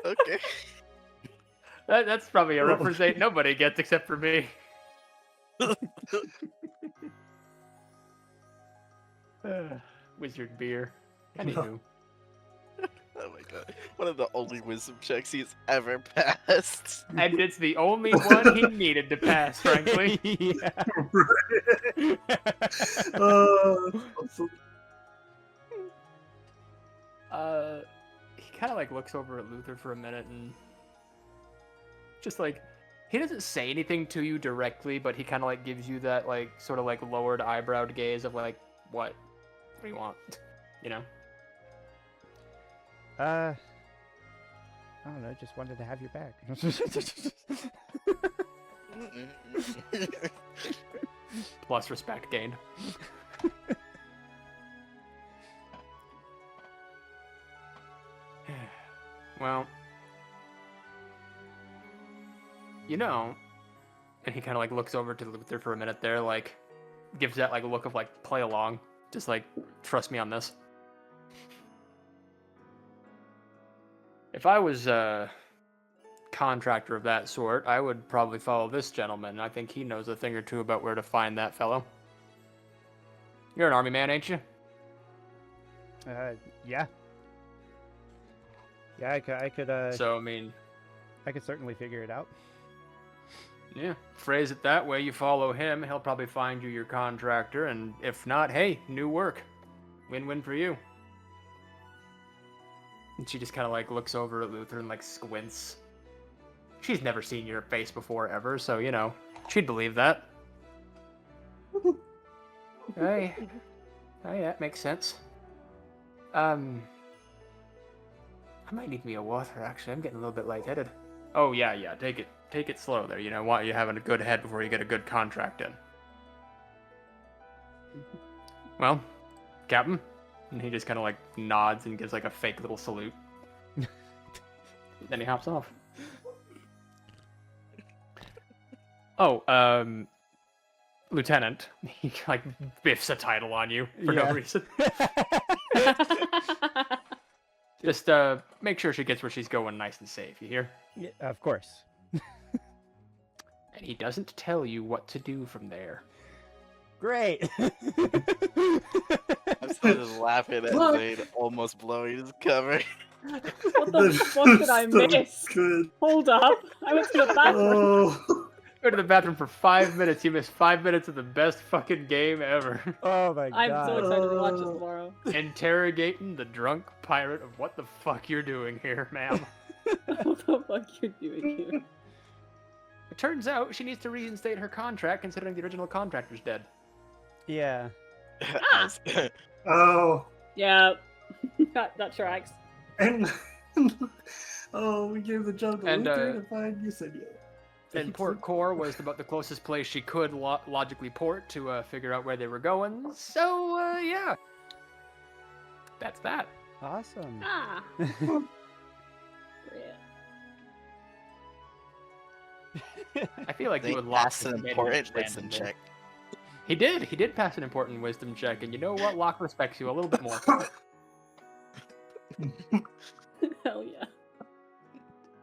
Speaker 3: Okay.
Speaker 1: That's probably a reference ain't nobody gets except for me. Wizard beer. Anywho.
Speaker 3: Oh my god. One of the only wisdom checks he's ever passed.
Speaker 1: And it's the only one he needed to pass, frankly.
Speaker 8: Awesome.
Speaker 1: He kind of like looks over at Luther for a minute and just like he doesn't say anything to you directly, but he kind of like gives you that like sort of like lowered eyebrowed gaze of like, what do you want? You know?
Speaker 7: I don't know. Just wanted to have your back.
Speaker 1: Plus respect gained. Well, you know, and he kind of like looks over to Luther for a minute there, like gives that like look of like play along, just like trust me on this. If I was a contractor of that sort, I would probably follow this gentleman. I think he knows a thing or two about where to find that fellow. You're an army man, ain't you?
Speaker 7: Yeah. Yeah, I could,
Speaker 1: So, I mean,
Speaker 7: I could certainly figure it out.
Speaker 1: yeah, phrase it that way, you follow him, he'll probably find you your contractor, and if not, hey, new work. Win-win for you. And she just kind of like looks over at Luther and like squints. She's never seen your face before ever, so, you know, she'd believe that. Hey. Oh, yeah, makes sense. I might need me a water, actually. I'm getting a little bit lightheaded. Oh, yeah, take it slow there. You know, want you having a good head before you get a good contract in. Well, Captain. And he just kind of like nods and gives like a fake little salute. Then he hops off. Oh, Lieutenant. He like biffs a title on you for no reason. Just make sure she gets where she's going nice and safe, you hear?
Speaker 7: Yeah, of course.
Speaker 1: And he doesn't tell you what to do from there.
Speaker 7: Great.
Speaker 3: I'm still just laughing at Zayn almost blowing his cover.
Speaker 2: What the fuck did I miss?
Speaker 8: Good.
Speaker 2: Hold up. I went to the bathroom.
Speaker 8: Oh.
Speaker 1: Go to the bathroom for 5 minutes. You missed 5 minutes of the best fucking game ever.
Speaker 7: Oh my god.
Speaker 2: I'm so excited to watch it tomorrow.
Speaker 1: Interrogating the drunk pirate of what the fuck you're doing here, ma'am.
Speaker 2: What the fuck you're doing here?
Speaker 1: It turns out she needs to reinstate her contract considering the original contractor's dead.
Speaker 7: Yeah.
Speaker 8: Oh.
Speaker 2: Yeah, that tracks.
Speaker 8: And oh, we gave the job to
Speaker 1: And,
Speaker 8: Luther to find. You said yeah.
Speaker 1: And Port Core was about the closest place she could logically port to figure out where they were going. So, yeah. That's that.
Speaker 7: Awesome.
Speaker 2: Ah.
Speaker 1: I feel like
Speaker 3: They
Speaker 1: you would lock
Speaker 3: passed an important wisdom check.
Speaker 1: He did pass an important wisdom check, and you know what? Locke respects you a little bit more.
Speaker 2: Hell yeah.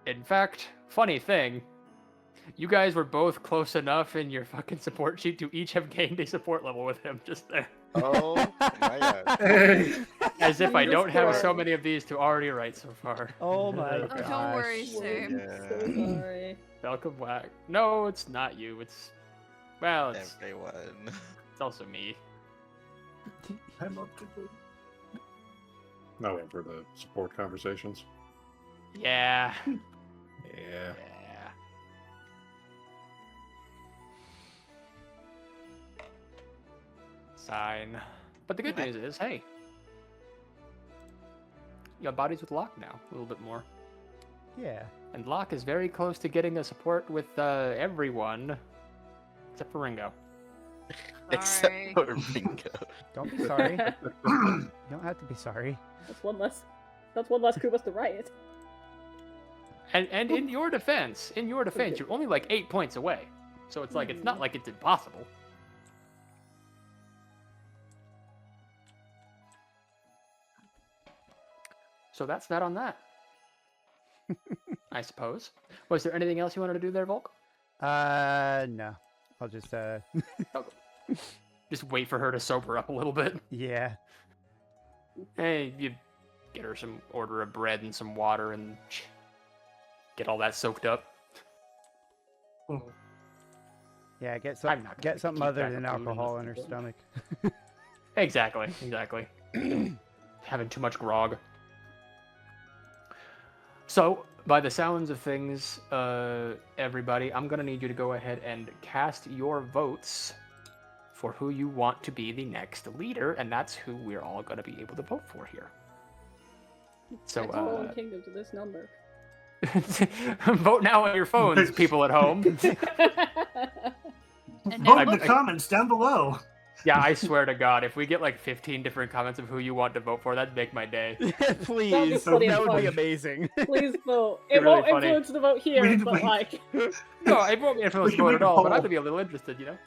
Speaker 1: In fact, funny thing, you guys were both close enough in your fucking support sheet to each have gained a support level with him, just there.
Speaker 3: Oh my god.
Speaker 8: Hey.
Speaker 1: As if I
Speaker 2: Jesus
Speaker 1: don't have so
Speaker 2: Christ.
Speaker 1: many of these to already write so far.
Speaker 7: Oh my
Speaker 5: Oh,
Speaker 7: gosh.
Speaker 5: don't worry, Sam.
Speaker 2: So sorry.
Speaker 1: Welcome back. No, it's not you. It's, well, it's
Speaker 3: Everyone.
Speaker 1: also me.
Speaker 8: I'm up to date.
Speaker 6: No one for the support conversations.
Speaker 1: Yeah.
Speaker 6: Yeah.
Speaker 1: Yeah. Sign. But the good news is, hey, you have bodies with Locke now, a little bit more.
Speaker 7: Yeah.
Speaker 1: And Locke is very close to getting a support with everyone, except for Ringo.
Speaker 3: Except
Speaker 5: Sorry.
Speaker 3: for Ringo.
Speaker 7: Don't be sorry. You don't have to be sorry.
Speaker 2: That's one less Kubas to riot.
Speaker 1: And in your defense, you're only like 8 points away. So it's like, it's not like it's impossible. So that's that on that. I suppose. Was there anything else you wanted to do there, Volk?
Speaker 7: No. I'll just,
Speaker 1: Just wait for her to sober up a little bit.
Speaker 7: yeah.
Speaker 1: Hey, you get her some order of bread and some water and get all that soaked up.
Speaker 7: Yeah, get
Speaker 1: I'm not gonna
Speaker 7: get something
Speaker 1: keep
Speaker 7: other
Speaker 1: track
Speaker 7: than
Speaker 1: of food
Speaker 7: alcohol in
Speaker 1: unless
Speaker 7: her
Speaker 1: it's
Speaker 7: stomach.
Speaker 1: Exactly. Having too much grog. So, by the sounds of things, everybody, I'm gonna need you to go ahead and cast your votes for who you want to be the next leader, and that's who we're all gonna be able to vote for here. So,
Speaker 2: That's all in kingdom to this number.
Speaker 1: vote now on your phones, people at home.
Speaker 5: And
Speaker 8: Vote
Speaker 5: now,
Speaker 8: in the comments down below.
Speaker 1: Yeah, I swear to God, if we get like 15 different comments of who you want to vote for, that'd make my day.
Speaker 7: Please,
Speaker 2: funny
Speaker 7: that
Speaker 2: and
Speaker 7: would be
Speaker 2: fun.
Speaker 7: amazing.
Speaker 2: Please vote.
Speaker 1: Be
Speaker 2: It
Speaker 1: really
Speaker 2: won't
Speaker 1: funny.
Speaker 2: influence the vote here,
Speaker 8: We-
Speaker 2: but like,
Speaker 1: No, I won't influence
Speaker 8: We
Speaker 1: the
Speaker 8: can
Speaker 1: vote
Speaker 8: make
Speaker 1: at
Speaker 8: a
Speaker 1: all, but
Speaker 8: poll.
Speaker 1: I'd be a little interested, you know?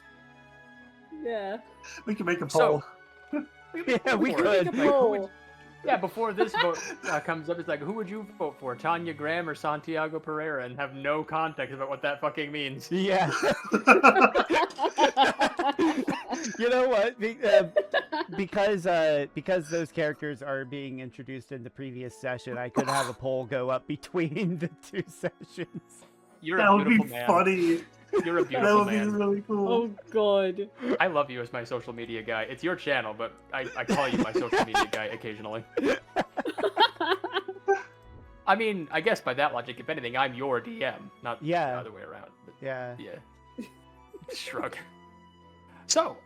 Speaker 2: yeah.
Speaker 8: We can make a
Speaker 1: So-
Speaker 8: poll.
Speaker 7: Yeah, we
Speaker 1: Before-
Speaker 7: could.
Speaker 2: Make a
Speaker 1: Like, who would-
Speaker 2: poll.
Speaker 1: Yeah, before this vote comes up, it's like, who would you vote for, Tanya Graham or Santiago Pereira, and have no context about what that fucking means.
Speaker 7: Yeah. You know what? Because those characters are being introduced in the previous session, I could have a poll go up between the two sessions.
Speaker 1: You're
Speaker 8: That
Speaker 1: a
Speaker 8: would be
Speaker 1: beautiful man.
Speaker 8: funny.
Speaker 1: You're a
Speaker 8: That
Speaker 1: beautiful
Speaker 8: would be
Speaker 1: man.
Speaker 8: really cool.
Speaker 2: Oh god.
Speaker 1: I love you as my social media guy. It's your channel, but I call you my social media guy occasionally. I mean, I guess by that logic, if anything, I'm your DM, not
Speaker 7: Yeah.
Speaker 1: the other way around. But
Speaker 7: Yeah.
Speaker 1: yeah. Shrug. So,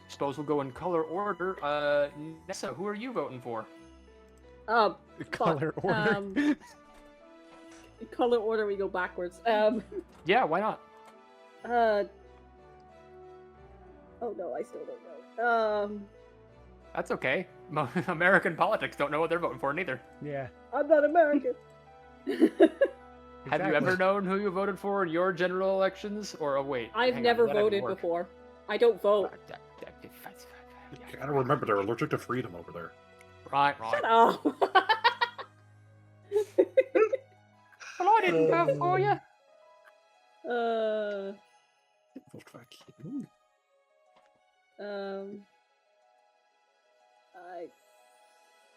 Speaker 1: suppose we'll go in color order. Nessa, who are you voting for?
Speaker 7: Color order.
Speaker 2: In color order, we go backwards.
Speaker 1: Yeah, why not?
Speaker 2: Oh no, I still don't know.
Speaker 1: That's okay. American politics don't know what they're voting for, neither.
Speaker 7: Yeah.
Speaker 2: I'm not American.
Speaker 1: Have you ever known who you voted for in your general elections? Or, oh, wait.
Speaker 2: I've
Speaker 1: hang on,
Speaker 2: never
Speaker 1: that didn't
Speaker 2: voted
Speaker 1: work.
Speaker 2: before. I don't vote.
Speaker 6: You gotta remember they're allergic to freedom over there.
Speaker 1: Right.
Speaker 2: Shut up.
Speaker 1: Well, I didn't vote for you.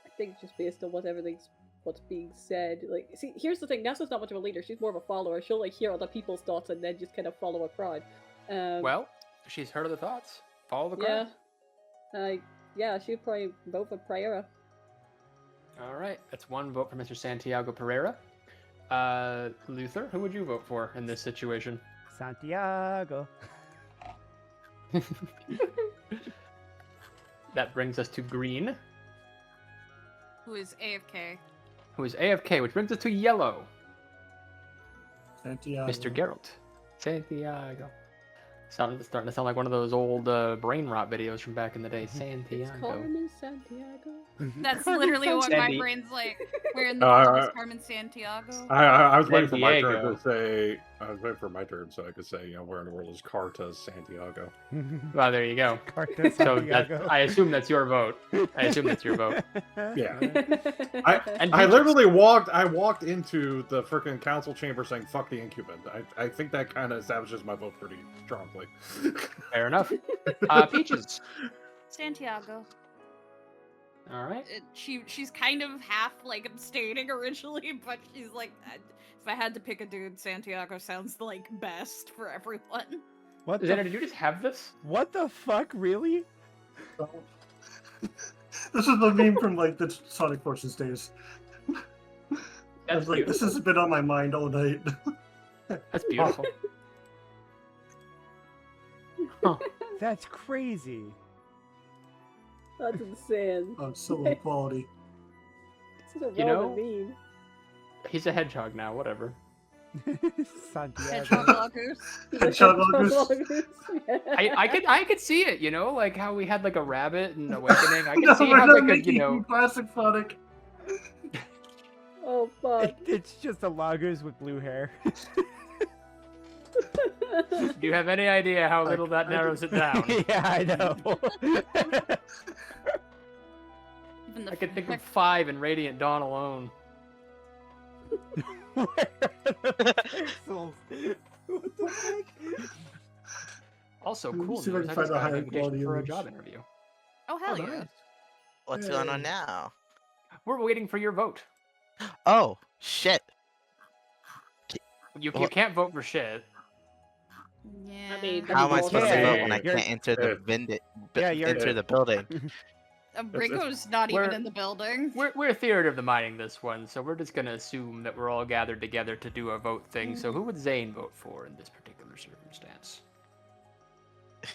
Speaker 2: I think just based on what's being said, like, see, here's the thing. Nessa's not much of a leader. She's more of a follower. She'll like hear other people's thoughts and then just kind of follow a crowd.
Speaker 1: Well, she's heard of the thoughts. Follow the
Speaker 2: yeah,
Speaker 1: crowd.
Speaker 2: yeah, she'd probably vote for Pereira.
Speaker 1: All right. That's one vote for Mr. Santiago Pereira. Luther, who would you vote for in this situation?
Speaker 7: Santiago.
Speaker 1: That brings us to Green,
Speaker 5: who is AFK?
Speaker 1: who is AFK, which brings us to Yellow,
Speaker 8: Santiago.
Speaker 1: Mr. Geralt. Santiago. Starting to sound like one of those old brain rot videos from back in the day.
Speaker 2: It's
Speaker 1: Santiago.
Speaker 2: Carmen Santiago.
Speaker 5: That's literally what my
Speaker 9: Sandy.
Speaker 5: brain's like. We're in the
Speaker 6: Uh,
Speaker 5: world is Carmen Santiago.
Speaker 6: I was waiting for my turn
Speaker 1: Diego.
Speaker 6: to say. I was waiting for my turn so I could say, you know, where in the world is Carta Santiago?
Speaker 1: Well, there you go.
Speaker 7: Carta
Speaker 1: So
Speaker 7: Santiago.
Speaker 1: I assume that's your vote. I assume that's your vote.
Speaker 6: Yeah.
Speaker 1: And
Speaker 6: I
Speaker 1: Beatrice.
Speaker 6: literally walked into the freaking council chamber saying "fuck the incumbent." I think that kind of establishes my vote pretty strongly.
Speaker 1: Fair enough. Peaches.
Speaker 5: Santiago.
Speaker 1: All right.
Speaker 5: She's kind of half like abstaining originally, but she's like, if I had to pick a dude, Santiago sounds like best for everyone.
Speaker 7: What the?
Speaker 1: Xander, did you just have this?
Speaker 7: What the fuck? Really?
Speaker 8: This is the meme from like the Sonic Forces days. I
Speaker 1: That's
Speaker 8: was like, this
Speaker 1: beautiful.
Speaker 8: has been on my mind all night.
Speaker 1: That's beautiful. Huh.
Speaker 7: That's crazy.
Speaker 2: That's insane.
Speaker 8: Oh, so low quality.
Speaker 2: This is a
Speaker 1: You know-
Speaker 2: Roman meme.
Speaker 1: He's a hedgehog now. Whatever.
Speaker 7: Santiago.
Speaker 5: Hedgehog Loggers.
Speaker 8: Hedgehog Loggers.
Speaker 1: I could see it. You know, like how we had like a rabbit in Awakening. I could
Speaker 8: No,
Speaker 1: see
Speaker 8: we're
Speaker 1: how
Speaker 8: not
Speaker 1: they could,
Speaker 8: making
Speaker 1: you know.
Speaker 8: classic Sonic.
Speaker 2: Oh fuck.
Speaker 7: It's just the loggers with blue hair.
Speaker 1: Do you have any idea how little that narrows it down?
Speaker 7: Yeah, I know.
Speaker 5: Even the
Speaker 1: I could think of
Speaker 5: fact-
Speaker 1: 5 in Radiant Dawn alone.
Speaker 7: Where are the pixels? What the heck?
Speaker 1: Also,
Speaker 8: Let me
Speaker 1: cool
Speaker 8: see if I
Speaker 1: news.
Speaker 8: can
Speaker 1: I
Speaker 8: find
Speaker 1: just
Speaker 8: a
Speaker 1: got an
Speaker 8: higher
Speaker 1: invitation
Speaker 8: quality
Speaker 1: for a
Speaker 8: image.
Speaker 1: job interview.
Speaker 5: Oh hell
Speaker 8: Oh,
Speaker 5: yeah!
Speaker 8: nice.
Speaker 3: What's going on
Speaker 8: Yay.
Speaker 3: now?
Speaker 1: We're waiting for your vote.
Speaker 3: Oh, shit.
Speaker 1: You
Speaker 3: Well-
Speaker 1: can't vote for shit.
Speaker 5: Yeah.
Speaker 2: I mean,
Speaker 3: How am I supposed to vote when I
Speaker 7: You're-
Speaker 3: can't enter the
Speaker 6: Yeah,
Speaker 3: enter
Speaker 7: you're-
Speaker 3: the building?
Speaker 5: Ringo's not even
Speaker 1: we're-
Speaker 5: in the building.
Speaker 1: We're theater of the minding this one, so we're just gonna assume that we're all gathered together to do a vote thing. So who would Zayn vote for in this particular circumstance?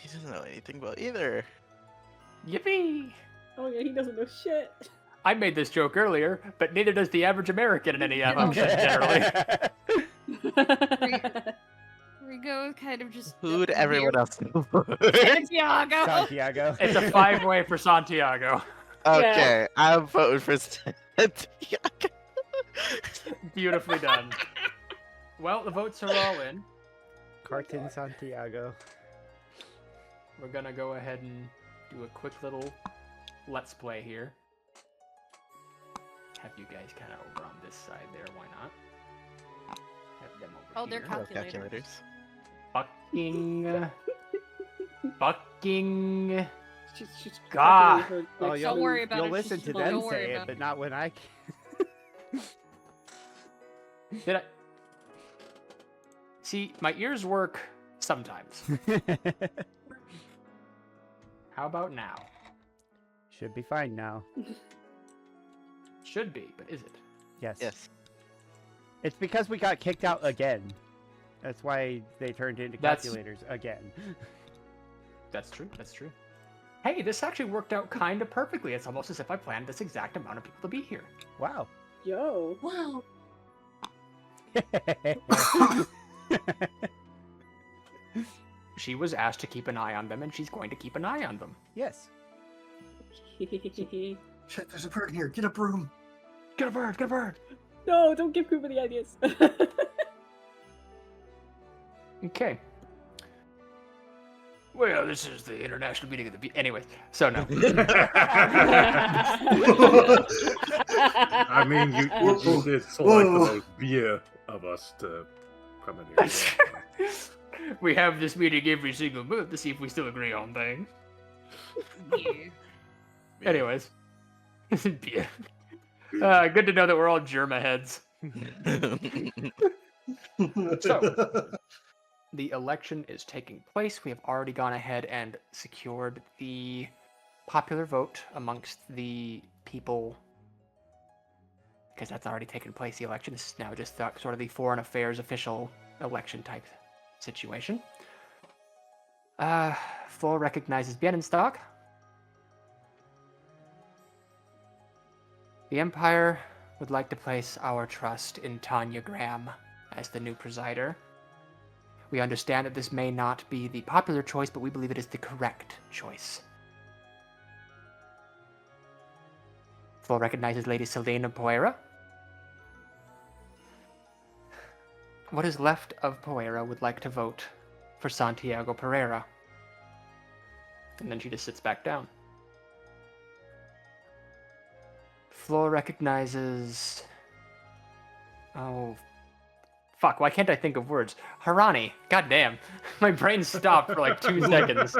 Speaker 3: He doesn't know anything about either.
Speaker 1: Yippee!
Speaker 2: Oh yeah, he doesn't know shit.
Speaker 1: I made this joke earlier, but neither does the average American in any function generally.
Speaker 5: Ringo kind of just.
Speaker 3: Who'd everyone else know?
Speaker 5: Santiago.
Speaker 7: Santiago.
Speaker 1: It's a 5-way for Santiago.
Speaker 3: Okay, I'm voting for Santiago.
Speaker 1: Beautifully done. Well, the votes are all in.
Speaker 7: Carton Santiago.
Speaker 1: We're gonna go ahead and do a quick little let's play here. Have you guys kind of over on this side there, why not? Have them over
Speaker 5: Oh, they're
Speaker 1: here.
Speaker 5: calculators.
Speaker 1: Fucking.
Speaker 2: She's
Speaker 1: God.
Speaker 2: calculating her
Speaker 7: Oh,
Speaker 2: next
Speaker 5: Don't
Speaker 2: move.
Speaker 5: worry about
Speaker 7: you'll
Speaker 5: it.
Speaker 7: listen
Speaker 5: She's
Speaker 7: to
Speaker 5: fine.
Speaker 7: them
Speaker 5: Don't worry
Speaker 7: say it,
Speaker 5: about
Speaker 7: but
Speaker 5: it.
Speaker 7: not when I
Speaker 1: Did I? See, my ears work sometimes.
Speaker 7: can.
Speaker 1: How about now?
Speaker 7: Should be fine now.
Speaker 1: Should be, but is it?
Speaker 7: Yes.
Speaker 3: Yes.
Speaker 7: It's because we got kicked out again. That's why they turned into
Speaker 1: That's-
Speaker 7: calculators again.
Speaker 1: That's true. That's true. Hey, this actually worked out kind of perfectly. It's almost as if I planned this exact amount of people to be here.
Speaker 7: Wow.
Speaker 2: Yo.
Speaker 5: Wow.
Speaker 1: She was asked to keep an eye on them, and she's going to keep an eye on them.
Speaker 7: Yes.
Speaker 8: Shit, there's a bird here. Get a broom.
Speaker 1: Get a bird! Get a bird!
Speaker 2: No, don't give Cooper the ideas.
Speaker 1: Okay. Well, this is the international meeting of the... Anyways, so no.
Speaker 6: I mean, you did select the most beer of us to come in here.
Speaker 1: We have this meeting every single month to see if we still agree on things.
Speaker 5: Yeah.
Speaker 1: Anyways. Beer. Good to know that we're all Germa heads. So, the election is taking place. We have already gone ahead and secured the popular vote amongst the people, because that's already taken place. The election is now just sort of the foreign affairs official election type situation. Floor recognizes Bienenstock. The Empire would like to place our trust in Tanya Graham as the new presider. We understand that this may not be the popular choice, but we believe it is the correct choice. Floor recognizes Lady Selena Poera. What is left of Poera would like to vote for Santiago Pereira. And then she just sits back down. Floor recognizes... Oh, fuck, why can't I think of words? Harani. God damn. My brain stopped for like 2 seconds.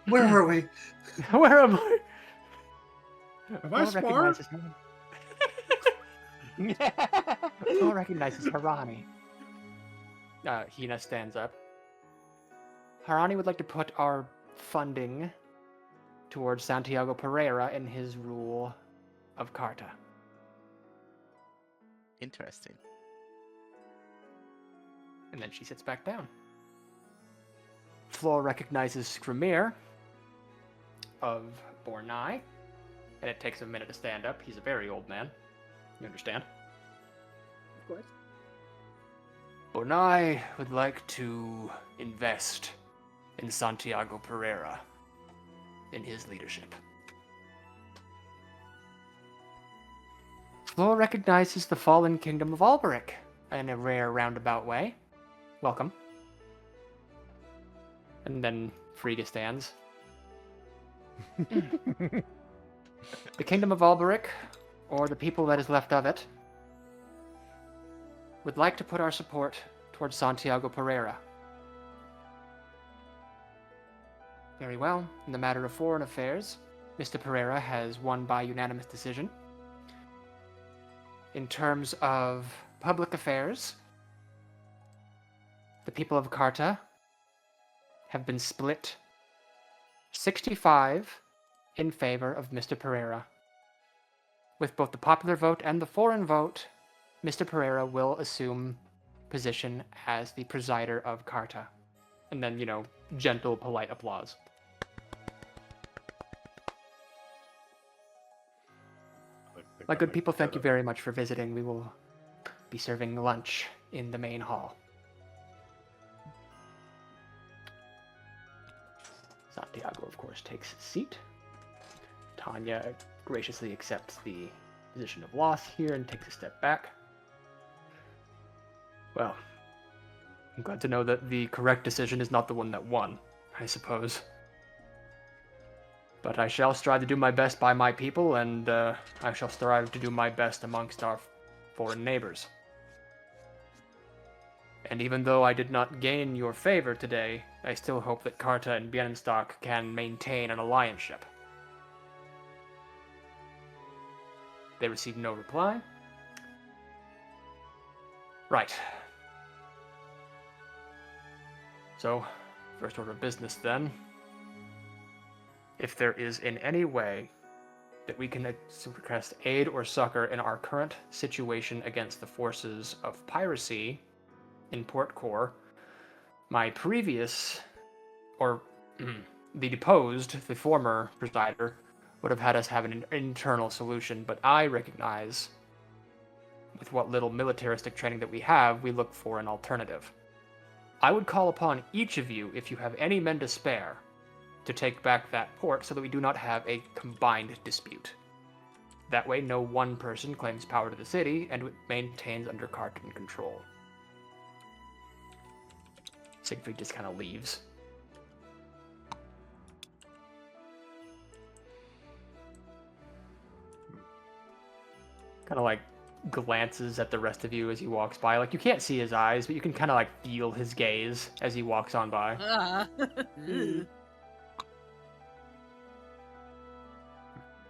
Speaker 8: Where are we?
Speaker 1: Where am I?
Speaker 6: Am I smart?
Speaker 1: Floor recognizes Harani. Hina stands up. Harani would like to put our funding towards Santiago Pereira in his rule of Carta.
Speaker 3: Interesting.
Speaker 1: And then she sits back down. Floor recognizes Scrimir of Bornai. And it takes him a minute to stand up. He's a very old man. You understand?
Speaker 2: Of course.
Speaker 1: Bornai would like to invest in Santiago Pereira in his leadership. Floor recognizes the fallen kingdom of Alberic in a rare roundabout way. Welcome. And then Frigga stands. The kingdom of Alberic, or the people that is left of it, would like to put our support towards Santiago Pereira. Very well. In the matter of foreign affairs, Mr. Pereira has won by unanimous decision. In terms of public affairs, the people of Carta have been split 65 in favor of Mr. Pereira. With both the popular vote and the foreign vote, Mr. Pereira will assume position as the presider of Carta. And then, gentle, polite applause. My good people, thank you very much for visiting. We will be serving lunch in the main hall. Santiago, of course, takes his seat. Tanya graciously accepts the position of loss here and takes a step back. Well, I'm glad to know that the correct decision is not the one that won, I suppose. But I shall strive to do my best by my people, and I shall strive to do my best amongst our foreign neighbors. And even though I did not gain your favor today, I still hope that Carta and Bienenstock can maintain an allianceship. They received no reply. Right. So, first order of business then. If there is in any way that we can request aid or succor in our current situation against the forces of piracy in Port Core, my previous, or the deposed, the former presider, would have had us have an internal solution, but I recognize, with what little militaristic training that we have, we look for an alternative. I would call upon each of you, if you have any men to spare, to take back that port so that we do not have a combined dispute. That way, no one person claims power to the city, and it maintains under Cartan control. Siegfried just kind of leaves. Kind of like glances at the rest of you as he walks by. Like, you can't see his eyes, but you can kind of like feel his gaze as he walks on by.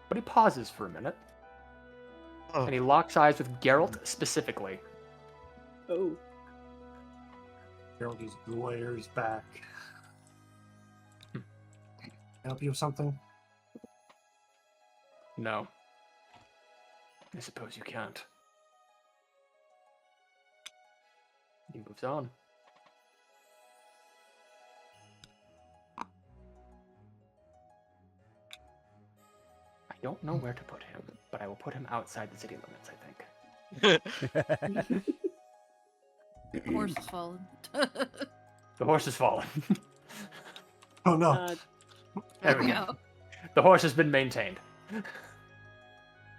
Speaker 1: But he pauses for a minute.
Speaker 3: Oh.
Speaker 1: And he locks eyes with Geralt specifically.
Speaker 2: Oh.
Speaker 4: Geralt just glares back. Can I help you with something?
Speaker 1: No. I suppose you can't. He moves on. I don't know where to put him, but I will put him outside the city limits, I think.
Speaker 5: The horse has fallen.
Speaker 1: The horse has fallen.
Speaker 4: Oh no.
Speaker 1: There we go. The horse has been maintained.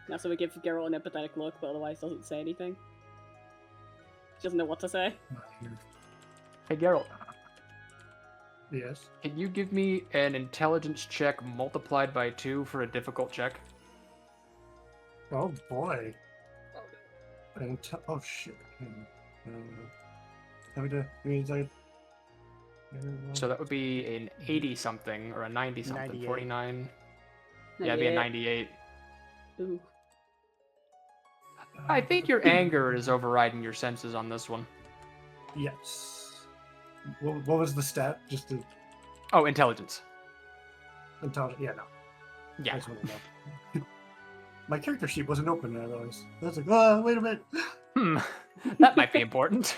Speaker 2: Now, so we give Geralt an empathetic look, but otherwise doesn't say anything. She doesn't know what to say.
Speaker 4: Not here.
Speaker 1: Hey, Geralt,
Speaker 4: Yes.
Speaker 1: can you give me an intelligence check multiplied by 2 for a difficult check?
Speaker 4: Oh boy. And oh shit.
Speaker 1: So that would be an 80-something or a 90-something.
Speaker 7: 98.
Speaker 1: 49. Yeah, it'd be a 98.
Speaker 2: Ooh.
Speaker 1: I think your anger is overriding your senses on this one.
Speaker 4: Yes. What was the stat? Just to
Speaker 1: Oh, intelligence.
Speaker 4: intelligence. Yeah, no. I
Speaker 1: Yeah.
Speaker 4: just want to know. My character sheet wasn't open. I realized. I was like, oh, wait a minute.
Speaker 1: That might be important.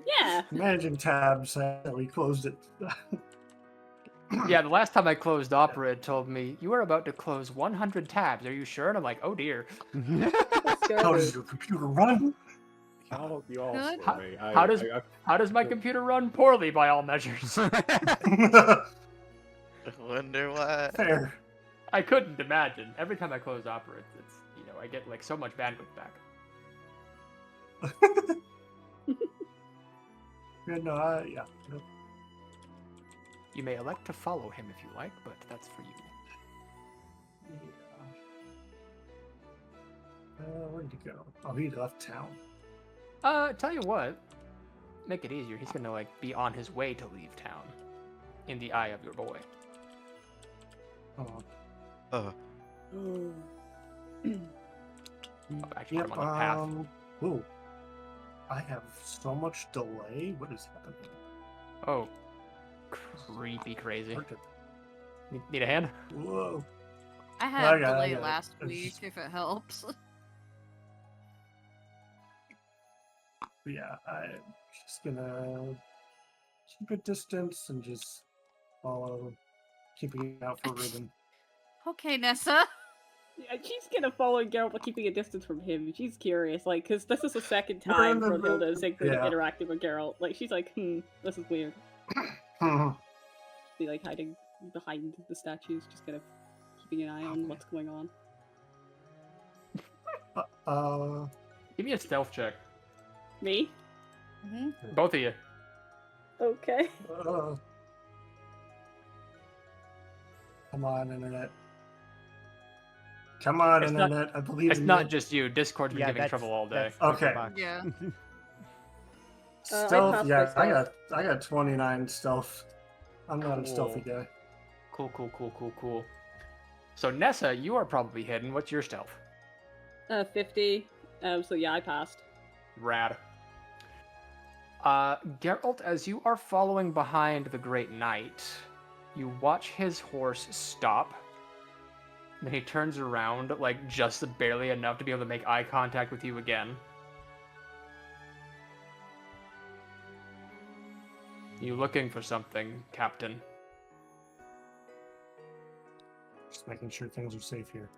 Speaker 2: Yeah.
Speaker 4: Managing tabs. We closed it.
Speaker 1: Yeah, the last time I closed Opera, it told me, you are about to close 100 tabs. Are you sure? And I'm like, oh dear.
Speaker 2: That's
Speaker 4: How
Speaker 2: scary.
Speaker 4: does your computer run?
Speaker 6: How you all
Speaker 5: Good.
Speaker 6: for me?
Speaker 1: How does my computer run? Poorly by all measures.
Speaker 3: Wonder why.
Speaker 4: Fair.
Speaker 1: I couldn't imagine. Every time I close Opera, it's I get like so much bandwidth back.
Speaker 4: Yeah, no, yeah. No.
Speaker 1: You may elect to follow him if you like, but that's for you.
Speaker 4: Yeah. Where'd he go? Oh, he left town.
Speaker 1: Tell you what. Make it easier. He's gonna be on his way to leave town. In the eye of your boy.
Speaker 4: Oh.
Speaker 3: Oh,
Speaker 1: I'll actually put him on the path.
Speaker 4: Ooh. I have so much delay. What is happening?
Speaker 1: Oh. Creepy crazy.
Speaker 4: Hard to-
Speaker 1: Need a hand?
Speaker 4: Whoa.
Speaker 5: I had
Speaker 4: I got
Speaker 5: delay
Speaker 4: it.
Speaker 5: last
Speaker 4: It's
Speaker 5: week,
Speaker 4: just-
Speaker 5: if it helps.
Speaker 4: But yeah, I'm just gonna keep a distance and just follow, keeping it out for Ruben.
Speaker 5: Okay, Nessa.
Speaker 2: Yeah, she's gonna follow Geralt but keeping a distance from him. She's curious, like, because this is the second
Speaker 4: We're
Speaker 2: time
Speaker 4: in
Speaker 2: for
Speaker 4: the-
Speaker 2: Hilda and Siegfried
Speaker 4: yeah.
Speaker 2: interacting with Geralt. Like, she's like, this is weird.
Speaker 4: Hmm.
Speaker 2: Be like hiding behind the statues, just kind of keeping an eye on what's going on.
Speaker 1: Give me a stealth check.
Speaker 2: Me?
Speaker 5: Hmm.
Speaker 1: Both of you.
Speaker 2: Okay.
Speaker 4: Come on, internet. Come on,
Speaker 1: It's not-
Speaker 4: internet. I believe
Speaker 1: It's
Speaker 4: in
Speaker 1: not
Speaker 4: you.
Speaker 1: just you. Discord's been
Speaker 7: Yeah,
Speaker 1: giving
Speaker 7: that's
Speaker 1: trouble all day.
Speaker 7: that's
Speaker 4: Okay.
Speaker 7: Box.
Speaker 5: Yeah.
Speaker 2: I
Speaker 4: Stealth,
Speaker 2: passed
Speaker 4: yeah,
Speaker 2: my
Speaker 4: I
Speaker 2: stealth.
Speaker 4: got 29 stealth. I'm not a stealthy
Speaker 1: Cool.
Speaker 4: guy.
Speaker 1: Cool. So Nessa, you are probably hidden. What's your stealth?
Speaker 2: 50. So yeah, I passed.
Speaker 1: Rad. Geralt, as you are following behind the Great Knight, you watch his horse stop. Then he turns around, like, just barely enough to be able to make eye contact with you again. You looking for something, Captain?
Speaker 4: Just making sure things are safe here.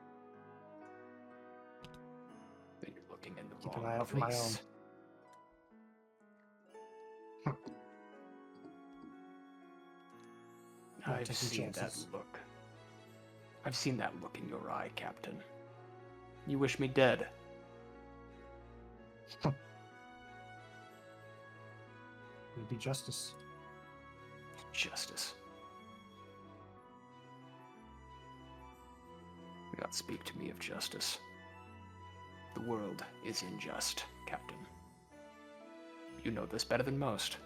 Speaker 1: Then you're looking in the
Speaker 4: Keep an
Speaker 1: wrong
Speaker 4: eye out for my
Speaker 1: place.
Speaker 4: Not
Speaker 1: I've
Speaker 4: taking
Speaker 1: seen that
Speaker 4: chances.
Speaker 1: look. I've seen that look in your eye, Captain. You wish me dead.
Speaker 4: It'd be justice.
Speaker 1: Justice. Do not speak to me of justice. The world is unjust, Captain. You know this better than most.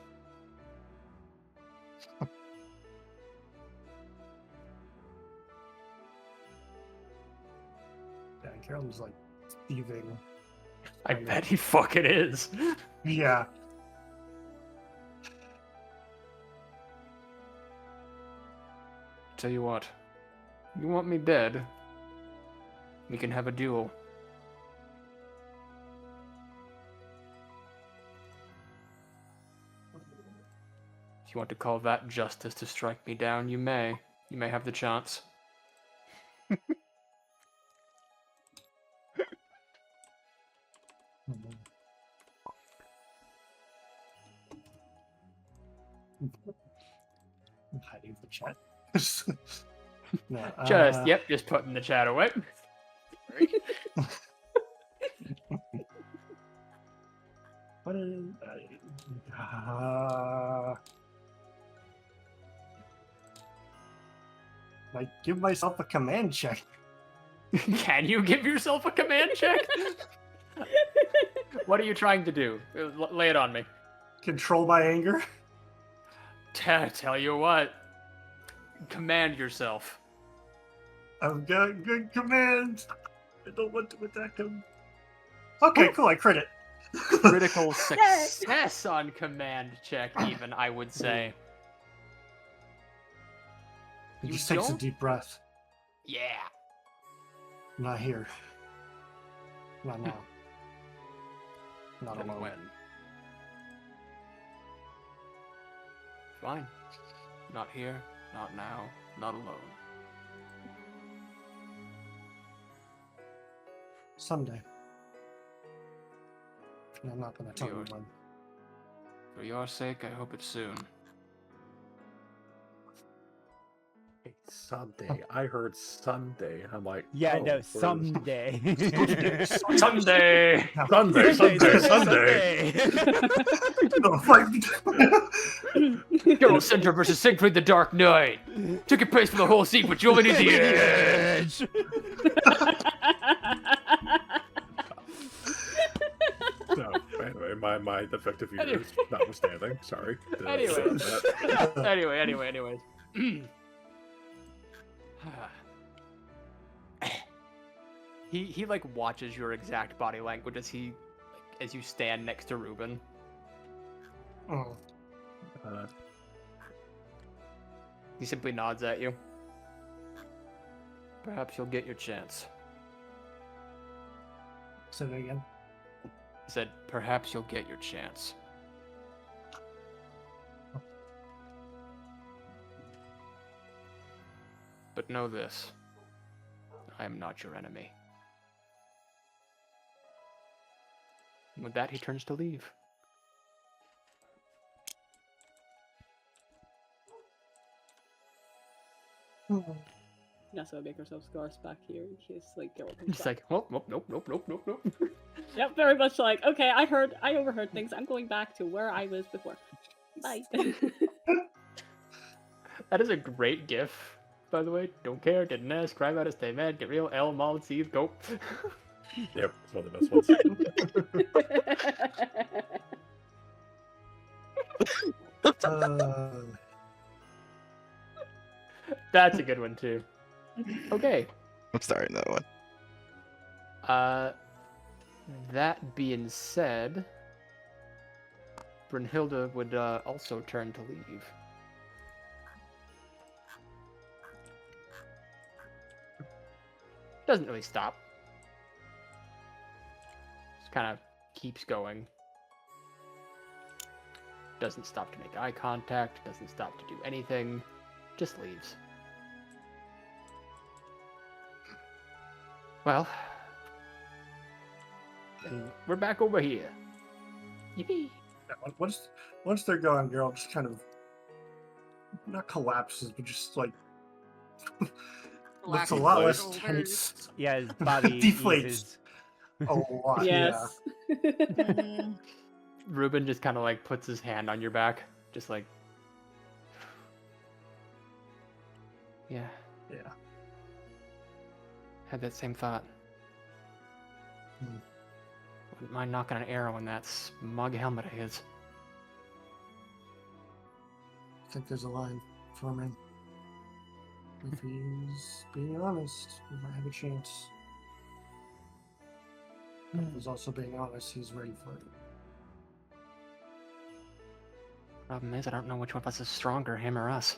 Speaker 4: Yeah, Carolyn's like thieving.
Speaker 1: I bet he fucking is.
Speaker 4: Yeah.
Speaker 1: Tell you what. You want me dead? We can have a duel. If you want to call that justice to strike me down, you may. You may have the chance.
Speaker 4: I'm hiding the chat. No,
Speaker 1: Just putting the chat away.
Speaker 4: What is, like, give myself a command check.
Speaker 1: Can you give yourself a command check? What are you trying to do? Lay it on me.
Speaker 4: Control my anger.
Speaker 1: Tell you what. Command yourself.
Speaker 4: I've got good commands. I don't want to attack him. Okay, cool. I crit it.
Speaker 1: Critical success on command check, even, I would say.
Speaker 4: He
Speaker 1: You
Speaker 4: just takes a
Speaker 1: don't?
Speaker 4: deep breath.
Speaker 1: Yeah.
Speaker 4: I'm not here. Not now. Not
Speaker 1: Then
Speaker 4: alone.
Speaker 1: when? Fine. Not here, not now, not alone.
Speaker 4: Someday. And I'm not gonna tell you
Speaker 1: Yours.
Speaker 4: when.
Speaker 1: For your sake, I hope it's soon.
Speaker 6: Hey, someday. I heard Sunday. I'm like,
Speaker 7: Yeah,
Speaker 6: oh,
Speaker 7: no,
Speaker 6: where's-
Speaker 7: someday.
Speaker 1: Someday!
Speaker 6: Sunday.
Speaker 4: No, fight.
Speaker 1: Geralt Center versus Siegfried the Dark Knight! Took your place for the whole sequence, you only need the edge!
Speaker 6: So, anyway, my defective years notwithstanding. Sorry.
Speaker 1: Anyway.
Speaker 6: that.
Speaker 1: Anyways. He like watches your exact body language as you stand next to Ruben.
Speaker 4: Oh,
Speaker 1: He simply nods at you. Perhaps you'll get your chance.
Speaker 8: Say that again.
Speaker 1: I said, perhaps you'll get your chance. But know this. I am not your enemy. And with that, he turns to leave.
Speaker 2: Nessa will make herself scarce back here in case, like, Geralt comes
Speaker 1: He's
Speaker 2: back.
Speaker 1: like, oh, nope.
Speaker 2: Yep, very much like, okay, I overheard things. I'm going back to where I was before. Bye.
Speaker 1: That is a great gif, by the way. Don't care, didn't ask, cry about it, stay mad, get real, L, mom, seed, go.
Speaker 6: Yep, it's one of the best ones.
Speaker 1: That's a good one, too. Okay.
Speaker 3: I'm starting that one.
Speaker 1: That being said, Brunhilde would also turn to leave. Doesn't really stop. Just kind of keeps going. Doesn't stop to make eye contact, doesn't stop to do anything, just leaves. Well, and we're back over here. Yippee!
Speaker 8: Once they're gone, Geralt just kind of not collapses, but just like looks a lot less
Speaker 5: Shoulders.
Speaker 8: tense.
Speaker 7: Yeah, his body
Speaker 8: Deflates.
Speaker 7: eases.
Speaker 8: A lot.
Speaker 2: Yes.
Speaker 1: Ruben just kind of like puts his hand on your back, just like, yeah,
Speaker 8: Yeah.
Speaker 1: had that same thought. Wouldn't mind knocking an arrow in that smug helmet of his.
Speaker 8: I think there's a line forming. If he's being honest, we might have a chance. If he's also being honest, he's ready for it.
Speaker 1: Problem is, I don't know which one of us is stronger, him or us.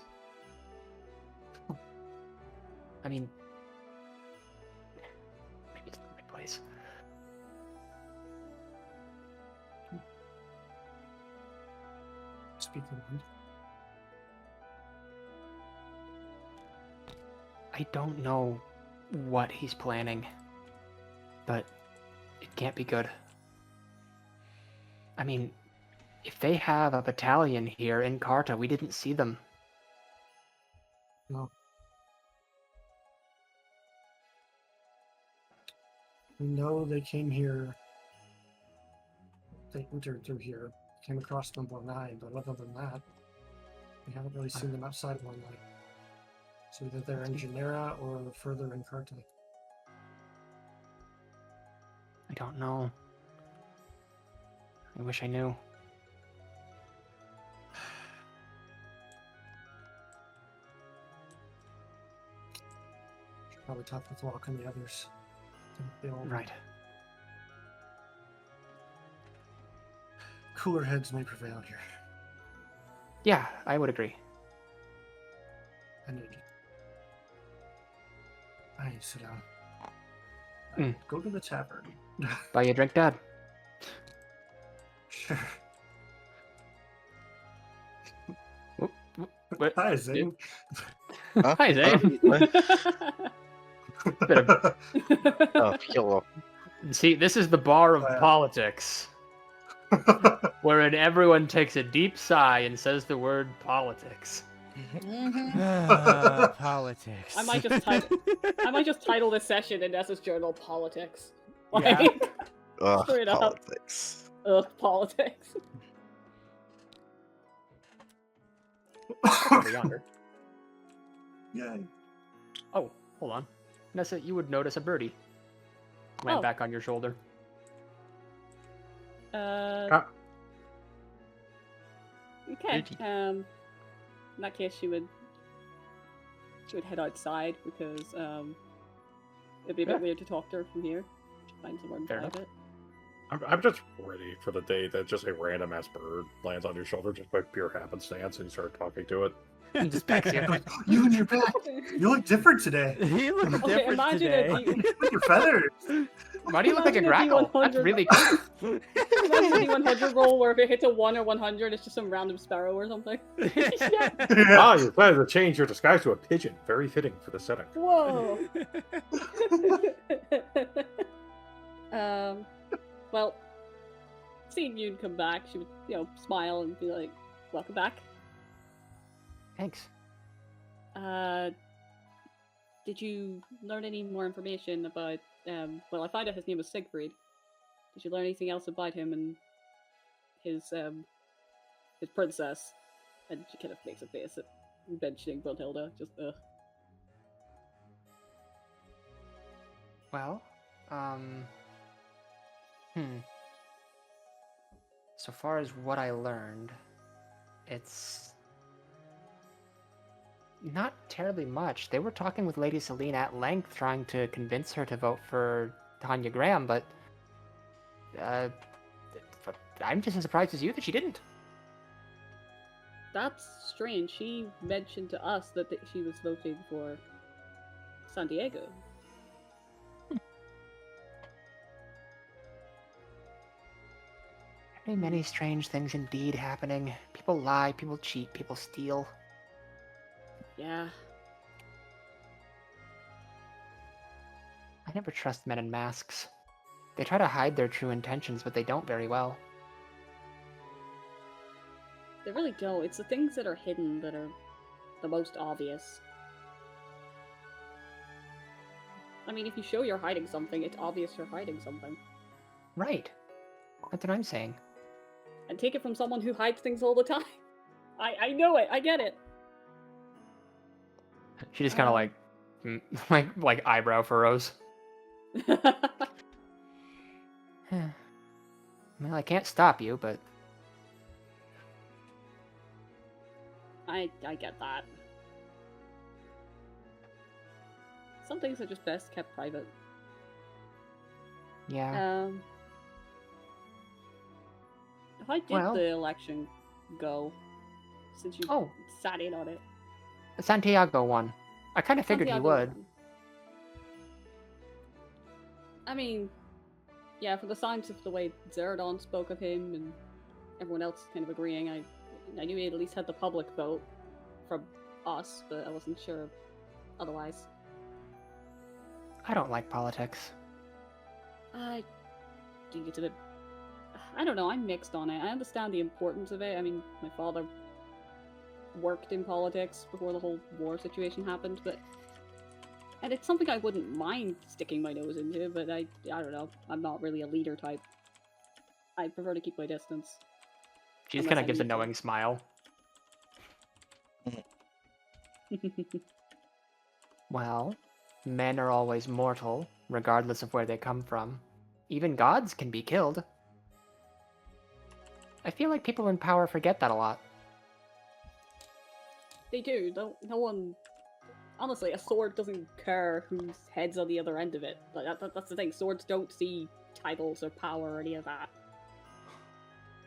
Speaker 1: I mean, maybe it's the right place.
Speaker 8: Speaking of,
Speaker 1: I don't know what he's planning, but it can't be good. I mean, if they have a battalion here in Carta, we didn't see them.
Speaker 8: no. We know they came here. They entered through here, came across number 9, but other than that, we haven't really seen them outside of 1 night. So either they're in Genera or further in Carta.
Speaker 1: I don't know. I wish I knew.
Speaker 8: Should probably talk with Locke and the others. I think they'll
Speaker 1: Right.
Speaker 8: Cooler heads may prevail here.
Speaker 1: Yeah, I would agree.
Speaker 8: I need to sit down. Go to the tavern.
Speaker 1: Buy you a drink, Dad.
Speaker 8: Sure.
Speaker 1: What?
Speaker 8: Hi, Zayn.
Speaker 3: Huh?
Speaker 1: Hi, Zayn.
Speaker 3: What? Oh, hello.
Speaker 1: See, this is the bar of
Speaker 8: Yeah.
Speaker 1: politics, wherein everyone takes a deep sigh and says the word politics.
Speaker 7: Politics.
Speaker 2: I might just title this session in Nessa's journal "Politics."
Speaker 7: Yeah.
Speaker 2: Like,
Speaker 3: Ugh,
Speaker 2: Straight up.
Speaker 3: politics.
Speaker 2: Politics.
Speaker 1: Over yonder.
Speaker 8: Yay.
Speaker 1: Oh, hold on. Nessa, you would notice a birdie land
Speaker 2: Oh.
Speaker 1: back on your shoulder.
Speaker 2: Okay.
Speaker 3: Beauty.
Speaker 2: In that case, she would head outside because it'd be a bit
Speaker 1: Yeah.
Speaker 2: weird to talk to her from here. Find somewhere
Speaker 1: Fair enough.
Speaker 2: private.
Speaker 6: I'm just ready for the day that just a random ass bird lands on your shoulder just by pure happenstance and you start talking to it.
Speaker 1: And just backs you.
Speaker 4: Like, you and your back. You look different today.
Speaker 7: He looks
Speaker 2: Okay,
Speaker 7: different
Speaker 2: imagine
Speaker 7: today.
Speaker 2: a D-
Speaker 4: With your feathers.
Speaker 1: Why do you look like a
Speaker 2: Imagine a
Speaker 1: grackle? That's
Speaker 2: D100.
Speaker 1: really cool.
Speaker 2: Imagine a D100 roll where if it hits a 1 or 100, it's just some random sparrow or something.
Speaker 4: Yeah.
Speaker 6: Ah, you decided to change your disguise to a pigeon. Very fitting for the setting.
Speaker 2: Whoa. Well, seeing Yoon come back, she would, smile and be like, "Welcome back."
Speaker 1: Thanks.
Speaker 2: Did you learn any more information about? Well, I found out his name was Siegfried. Did you learn anything else about him and his princess? And she kind of makes a face at mentioning Brunhilde. Just
Speaker 1: Well, so far as what I learned, it's not terribly much. They were talking with Lady Celine at length, trying to convince her to vote for Tanya Graham, but I'm just as surprised as you that she didn't.
Speaker 2: That's strange. She mentioned to us that she was voting for San Diego.
Speaker 1: Very many strange things indeed happening. People lie, people cheat, people steal.
Speaker 2: Yeah.
Speaker 1: I never trust men in masks. They try to hide their true intentions, but they don't very well.
Speaker 2: They really don't. It's the things that are hidden that are the most obvious. I mean, if you show you're hiding something, it's obvious you're hiding something.
Speaker 1: Right. That's what I'm saying.
Speaker 2: And take it from someone who hides things all the time. I know it. I get it.
Speaker 1: She just kind of like eyebrow furrows. Well, I can't stop you, but
Speaker 2: I get that. Some things are just best kept private.
Speaker 1: yeah.
Speaker 2: How did
Speaker 1: Well-
Speaker 2: the election go? Since you
Speaker 1: Oh.
Speaker 2: sat in on it.
Speaker 1: Santiago won. I kind of figured he
Speaker 2: Santiago
Speaker 1: would.
Speaker 2: won. I mean, yeah, for the signs of the way Zaradon spoke of him and everyone else kind of agreeing, I knew he at least had the public vote from us, but I wasn't sure otherwise.
Speaker 1: I don't like politics.
Speaker 2: I think it's a bit... I don't know, I'm mixed on it. I understand the importance of it. I mean, my father worked in politics before the whole war situation happened, but... And it's something I wouldn't mind sticking my nose into, but I don't know. I'm not really a leader type. I prefer to keep my distance.
Speaker 1: She just
Speaker 2: Unless
Speaker 1: kind
Speaker 2: I
Speaker 1: of gives a
Speaker 2: need to.
Speaker 1: knowing smile. Well, men are always mortal, regardless of where they come from. Even gods can be killed. I feel like people in power forget that a lot.
Speaker 2: They do. No one... Honestly, a sword doesn't care whose head's on the other end of it. Like, that's the thing. Swords don't see titles or power or any of that.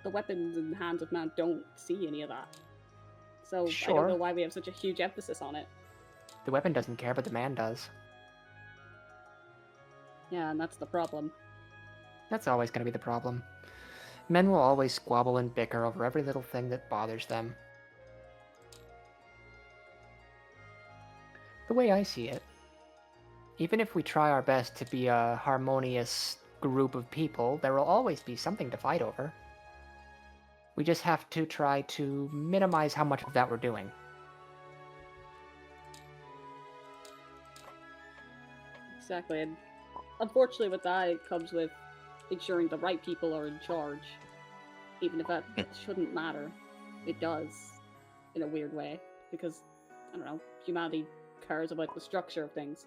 Speaker 2: The weapons in the hands of man don't see any of that. So I
Speaker 1: Sure.
Speaker 2: don't know why we have such a huge emphasis on it.
Speaker 1: The weapon doesn't care, but the man does.
Speaker 2: Yeah, and that's the problem.
Speaker 1: That's always going to be the problem. Men will always squabble and bicker over every little thing that bothers them. The way I see it, even if we try our best to be a harmonious group of people, there will always be something to fight over. We just have to try to minimize how much of that we're doing.
Speaker 2: Exactly, and unfortunately with that it comes with ensuring the right people are in charge. Even if that shouldn't matter, it does, in a weird way, because, I don't know, humanity cares about the structure of things.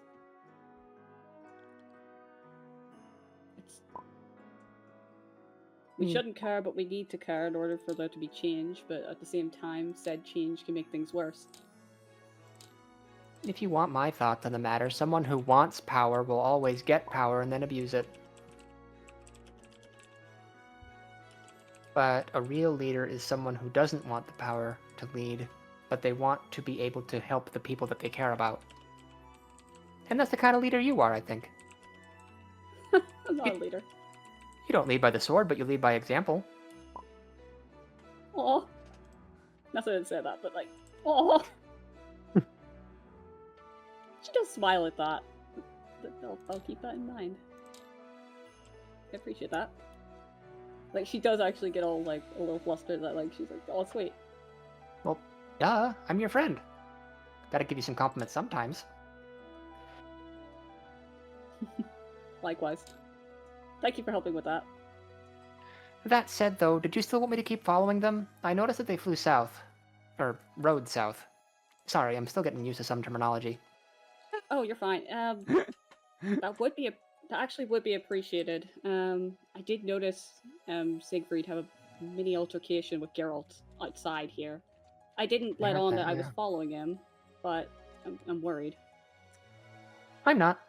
Speaker 2: We shouldn't care, but we need to care in order for there to be change, but at the same time, said change can make things worse.
Speaker 1: If you want my thoughts on the matter, someone who wants power will always get power and then abuse it. But a real leader is someone who doesn't want the power to lead but they want to be able to help the people that they care about. And that's the kind of leader you are, I think.
Speaker 2: I'm not a leader.
Speaker 1: You don't lead by the sword, but you lead by example.
Speaker 2: Aw. Nessa didn't say that, but like, aw. She does smile at that. I'll keep that in mind. I appreciate that. Like, she does actually get all, like, a little flustered that, like, she's like, oh, sweet.
Speaker 1: Well, yeah, I'm your friend. Gotta give you some compliments sometimes.
Speaker 2: Likewise. Thank you for helping with that.
Speaker 1: That said, though, did you still want me to keep following them? I noticed that they flew south. Or, rode south. Sorry, I'm still getting used to some terminology.
Speaker 2: Oh, you're fine. That actually would be appreciated. I did notice Siegfried have a mini altercation with Geralt outside here. I didn't let on that I was following him, but I'm worried.
Speaker 1: I'm not.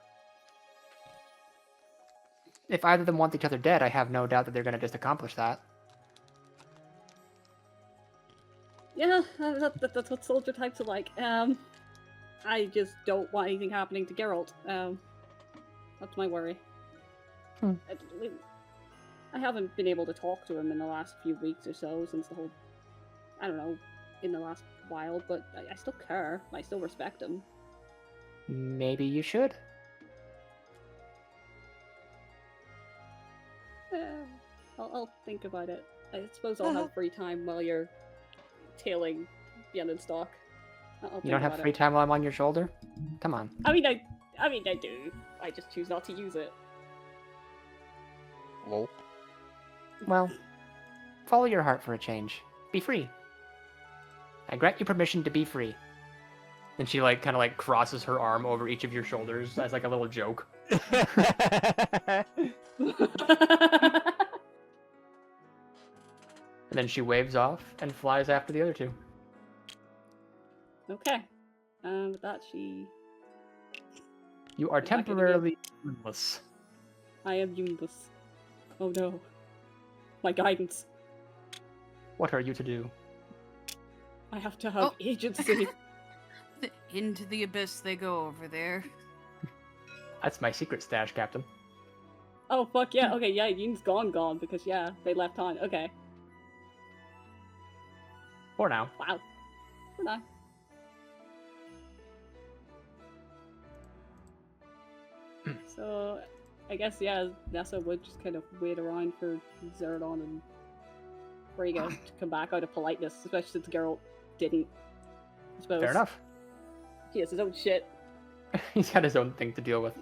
Speaker 1: If either of them want each other dead, I have no doubt that they're going to just accomplish that.
Speaker 2: Yeah, that's what soldier types are like. I just don't want anything happening to Geralt. That's my worry. I haven't been able to talk to him in the last few weeks or so, since the whole... I don't know, in the last while, but I still care. I still respect him.
Speaker 1: Maybe you should.
Speaker 2: I'll think about it. I suppose I'll have free time while you're tailing Bienenstock.
Speaker 1: You don't have free time while I'm on your shoulder? Come on.
Speaker 2: I mean, I do. I just choose not to use it.
Speaker 3: Lol.
Speaker 1: Well, follow your heart for a change. Be free. I grant you permission to be free. And she, like, kind of, like, crosses her arm over each of your shoulders as, like, a little joke. And then she waves off and flies after the other two.
Speaker 2: Okay. With that, she...
Speaker 1: You are temporarily useless.
Speaker 2: I am useless. Oh no. My guidance.
Speaker 1: What are you to do?
Speaker 2: I have to have agency.
Speaker 5: Into the abyss they go over there.
Speaker 1: That's my secret stash, Captain.
Speaker 2: Oh, fuck yeah. Okay, yeah, Yin's gone, because, yeah, they left on. Okay.
Speaker 1: For now.
Speaker 2: Wow. For now. So, I guess, yeah, Nessa would just kind of wait around for Zaradon and Ringo to come back out of politeness, especially since Geralt didn't. I suppose.
Speaker 1: Fair enough.
Speaker 2: He has his own shit.
Speaker 1: He's got his own thing to deal with.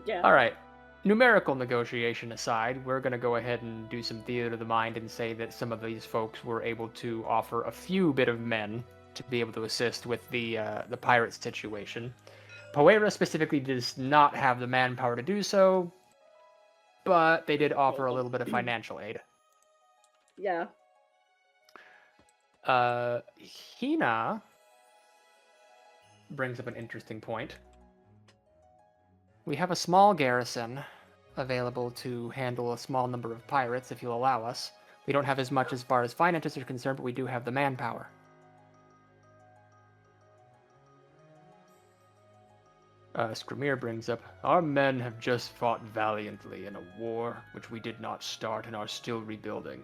Speaker 2: Yeah.
Speaker 1: Alright. Numerical negotiation aside, we're going to go ahead and do some theater of the mind and say that some of these folks were able to offer a few bit of men to be able to assist with the pirate situation. Poera specifically does not have the manpower to do so, but they did offer a little bit of financial aid.
Speaker 2: Yeah.
Speaker 1: Hina brings up an interesting point. We have a small garrison available to handle a small number of pirates, if you'll allow us. We don't have as much as far as finances are concerned, but we do have the manpower. Skrimir brings up, our men have just fought valiantly in a war which we did not start and are still rebuilding.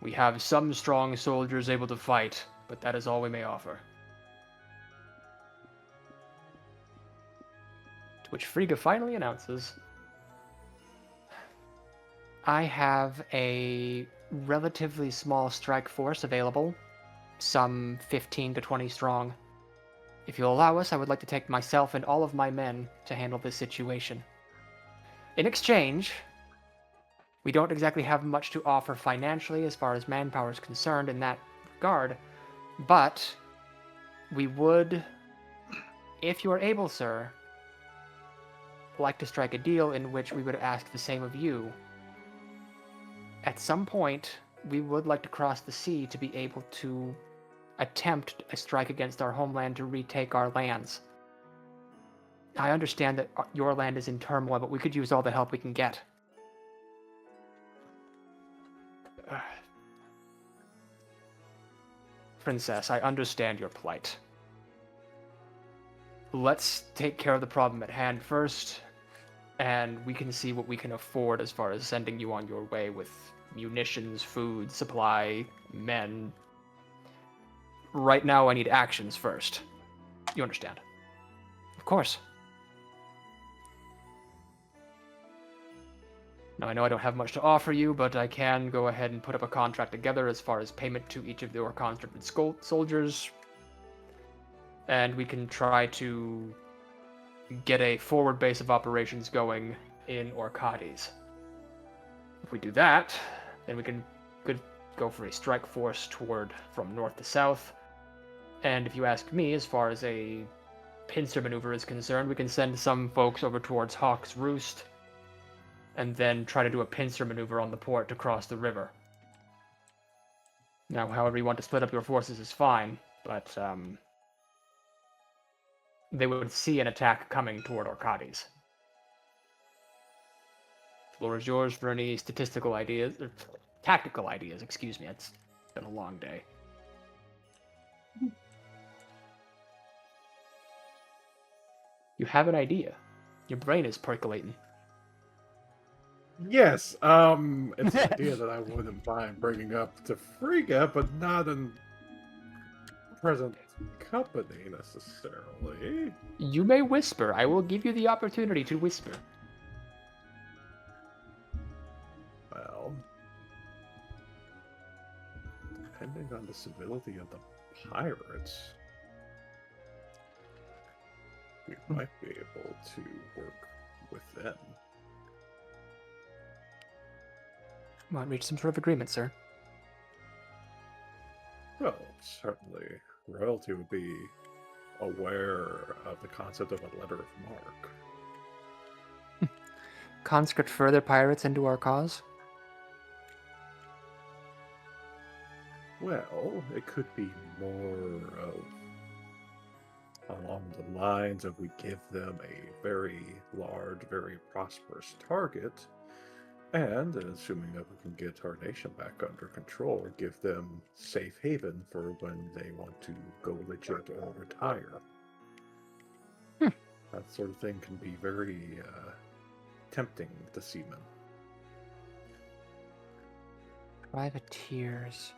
Speaker 1: We have some strong soldiers able to fight, but that is all we may offer. To which Frigga finally announces, I have a relatively small strike force available, some 15 to 20 strong. If you'll allow us, I would like to take myself and all of my men to handle this situation. In exchange, we don't exactly have much to offer financially as far as manpower is concerned in that regard, but we would, if you are able, sir, like to strike a deal in which we would ask the same of you. At some point, we would like to cross the sea to be able to attempt a strike against our homeland to retake our lands. I understand that your land is in turmoil, but we could use all the help we can get. Princess, I understand your plight. Let's take care of the problem at hand first, and we can see what we can afford as far as sending you on your way with munitions, food, supply, men. Right now, I need actions first. You understand? Of course. Now, I know I don't have much to offer you, but I can go ahead and put up a contract together as far as payment to each of your conscripted soldiers. And we can try to get a forward base of operations going in Orcades. If we do that, then we could go for a strike force from north to south. And if you ask me, as far as a pincer maneuver is concerned, we can send some folks over towards Hawk's Roost, and then try to do a pincer maneuver on the port to cross the river. Now, however you want to split up your forces is fine, but they would see an attack coming toward Orcades. The floor is yours for any statistical ideas, or tactical ideas, excuse me. It's been a long day. You have an idea. Your brain is percolating.
Speaker 6: Yes, it's an idea that I wouldn't mind bringing up to Frigga, but not in present company necessarily.
Speaker 1: You may whisper. I will give you the opportunity to whisper.
Speaker 6: Well, depending on the civility of the pirates, we might be able to work with them.
Speaker 1: Might reach some sort of agreement, sir.
Speaker 6: Well, certainly, royalty would be aware of the concept of a letter of marque.
Speaker 1: Conscript further pirates into our cause?
Speaker 6: Well, it could be more of along the lines of we give them a very large, very prosperous target, and assuming that we can get our nation back under control, give them safe haven for when they want to go legit or retire. That sort of thing can be very tempting to seamen.
Speaker 1: Privateers.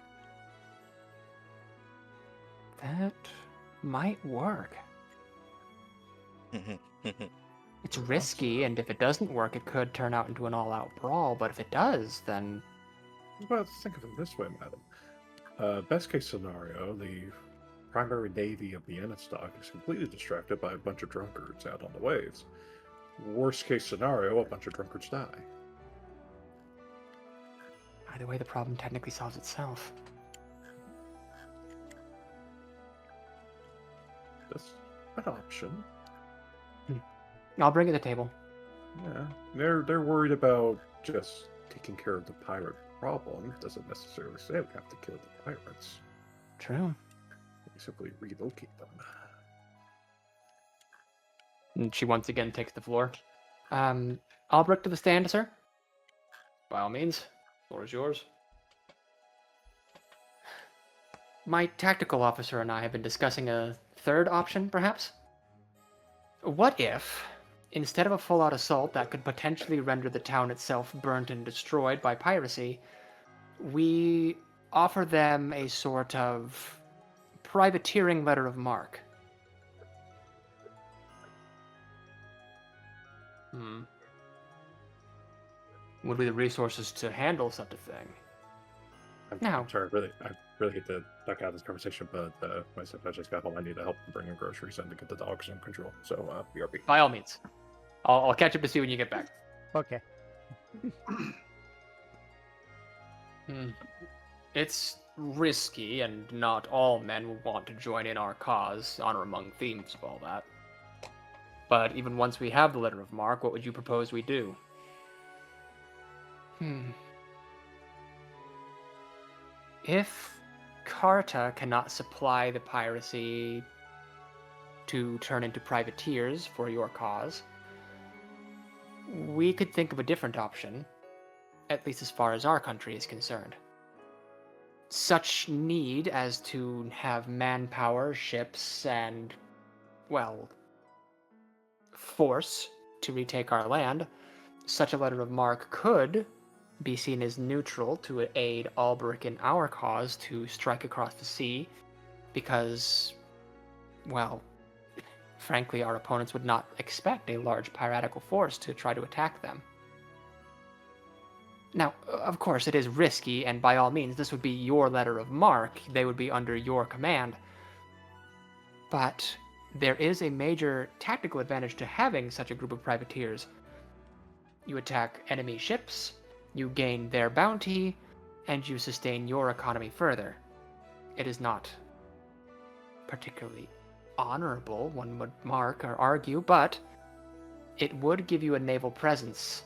Speaker 1: That might work. It's risky, and if it doesn't work, it could turn out into an all-out brawl, but if it does, then...
Speaker 6: Well, think of it this way, madam. Best case scenario, the primary navy of the Ennistock is completely distracted by a bunch of drunkards out on the waves. Worst case scenario, a bunch of drunkards die.
Speaker 1: Either way, the problem technically solves itself.
Speaker 6: That's an option.
Speaker 1: I'll bring it to the table.
Speaker 6: Yeah, they're worried about just taking care of the pirate problem. Doesn't necessarily say we have to kill the pirates.
Speaker 1: True.
Speaker 6: We simply relocate them.
Speaker 1: And she once again takes the floor. Albrecht to the stand, sir. By all means, floor is yours. My tactical officer and I have been discussing a third option, perhaps? What if, instead of a full-out assault that could potentially render the town itself burnt and destroyed by piracy, we offer them a sort of privateering letter of marque? Would we have the resources to handle such a thing?
Speaker 6: I'm sorry, I really hate to duck out of this conversation, but my stepdad just got home. I need to help him bring in groceries and to get the dogs in control. So, BRB.
Speaker 1: By all means. I'll catch up to you when you get back.
Speaker 7: Okay.
Speaker 1: It's risky, and not all men will want to join in our cause, honor among thieves of all that. But even once we have the letter of marque, what would you propose we do? If Carta cannot supply the piracy to turn into privateers for your cause, we could think of a different option, at least as far as our country is concerned. such need as to have manpower, ships, and, well, force to retake our land, such a letter of marque could be seen as neutral to aid Alberic in our cause to strike across the sea, because, well, frankly, our opponents would not expect a large piratical force to try to attack them. Now, of course, it is risky, and by all means, this would be your letter of marque. They would be under your command. But there is a major tactical advantage to having such a group of privateers. You attack enemy ships, you gain their bounty, and you sustain your economy further. It is not particularly honorable, one would mark or argue, but it would give you a naval presence.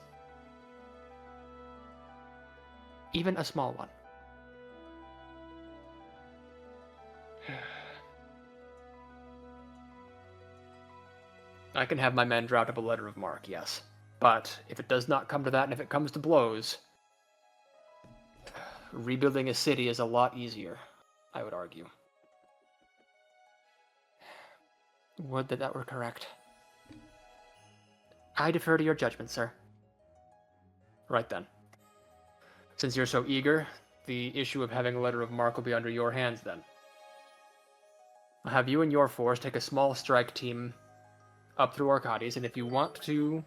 Speaker 1: Even a small one. I can have my men draft up a letter of marque, yes. But if it does not come to that, and if it comes to blows, rebuilding a city is a lot easier, I would argue. Would that were correct. I defer to your judgment, sir. Right then. Since you're so eager, the issue of having a letter of marque will be under your hands then. I'll have you and your force take a small strike team up through Arcades, and if you want to,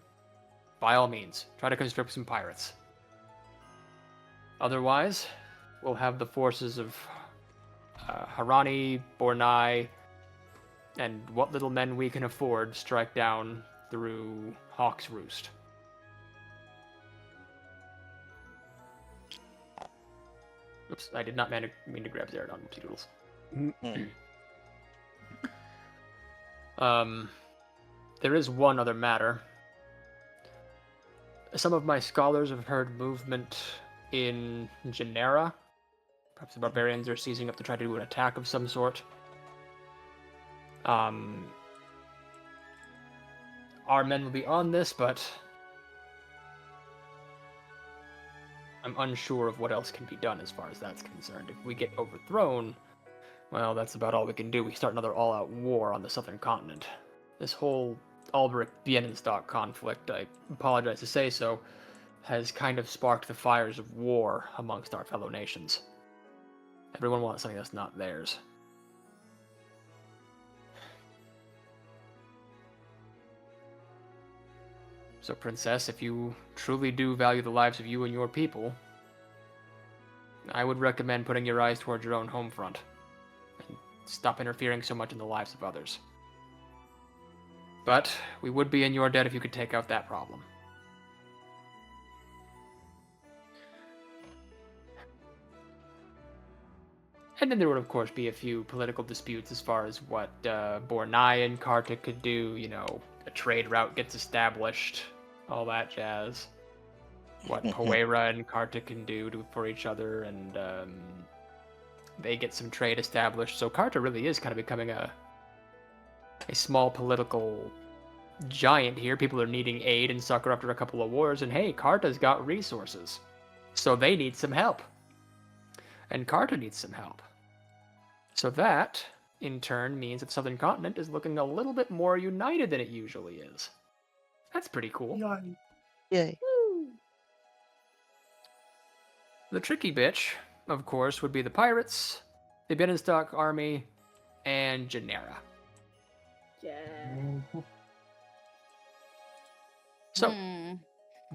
Speaker 1: by all means, try to conscript some pirates. Otherwise, we'll have the forces of Harani, Bornai, and what little men we can afford strike down through Hawk's Roost. Oops, I did not mean to grab Zaradon. Oopsie doodles. There is one other matter. Some of my scholars have heard movement in Genera. Perhaps the barbarians are seizing up to try to do an attack of some sort. Our men will be on this, but I'm unsure of what else can be done as far as that's concerned. If we get overthrown, well, that's about all we can do. We start another all-out war on the southern continent. This whole Alberic-Bienenstock conflict, I apologize to say so, has kind of sparked the fires of war amongst our fellow nations. Everyone wants something that's not theirs. So, Princess, if you truly do value the lives of you and your people, I would recommend putting your eyes towards your own home front and stop interfering so much in the lives of others. But we would be in your debt if you could take out that problem. And then there would, of course, be a few political disputes as far as what Bornai and Kartik could do. You know, a trade route gets established, all that jazz. What Poera and Kartik can do for each other, and they get some trade established. So Karta really is kind of becoming a small political giant here. People are needing aid and succor after a couple of wars, and hey, Karta's got resources. So they need some help. And Karta needs some help. So that, in turn, means that the Southern Continent is looking a little bit more united than it usually is. That's pretty cool.
Speaker 3: Yay.
Speaker 1: The tricky bitch, of course, would be the pirates, the Bienenstock army, and Genera.
Speaker 2: Yeah.
Speaker 1: So,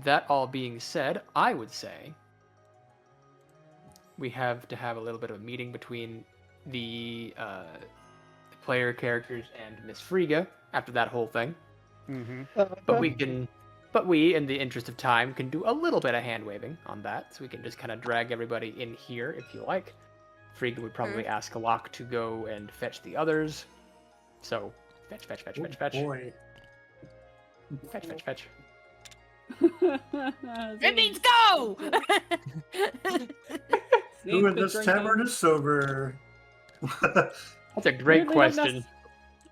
Speaker 1: that all being said, I would say we have to have a little bit of a meeting between the player characters and Miss Frigga after that whole thing. But we, in the interest of time, can do a little bit of hand-waving on that, so we can just kind of drag everybody in here if you like. Frigga would probably ask Locke to go and fetch the others. So, fetch.
Speaker 8: Boy.
Speaker 1: Fetch.
Speaker 5: It means go!
Speaker 8: Who in this tavern is sober?
Speaker 1: That's a great question.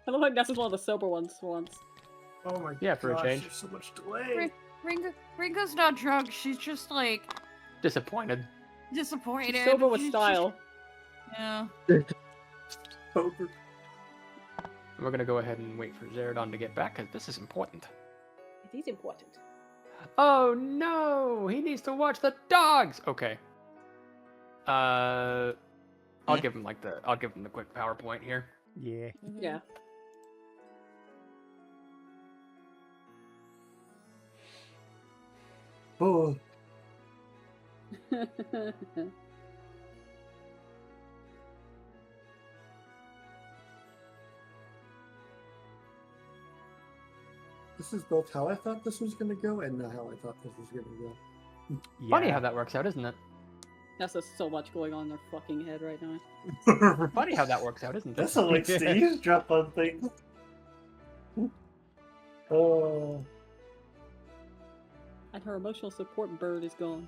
Speaker 2: I love like Nessa's one of the sober ones for once.
Speaker 8: Oh my
Speaker 1: Yeah, for a
Speaker 8: gosh,
Speaker 1: change.
Speaker 8: there's so much delay.
Speaker 5: Ringo's not drunk. She's just like
Speaker 1: Disappointed.
Speaker 5: disappointed.
Speaker 2: She's sober with
Speaker 5: She's
Speaker 2: style.
Speaker 5: Yeah.
Speaker 8: Over.
Speaker 1: We're gonna go ahead and wait for Zaradon to get back because this is important.
Speaker 2: It is important.
Speaker 1: Oh no! He needs to watch the dogs. Okay. I'll give him the quick PowerPoint here.
Speaker 7: Yeah.
Speaker 2: Yeah.
Speaker 8: Oh, this is both how I thought this was gonna go and not how I thought this was gonna go.
Speaker 1: Funny
Speaker 7: Yeah.
Speaker 1: how that works out, isn't it?
Speaker 2: That's just so much going on in their fucking head right now.
Speaker 1: Funny how that works out, isn't it?
Speaker 8: That's a likes to eavesdrop on things. Oh,
Speaker 2: And her emotional support bird is gone.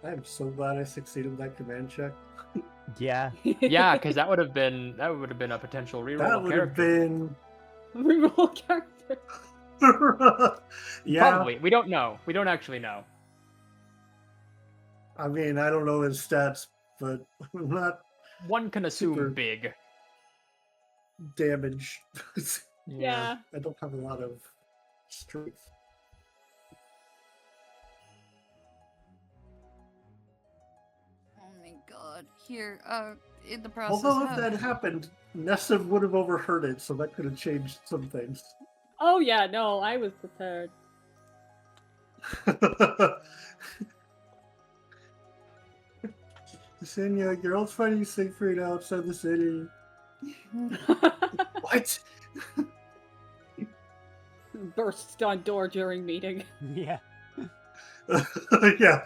Speaker 8: I am so glad I succeeded that command check.
Speaker 7: Yeah.
Speaker 1: Yeah, because that would have been a potential reroll
Speaker 8: That
Speaker 1: of
Speaker 8: would have
Speaker 1: character.
Speaker 8: been.
Speaker 2: Reroll character.
Speaker 8: Yeah.
Speaker 1: Probably. We don't know. We don't actually know.
Speaker 8: I mean, I don't know his stats, but I'm not
Speaker 1: One can assume
Speaker 8: Super.
Speaker 1: big.
Speaker 8: damage.
Speaker 2: Yeah.
Speaker 8: I don't have a lot of strength.
Speaker 5: Oh my god. Here, in the process.
Speaker 8: Although if that happened, Nessa would have overheard it, so that could have changed some things.
Speaker 2: Oh yeah, no, I was prepared.
Speaker 8: Senya, Geralt's fighting Siegfried outside the city. What?
Speaker 2: Bursts on door during meeting.
Speaker 7: Yeah.
Speaker 8: Yeah,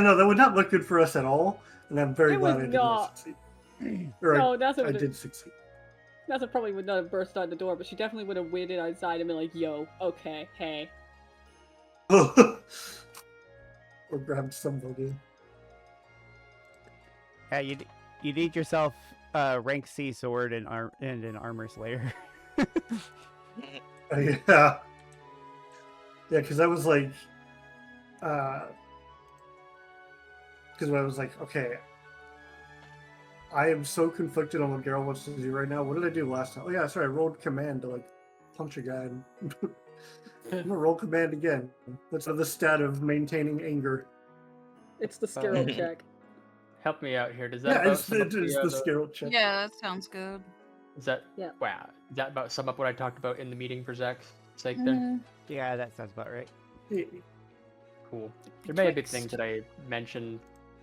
Speaker 8: no, that would not look good for us at all, and I'm very
Speaker 2: It
Speaker 8: glad
Speaker 2: was
Speaker 8: I did not
Speaker 2: not.
Speaker 8: succeed. Or
Speaker 2: No, that's
Speaker 8: I
Speaker 2: what
Speaker 8: did succeed.
Speaker 2: Nessa probably would not have burst on the door, but she definitely would have waited outside and been like, yo, okay, hey.
Speaker 8: Or grabbed somebody.
Speaker 7: Yeah, you need yourself a rank C sword and an armor slayer.
Speaker 8: Yeah. Yeah, because I was like, because I was like, okay, I am so conflicted on what Geralt wants to do right now. What did I do last time? Oh yeah, sorry, I rolled command to like punch a guy. And I'm gonna roll command again. That's the stat of maintaining anger.
Speaker 2: It's the skill check.
Speaker 1: Help me out here. Does that
Speaker 8: Yeah,
Speaker 1: about
Speaker 8: it's
Speaker 1: sum up
Speaker 8: the skill check.
Speaker 5: Yeah, that sounds good.
Speaker 1: Is that
Speaker 2: Yeah.
Speaker 1: wow? Does that about sum up what I talked about in the meeting for Zach's sake? There.
Speaker 5: Mhm.
Speaker 7: Yeah, that sounds about right.
Speaker 1: Cool. There may have been
Speaker 5: Betwixt.
Speaker 1: things that I mentioned.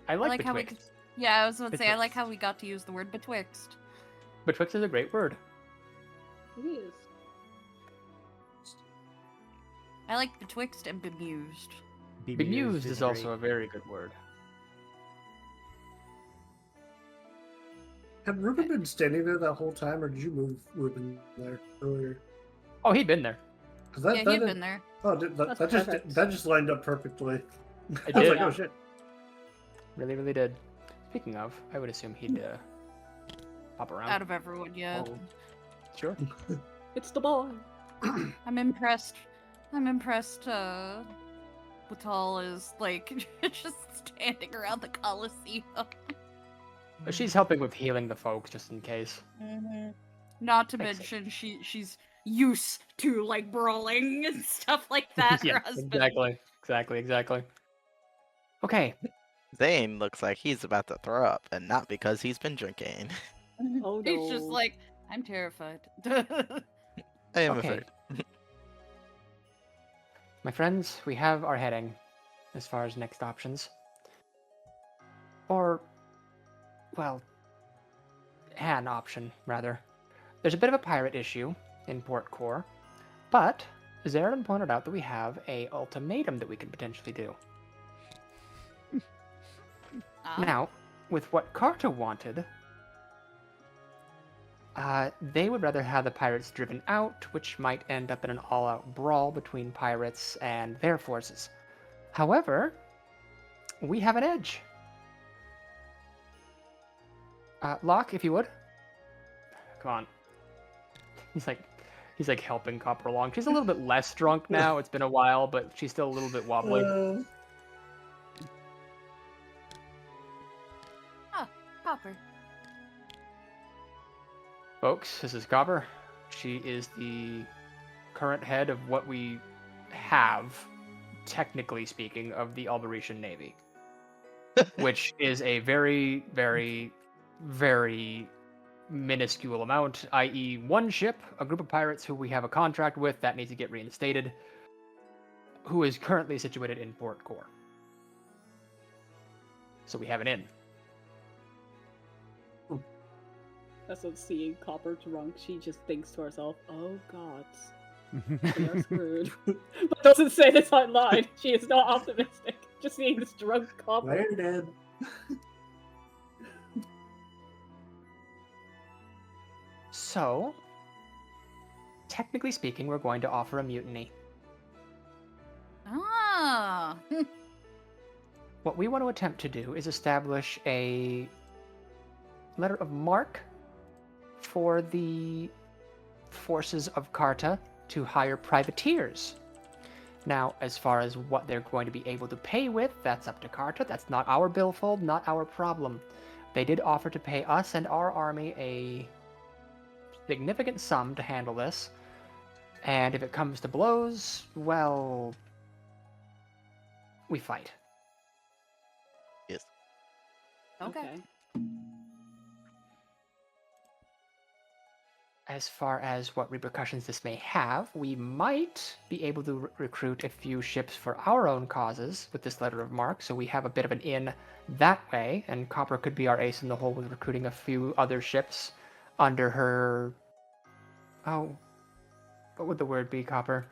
Speaker 1: I
Speaker 5: I
Speaker 1: like
Speaker 5: like how we.
Speaker 1: betwixt.
Speaker 5: Yeah, I was going to say I like
Speaker 1: Betwixt.
Speaker 5: how we got to use the word betwixt.
Speaker 1: Betwixt is a great word.
Speaker 2: It is.
Speaker 5: I like betwixt and bemused.
Speaker 1: Bemused is also
Speaker 7: great.
Speaker 1: a very good word.
Speaker 8: Had Ruben been standing there that whole time, or did you move Ruben there earlier?
Speaker 1: Oh, he'd been there.
Speaker 8: 'Cause that,
Speaker 5: Yeah,
Speaker 8: that
Speaker 5: he'd
Speaker 8: did-
Speaker 5: been there.
Speaker 8: Oh,
Speaker 2: That's perfect.
Speaker 8: that just lined up perfectly.
Speaker 1: It
Speaker 8: I was
Speaker 1: did.
Speaker 8: like, oh shit.
Speaker 1: Really, really did. Speaking of, I would assume he'd hop around.
Speaker 5: Out of everyone, yeah.
Speaker 1: Oh, sure.
Speaker 2: It's the boy.
Speaker 5: I'm impressed. I'm impressed, Batal is, like, just standing around the Colosseum.
Speaker 1: She's helping with healing the folks, just in case.
Speaker 5: Not to
Speaker 1: Makes
Speaker 5: mention, she's used to, like, brawling and stuff like that. Her
Speaker 1: Yeah,
Speaker 5: husband.
Speaker 1: exactly. Okay,
Speaker 3: Zayn looks like he's about to throw up, and not because he's been drinking.
Speaker 2: Oh no.
Speaker 5: He's just like, I'm terrified.
Speaker 3: I am
Speaker 1: Okay.
Speaker 3: afraid.
Speaker 1: my friends, we have our heading as far as next options. Or, well, an option, rather. There's a bit of a pirate issue in Port Core, but Zaradon pointed out that we have a ultimatum that we could potentially do. Now, with what Carter wanted, they would rather have the pirates driven out, which might end up in an all-out brawl between pirates and their forces. However, we have an edge. Locke, if you would. Come on. He's like, He's like helping Copper along. She's a little bit less drunk now. It's been a while, but she's still a little bit wobbly.
Speaker 5: Oh, Copper.
Speaker 1: Folks, this is Copper. She is the current head of what we have, technically speaking, of the Alberetian Navy. Which is a very, very, very minuscule amount, i.e. one ship, a group of pirates who we have a contract with that needs to get reinstated, who is currently situated in Port Core. So we have an inn.
Speaker 2: That's what seeing Copper drunk, she just thinks to herself, oh gods, we are screwed. But doesn't say this out loud. She is not optimistic. Just seeing this drunk Copper.
Speaker 8: Later, Dad.
Speaker 1: So, technically speaking, we're going to offer a mutiny.
Speaker 5: Ah.
Speaker 1: What we want to attempt to do is establish a letter of marque for the forces of Carta to hire privateers. Now, as far as what they're going to be able to pay with, that's up to Carta. That's not our billfold, not our problem. They did offer to pay us and our army a significant sum to handle this. And if it comes to blows, well, we fight.
Speaker 3: Yes.
Speaker 5: Okay.
Speaker 1: As far as what repercussions this may have, we might be able to recruit a few ships for our own causes with this letter of marque, so we have a bit of an in that way, and Copper could be our ace in the hole with recruiting a few other ships under her... Oh, what would the word be, Copper?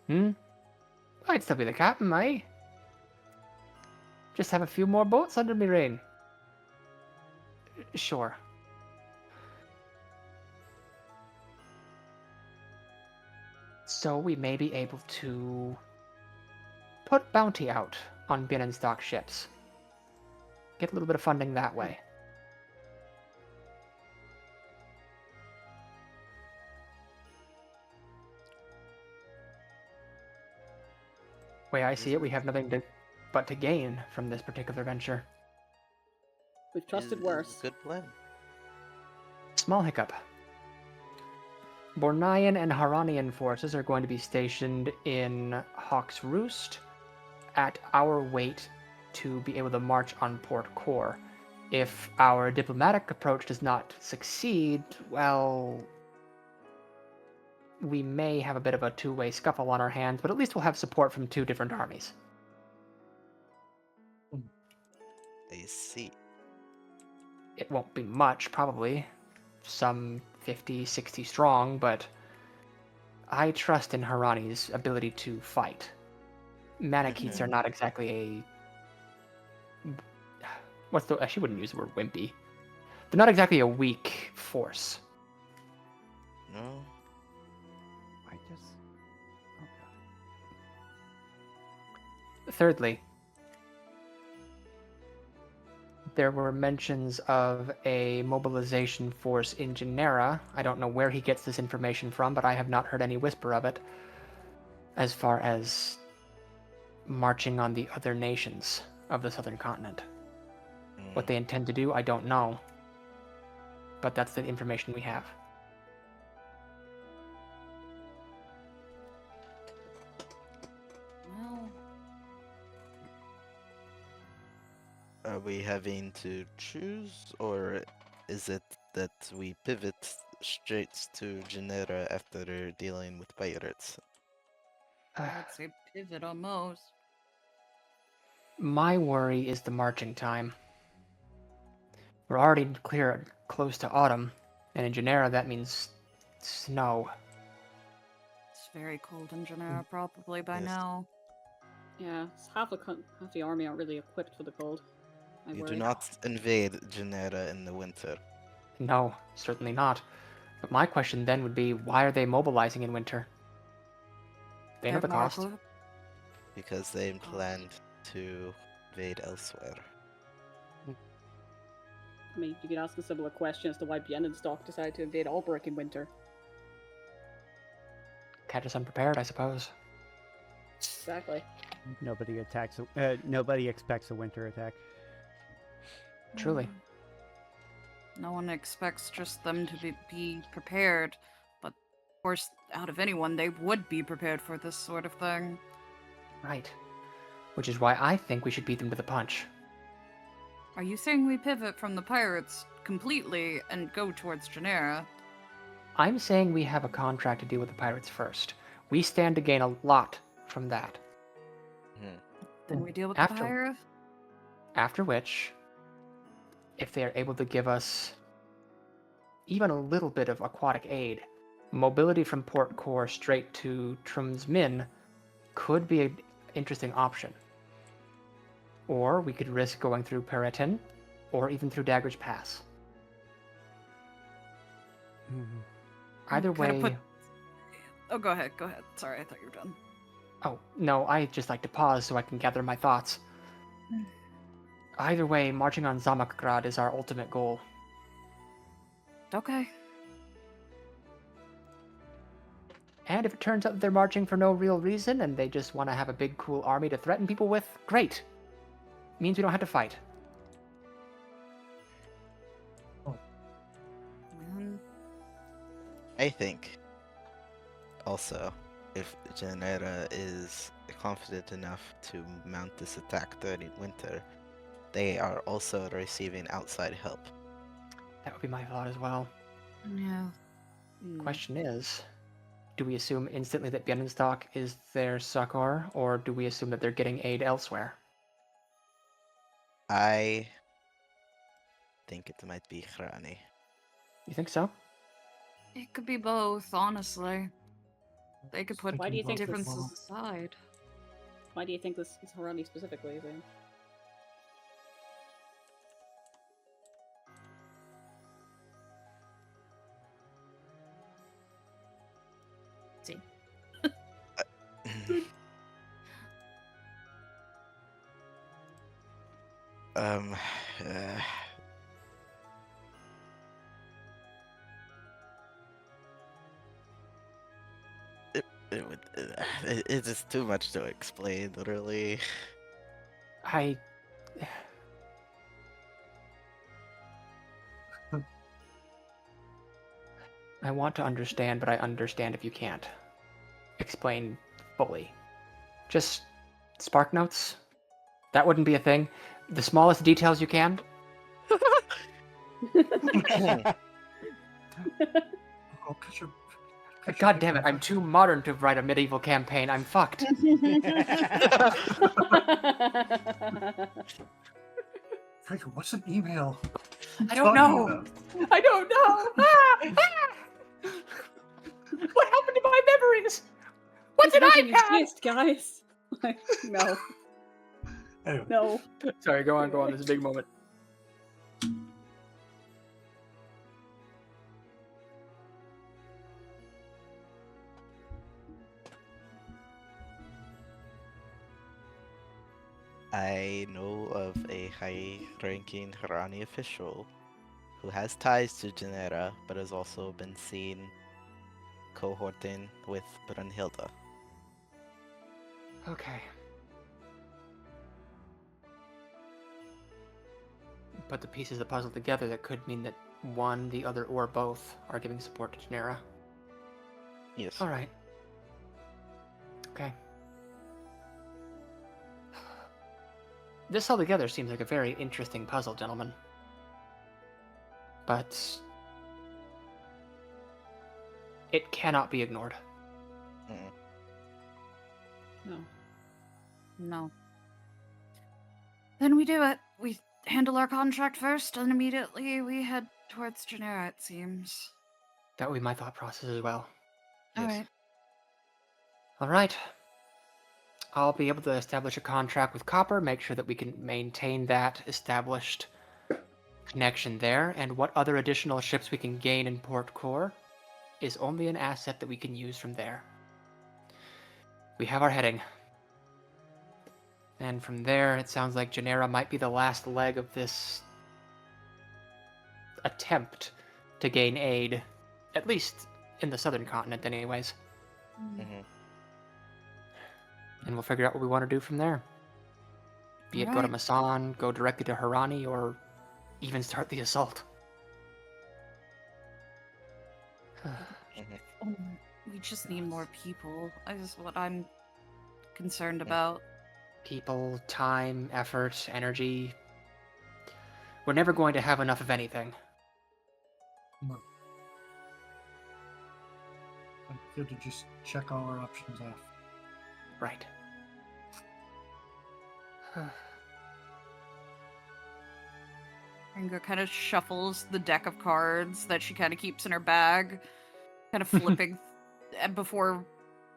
Speaker 1: I'd still be the captain, eh? Just have a few more boats under me reign. Sure. So we may be able to put bounty out on Binnenstock ships. Get a little bit of funding that way. Way I see it, we have nothing but to gain from this particular venture.
Speaker 2: We've trusted
Speaker 3: Is
Speaker 2: worse.
Speaker 3: a good plan.
Speaker 1: Small hiccup. Bornian and Haranian forces are going to be stationed in Hawk's Roost at our wait to be able to march on Port Core. If our diplomatic approach does not succeed, well, we may have a bit of a two-way scuffle on our hands, but at least we'll have support from two different armies.
Speaker 3: I see.
Speaker 1: It won't be much, probably. Some 50, 60 strong, but I trust in Harani's ability to fight. Manaketes are not exactly a... she wouldn't use the word wimpy. They're not exactly a weak force.
Speaker 3: No.
Speaker 7: I just. Okay.
Speaker 1: Thirdly, there were mentions of a mobilization force in Genera. I don't know where he gets this information from, but I have not heard any whisper of it. As far as marching on the other nations of the southern continent. What they intend to do, I don't know. But that's the information we have.
Speaker 5: Well,
Speaker 3: Are we having to choose, or is it that we pivot straight to Genera after dealing with pirates?
Speaker 5: I'd say pivot almost.
Speaker 1: My worry is the marching time. We're already close to autumn, and in Genera that means snow.
Speaker 5: It's very cold in Genera probably by
Speaker 3: Yes.
Speaker 5: now.
Speaker 2: Yeah, half the army aren't really equipped for the cold. I
Speaker 3: You
Speaker 2: worry.
Speaker 3: do not invade Genera in the winter.
Speaker 1: No, certainly not. But my question then would be, why are they mobilizing in winter? They know the cost.
Speaker 5: Marco,
Speaker 3: Because they planned to invade elsewhere.
Speaker 2: I mean, you could ask a similar question as to why Bienenstock decided to invade Albrecht in winter.
Speaker 1: catch us unprepared, I suppose.
Speaker 2: Exactly.
Speaker 7: Nobody attacks. Nobody expects a winter attack.
Speaker 1: Truly.
Speaker 5: No one expects just them to be prepared, but of course, out of anyone, they would be prepared for this sort of thing.
Speaker 1: Right. Which is why I think we should beat them to the punch.
Speaker 5: Are you saying we pivot from the pirates completely and go towards Genera?
Speaker 1: I'm saying we have a contract to deal with the pirates first. We stand to gain a lot from that.
Speaker 5: Then we deal with
Speaker 1: After-
Speaker 5: the pirates?
Speaker 1: After which, if they are able to give us even a little bit of aquatic aid, mobility from Port Core straight to Trum's Min could be an interesting option. Or we could risk going through Periton, or even through Dagger's Pass. Either
Speaker 5: Kinda
Speaker 1: way...
Speaker 5: put- Oh, go ahead, go ahead. Sorry, I thought you were done.
Speaker 1: Oh, no, I just like to pause so I can gather my thoughts. Either way, marching on Zamakgrad is our ultimate goal.
Speaker 5: Okay.
Speaker 1: And if it turns out that they're marching for no real reason and they just want to have a big cool army to threaten people with, great. Means we don't have to fight.
Speaker 3: I think also if Genera is confident enough to mount this attack during winter, they are also receiving outside help.
Speaker 1: That would be my thought as well.
Speaker 5: Yeah.
Speaker 1: Question is, do we assume instantly that Bienenstock is their succor, or do we assume that they're getting aid elsewhere?
Speaker 3: I think it might be Hrani.
Speaker 1: You think so?
Speaker 5: It could be both, honestly. They could put
Speaker 2: Why do you think
Speaker 5: differences
Speaker 2: this-
Speaker 5: aside.
Speaker 2: Why do you think this is Harani specifically, Zayn?
Speaker 5: See.
Speaker 3: um, it is too much to explain, really.
Speaker 1: I... I want to understand, but I understand if you can't. Explain fully. Just spark notes? That wouldn't be a thing? The smallest details you can?
Speaker 8: Oh,
Speaker 1: God damn it, I'm too modern to write a medieval campaign. I'm fucked.
Speaker 8: Frank, what's an email?
Speaker 1: I don't know. I don't know. What happened to my memories? What's an
Speaker 2: It doesn't
Speaker 1: iPad?
Speaker 2: exist, guys. Like, no,
Speaker 8: Anyway,
Speaker 2: no.
Speaker 1: Sorry, go on. This is a big moment.
Speaker 3: I know of a high-ranking Harani official who has ties to Genera, but has also been seen cohorting with Brunhilde.
Speaker 1: Okay. Put the pieces of the puzzle together, that could mean that one, the other, or both are giving support to Genera.
Speaker 3: Yes.
Speaker 1: Alright. Okay. This altogether seems like a very interesting puzzle, gentlemen. But it cannot be ignored.
Speaker 2: No.
Speaker 5: No. Then we do it. We handle our contract first, and immediately we head towards Genera, it seems.
Speaker 1: That would be my thought process as well.
Speaker 3: Yes.
Speaker 5: Alright.
Speaker 1: Alright. I'll be able to establish a contract with Copper, make sure that we can maintain that established connection there, and what other additional ships we can gain in Port Core is only an asset that we can use from there. We have our heading. And from there, it sounds like Genera might be the last leg of this attempt to gain aid, at least in the southern continent anyways.
Speaker 3: Mhm.
Speaker 1: And we'll figure out what we want to do from there. Be it go to
Speaker 5: Alright.
Speaker 1: Masan, go directly to Harani, or even start the assault.
Speaker 5: Oh, we just need more people. Is what I'm concerned
Speaker 3: Yeah.
Speaker 5: about.
Speaker 1: People, time, effort, energy. We're never going to have enough of anything.
Speaker 4: No. I'm good to just check all our options off.
Speaker 1: Right.
Speaker 5: Ringo kind of shuffles the deck of cards that she kind of keeps in her bag, kind of flipping before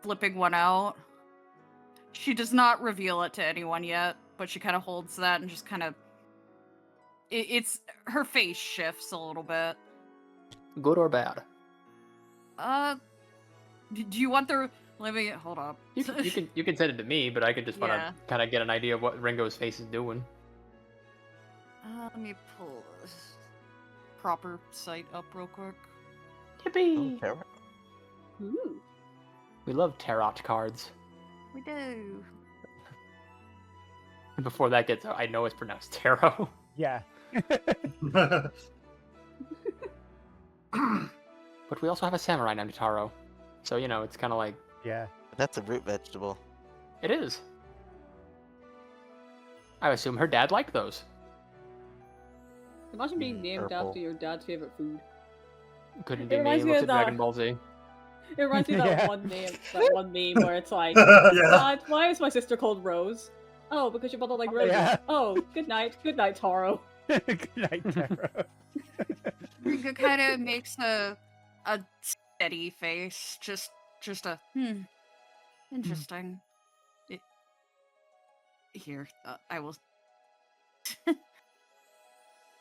Speaker 5: flipping one out. She does not reveal it to anyone yet, but she kind of holds that and just kind of it's her face shifts a little bit.
Speaker 1: Good or bad?
Speaker 5: Do you want the? Let me hold up.
Speaker 1: You can send it to me, but I could just want to
Speaker 5: Yeah.
Speaker 1: kind of get an idea of what Ringo's face is doing.
Speaker 5: Let me pull this proper site up real quick.
Speaker 1: Yippee!
Speaker 3: Okay.
Speaker 2: Ooh.
Speaker 1: We love tarot cards.
Speaker 5: We do.
Speaker 1: And before that gets out, I know it's pronounced tarot.
Speaker 7: Yeah.
Speaker 1: But we also have a samurai named Taro. So, you know, it's kind of like...
Speaker 7: Yeah.
Speaker 3: That's a root vegetable.
Speaker 1: It is. I assume her dad liked those.
Speaker 2: Imagine being named
Speaker 3: Purple.
Speaker 2: after your dad's favorite food.
Speaker 1: Couldn't
Speaker 2: It
Speaker 1: be me.
Speaker 2: reminds me
Speaker 1: Looks
Speaker 2: of
Speaker 1: at
Speaker 2: that.
Speaker 1: Dragon Ball Z.
Speaker 2: It reminds me of that
Speaker 7: Yeah.
Speaker 2: one meme where it's like,
Speaker 8: Yeah.
Speaker 2: Dad, why is my sister called Rose? Oh, because your mother like roses.
Speaker 7: Yeah.
Speaker 2: Oh, good night, Taro.
Speaker 7: Good night, Taro.
Speaker 5: Ringo kind of makes a steady face, just a interesting. Here, I will.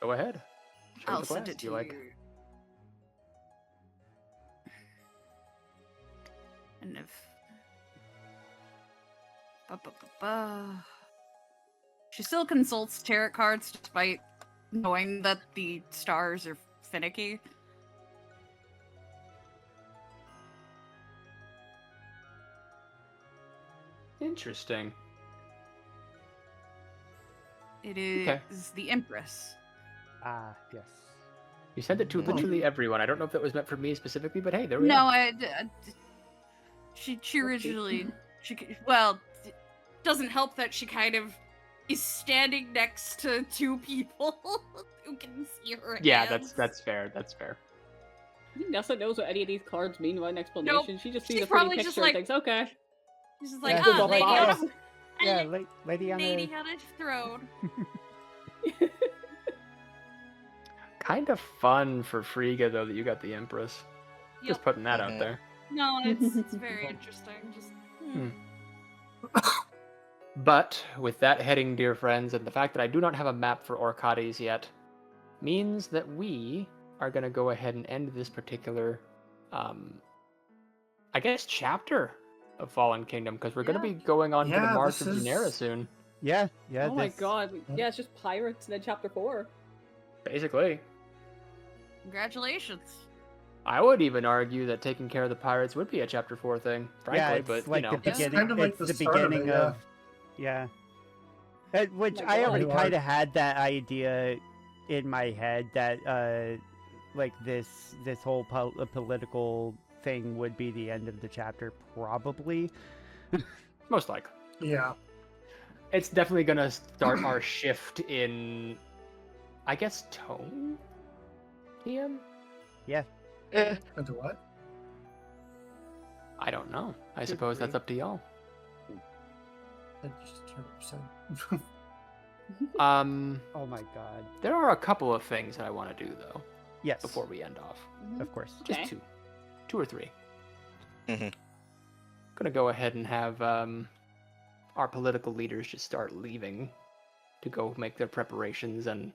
Speaker 1: Go ahead. Show
Speaker 5: I'll
Speaker 1: the
Speaker 5: send
Speaker 1: class
Speaker 5: it to
Speaker 1: you like.
Speaker 5: you. And if she still consults tarot cards despite knowing that the stars are finicky.
Speaker 1: Interesting.
Speaker 5: It is
Speaker 1: Okay.
Speaker 5: the Empress.
Speaker 7: Ah, yes.
Speaker 1: You sent it to
Speaker 3: Hmm.
Speaker 1: literally everyone. I don't know if that was meant for me specifically, but hey, there we
Speaker 5: No,
Speaker 1: are.
Speaker 5: she originally well, it doesn't help that she kind of is standing next to two people who can see her
Speaker 1: Yeah,
Speaker 5: hands.
Speaker 1: that's fair. That's fair.
Speaker 2: I think Nessa knows what any of these cards mean without an explanation. She just sees
Speaker 5: She's
Speaker 2: a pretty
Speaker 5: probably
Speaker 2: picture
Speaker 5: just
Speaker 2: and
Speaker 5: like-
Speaker 2: thinks, okay.
Speaker 5: She's just like,
Speaker 7: Yeah,
Speaker 2: Good
Speaker 5: ah,
Speaker 2: old
Speaker 5: lady on
Speaker 2: boss.
Speaker 5: a,
Speaker 7: Yeah,
Speaker 5: lady
Speaker 7: lady on
Speaker 5: on
Speaker 7: a...
Speaker 5: a throne.
Speaker 1: Kind of fun for Frigga though that you got the Empress.
Speaker 5: Yep.
Speaker 1: Just putting that
Speaker 3: Mhm.
Speaker 1: out there.
Speaker 5: No, it's very interesting. Just
Speaker 1: But with that heading, dear friends, and the fact that I do not have a map for Orcades yet, means that we are going to go ahead and end this particular, I guess, chapter of Fallen Kingdom, because we're going to
Speaker 2: Yeah.
Speaker 1: be going on to the
Speaker 8: Yeah,
Speaker 1: March
Speaker 8: this
Speaker 1: of Genera
Speaker 8: is-
Speaker 1: soon,
Speaker 7: Yeah, yeah.
Speaker 2: Oh my
Speaker 7: this-
Speaker 2: god. Yeah, it's just pirates and then chapter 4.
Speaker 1: basically.
Speaker 5: congratulations.
Speaker 1: I would even argue that taking care of the pirates would be a chapter 4 thing, frankly,
Speaker 7: Yeah, it's
Speaker 1: but,
Speaker 7: like
Speaker 1: you know.
Speaker 7: the
Speaker 2: It's
Speaker 7: beginning.
Speaker 8: kind of like
Speaker 7: it's
Speaker 8: the
Speaker 7: the
Speaker 8: start of it,
Speaker 7: beginning
Speaker 8: yeah.
Speaker 7: of... Yeah. Which
Speaker 2: my
Speaker 7: I
Speaker 2: God.
Speaker 7: already
Speaker 8: You
Speaker 7: kind
Speaker 8: are-
Speaker 7: of had that idea in my head that, like, this whole political thing would be the end of the chapter, probably.
Speaker 1: Most likely.
Speaker 8: Yeah.
Speaker 1: It's definitely going to start our shift in, I guess, tone? PM?
Speaker 7: Yeah.
Speaker 8: Into what?
Speaker 1: I don't know. I suppose that's up to y'all.
Speaker 8: I just 100%.
Speaker 7: Oh my god.
Speaker 1: There are a couple of things that I want to do though
Speaker 7: Yes.
Speaker 1: before we end off.
Speaker 7: Of course.
Speaker 1: Just
Speaker 2: Okay.
Speaker 1: two or three.
Speaker 3: Mhm.
Speaker 1: Gonna go ahead and have our political leaders just start leaving to go make their preparations, and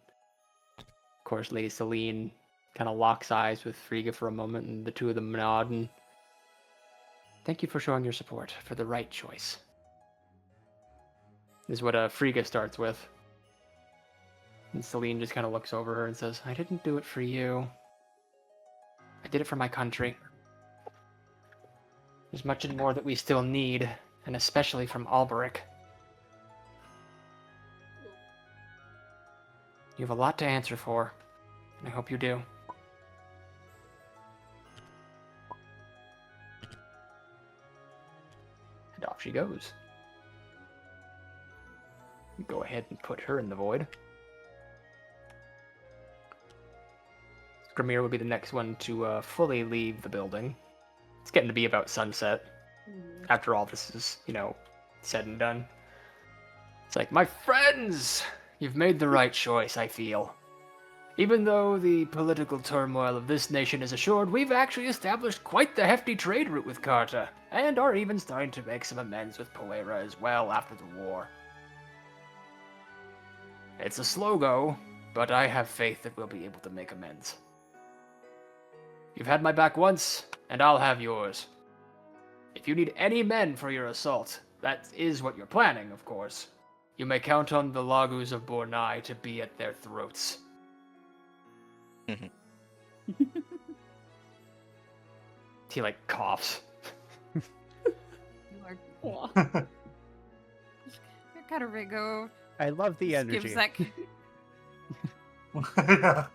Speaker 1: of course, Lady Celine kind of locks eyes with Frigga for a moment, and the two of them nod and thank you for showing your support for the right choice. Is what Frigga starts with. And Celine just kind of looks over her and says, I didn't do it for you. I did it for my country. There's much and more that we still need, and especially from Alberic. You have a lot to answer for, and I hope you do. And off she goes. Go ahead and put her in the void. Grimir will be the next one to fully leave the building. It's getting to be about sunset. After all this is, said and done. It's like, my friends! You've made the right choice, I feel. Even though the political turmoil of this nation is assured, we've actually established quite the hefty trade route with Carta, and are even starting to make some amends with Poera as well after the war. It's a slow go, but I have faith that we'll be able to make amends. You've had my back once, and I'll have yours. If you need any men for your assault, that is what you're planning, of course. You may count on the Lagus of Bornai to be at their throats. He, coughs.
Speaker 5: You are
Speaker 2: Aw.
Speaker 5: you're kind of Ringo.
Speaker 7: I love the
Speaker 5: Just
Speaker 7: energy.
Speaker 5: gives that...
Speaker 4: Yeah.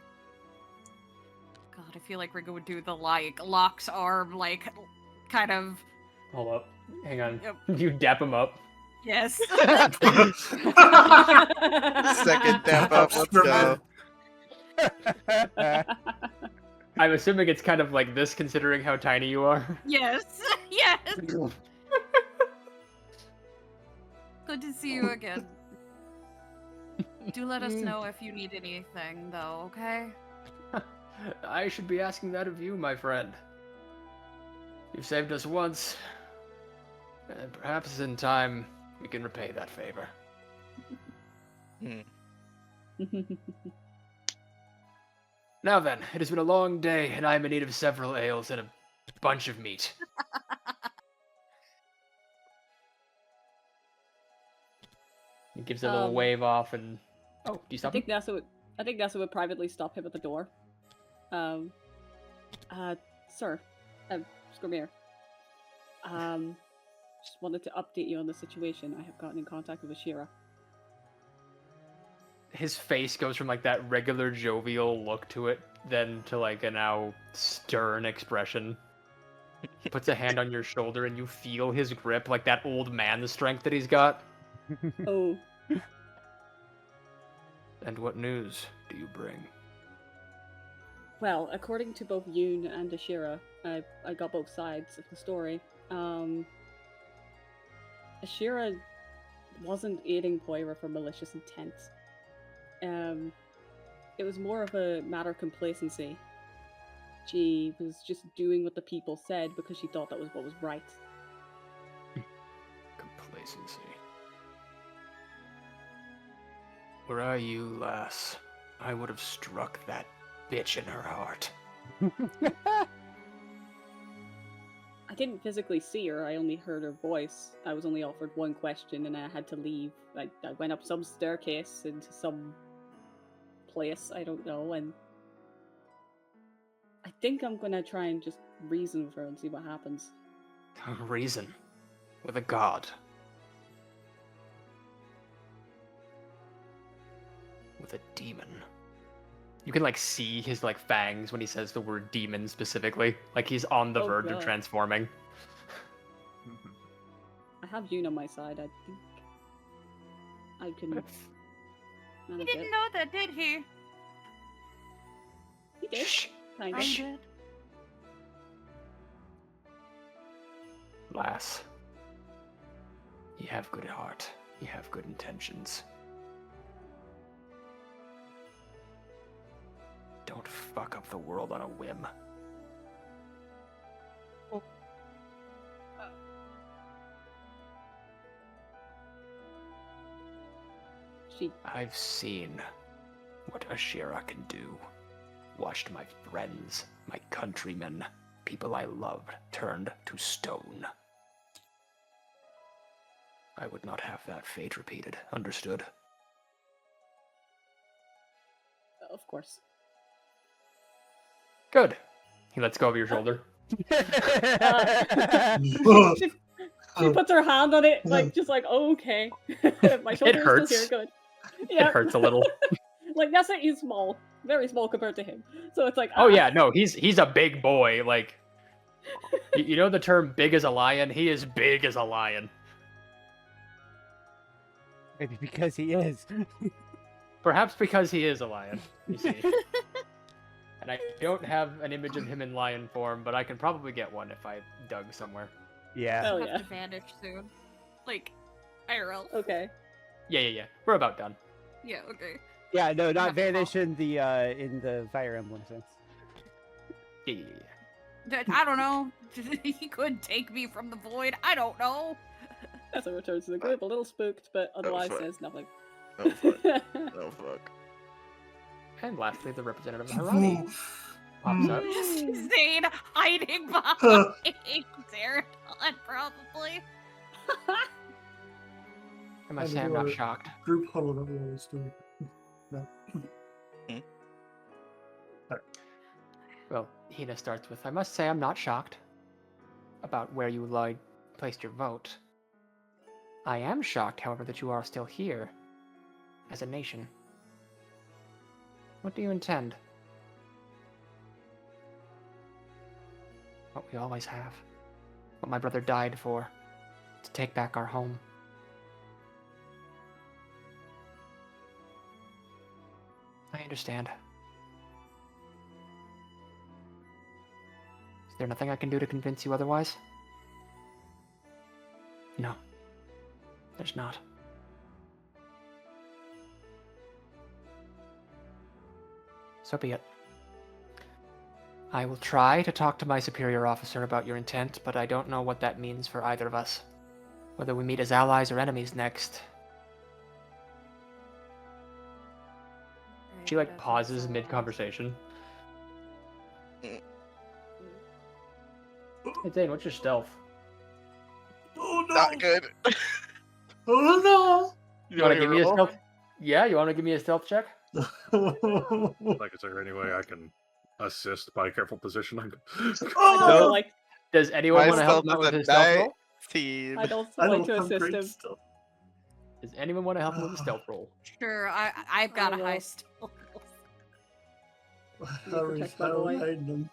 Speaker 5: God, I feel like Ringo would do the, locks arm, kind of...
Speaker 1: Hold up. Hang on.
Speaker 5: Yep.
Speaker 1: You dap him up.
Speaker 5: Yes.
Speaker 3: Second step up, let's go.
Speaker 1: I'm assuming it's kind of like this, considering how tiny you are.
Speaker 5: Yes. Yes. Good to see you again. Do let us know if you need anything, though, okay?
Speaker 1: I should be asking that of you, my friend. You've saved us once, and perhaps in time we can repay that favor. Now then, it has been a long day, and I am in need of several ales and a bunch of meat. He gives a little wave off, and do you
Speaker 2: I
Speaker 1: stop
Speaker 2: think
Speaker 1: him?
Speaker 2: Nessa would privately stop him at the door. Sir, Skrymir. Just wanted to update you on the situation. I have gotten in contact with Ashira.
Speaker 1: His face goes from that regular jovial look to it, then to a now stern expression. He puts a hand on your shoulder, and you feel his grip, like that old man strength that he's got.
Speaker 2: Oh.
Speaker 1: And what news do you bring?
Speaker 2: Well, according to both Yoon and Ashira, I got both sides of the story. Ashira wasn't aiding Poira for malicious intent. It was more of a matter of complacency. She was just doing what the people said because she thought that was what was right.
Speaker 1: Complacency. Were I you, lass, I would have struck that bitch in her heart.
Speaker 2: I didn't physically see her, I only heard her voice. I was only offered one question and I had to leave. I went up some staircase into some place, I don't know, and I think I'm gonna try and just reason with her and see what happens.
Speaker 1: Reason. With a god. With a demon. You can see his fangs when he says the word demon specifically. He's on the
Speaker 2: Oh,
Speaker 1: verge of
Speaker 2: God.
Speaker 1: transforming.
Speaker 2: I have Yoon on my side, I think I can
Speaker 5: He
Speaker 2: manage
Speaker 5: didn't
Speaker 2: it.
Speaker 5: know that, did he?
Speaker 2: He did,
Speaker 1: Shh.
Speaker 2: kind
Speaker 5: I
Speaker 2: of.
Speaker 5: did.
Speaker 1: Lass. You have good heart. You have good intentions. Don't fuck up the world on a whim.
Speaker 2: She
Speaker 1: I've seen what Ashira can do. Watched my friends, my countrymen, people I loved, turned to stone. I would not have that fate repeated. Understood?
Speaker 2: of course.
Speaker 1: Good. He lets go of your shoulder.
Speaker 2: She puts her hand on it, like just like, oh, okay. My shoulder is
Speaker 1: hurts.
Speaker 2: still here, good. Yeah.
Speaker 1: It hurts a little.
Speaker 2: Like Nessa is small, very small compared to him. So it's like,
Speaker 1: Oh yeah, no, he's a big boy. Like, you know the term "big as a lion"? He is big as a lion.
Speaker 7: Maybe because he is.
Speaker 1: Perhaps because he is a lion. You see. And I don't have an image of him in lion form, but I can probably get one if I dug somewhere.
Speaker 7: Yeah.
Speaker 2: Hell
Speaker 5: Have
Speaker 2: yeah.
Speaker 5: to vanish soon. Like, IRL.
Speaker 2: Okay.
Speaker 1: Yeah. We're about done.
Speaker 5: Yeah, okay.
Speaker 7: Yeah, no, not
Speaker 5: Have to
Speaker 7: vanish in the Fire Emblem sense.
Speaker 1: Yeah.
Speaker 5: I don't know. He could take me from the void. I don't know.
Speaker 2: Nessa returns to the group, a little spooked, but otherwise
Speaker 3: fuck.
Speaker 2: says nothing.
Speaker 3: Oh fuck. Oh fuck.
Speaker 1: And lastly, the representative of Harani pops up.
Speaker 5: Zayn hiding behind Zaradon, probably.
Speaker 1: I must say, I'm not shocked.
Speaker 8: Group huddle that we always do. No.
Speaker 1: Well, Hina starts with, I must say I'm not shocked about where you placed your vote. I am shocked, however, that you are still here as a nation. What do you intend? What we always have. What my brother died for. To take back our home. I understand. Is there nothing I can do to convince you otherwise? No. There's not. So be it. I will try to talk to my superior officer about your intent, but I don't know what that means for either of us. Whether we meet as allies or enemies next. She pauses mid-conversation. Hey Zayn, what's your stealth?
Speaker 8: Oh no!
Speaker 3: Not good.
Speaker 8: Oh no!
Speaker 1: You wanna give me a stealth? Yeah, you wanna give me a stealth check?
Speaker 6: Like, is there any way I can assist by careful positioning?
Speaker 2: I
Speaker 1: No.
Speaker 2: don't like.
Speaker 1: Does anyone want to help him out with his stealth roll?
Speaker 3: Team.
Speaker 2: I don't
Speaker 8: I
Speaker 2: like
Speaker 8: don't
Speaker 2: to
Speaker 8: have
Speaker 2: assist
Speaker 8: great
Speaker 2: him.
Speaker 8: stuff.
Speaker 1: Does anyone want to help him with a stealth roll?
Speaker 5: Sure, I've got a high stealth.
Speaker 8: How are
Speaker 2: protect by the way.
Speaker 8: hiding them?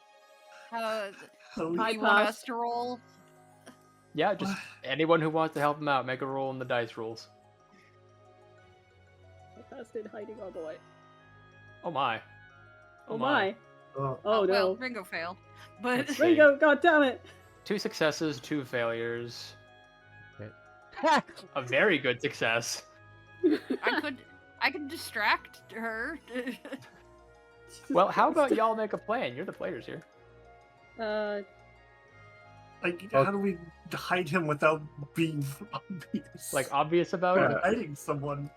Speaker 5: Do
Speaker 2: High
Speaker 5: you want
Speaker 2: pass.
Speaker 5: us to roll?
Speaker 1: Yeah, just anyone who wants to help him out, make a roll in the dice rolls.
Speaker 2: I passed in hiding all the way.
Speaker 1: Oh my.
Speaker 2: Oh my.
Speaker 8: Oh,
Speaker 2: Oh no.
Speaker 5: Well, Ringo failed. But
Speaker 1: Let's see.
Speaker 2: Ringo, god damn it.
Speaker 1: 2 successes, 2 failures. A very good success.
Speaker 5: I could distract her.
Speaker 1: Well, how about y'all make a plan? You're the players here.
Speaker 8: like, how do we hide him without being obvious?
Speaker 1: Like, obvious about
Speaker 8: We're
Speaker 1: it?
Speaker 8: hiding someone.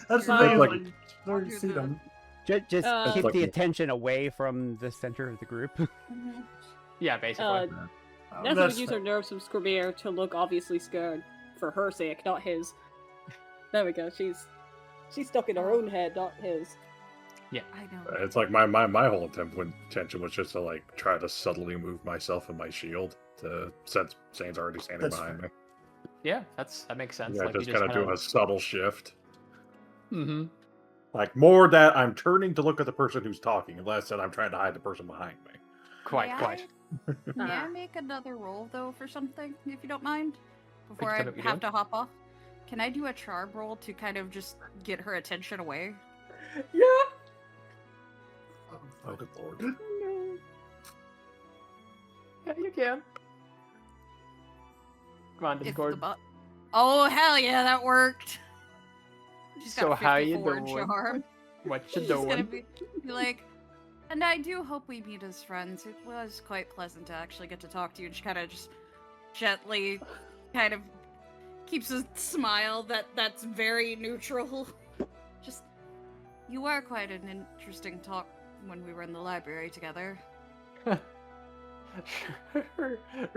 Speaker 8: That's
Speaker 2: Yeah.
Speaker 8: the thing.
Speaker 6: Like-
Speaker 8: Like, you already
Speaker 5: do
Speaker 8: see
Speaker 5: that.
Speaker 8: them.
Speaker 7: Just keep
Speaker 6: like
Speaker 7: the
Speaker 6: a-
Speaker 7: attention away from the center of the group.
Speaker 1: Yeah, basically.
Speaker 2: Nessa
Speaker 8: That's
Speaker 2: would use her nerves from Scorpier to look obviously scared for her sake, not his. There we go. She's stuck in her own head, not his.
Speaker 5: I know.
Speaker 6: It's like my whole intention was just to like try to subtly move myself and my shield to since Zane's already standing
Speaker 8: That's
Speaker 6: behind me.
Speaker 1: Yeah, that makes sense.
Speaker 6: Yeah,
Speaker 1: Like,
Speaker 6: just
Speaker 1: you
Speaker 6: kind of do a subtle shift.
Speaker 1: Mm-hmm.
Speaker 6: Like more that I'm turning to look at the person who's talking, and less that I'm trying to hide the person behind me.
Speaker 1: Quite.
Speaker 5: May I make another roll though for something, if you don't mind, before
Speaker 1: Wait,
Speaker 5: I
Speaker 1: tell me what you're
Speaker 5: have to hop off? Can I do a charm roll to kind of just get her attention away?
Speaker 1: Yeah.
Speaker 6: Oh, good lord.
Speaker 1: Yeah, you can. Come on,
Speaker 5: If
Speaker 1: Discord.
Speaker 5: Oh hell yeah, that worked. She's got
Speaker 1: So
Speaker 5: a
Speaker 1: how you
Speaker 5: 54
Speaker 1: doing?
Speaker 5: charm.
Speaker 1: What you
Speaker 5: She's gonna
Speaker 1: doing?
Speaker 5: be like, and I do hope we meet as friends. It was quite pleasant to actually get to talk to you. And she kind of just gently, kind of keeps a smile that's very neutral. Just, you were quite an interesting talk when we were in the library together.
Speaker 1: Her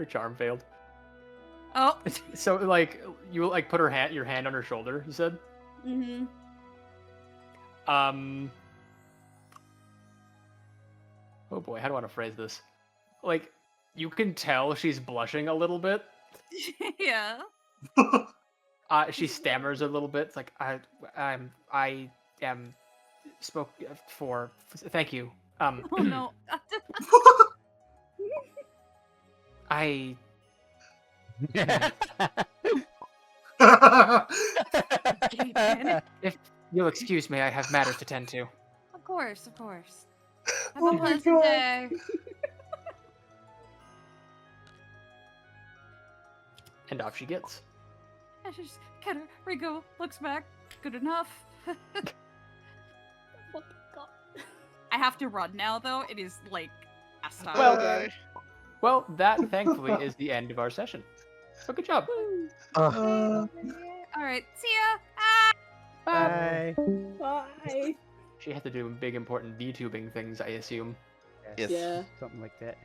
Speaker 1: charm failed.
Speaker 5: Oh.
Speaker 1: So like you like put your hand on her shoulder. You said.
Speaker 5: Mm-hmm.
Speaker 1: Oh boy, how do I want to phrase this? Like, You can tell she's blushing a little bit.
Speaker 5: Yeah.
Speaker 1: She stammers a little bit. It's like I am spoke for. Thank you.
Speaker 5: Oh no.
Speaker 1: I if you'll excuse me, I have matters to tend to.
Speaker 5: Of course, of course. Have
Speaker 8: Oh
Speaker 5: a
Speaker 8: my
Speaker 5: pleasant
Speaker 8: God.
Speaker 5: day.
Speaker 1: And off she gets.
Speaker 5: I just kind of Ringo looks back. Good enough.
Speaker 2: Fucking God.
Speaker 5: I have to run now, though. It is like past time.
Speaker 1: Well, well, that thankfully is the end of our session. So good job.
Speaker 5: All right. See ya. Ah!
Speaker 7: Bye.
Speaker 2: Bye.
Speaker 1: She had to do big important VTubing things, I assume.
Speaker 3: Yes.
Speaker 2: Yeah.
Speaker 7: Something like that.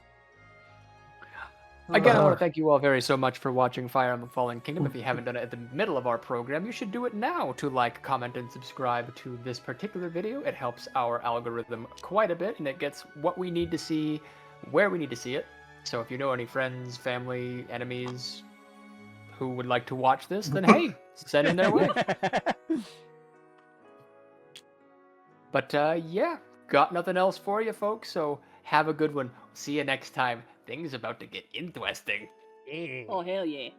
Speaker 1: Again, I want to thank you all very so much for watching Fire Emblem Fallen Kingdom. If you haven't done it at the middle of our program, you should do it now to like, comment, and subscribe to this particular video. It helps our algorithm quite a bit, and it gets what we need to see, where we need to see it. So if you know any friends, family, enemies who would like to watch this, then hey, send them their way. But yeah, got nothing else for you folks, so have a good one. See you next time. Things about to get interesting.
Speaker 2: Oh, hell yeah.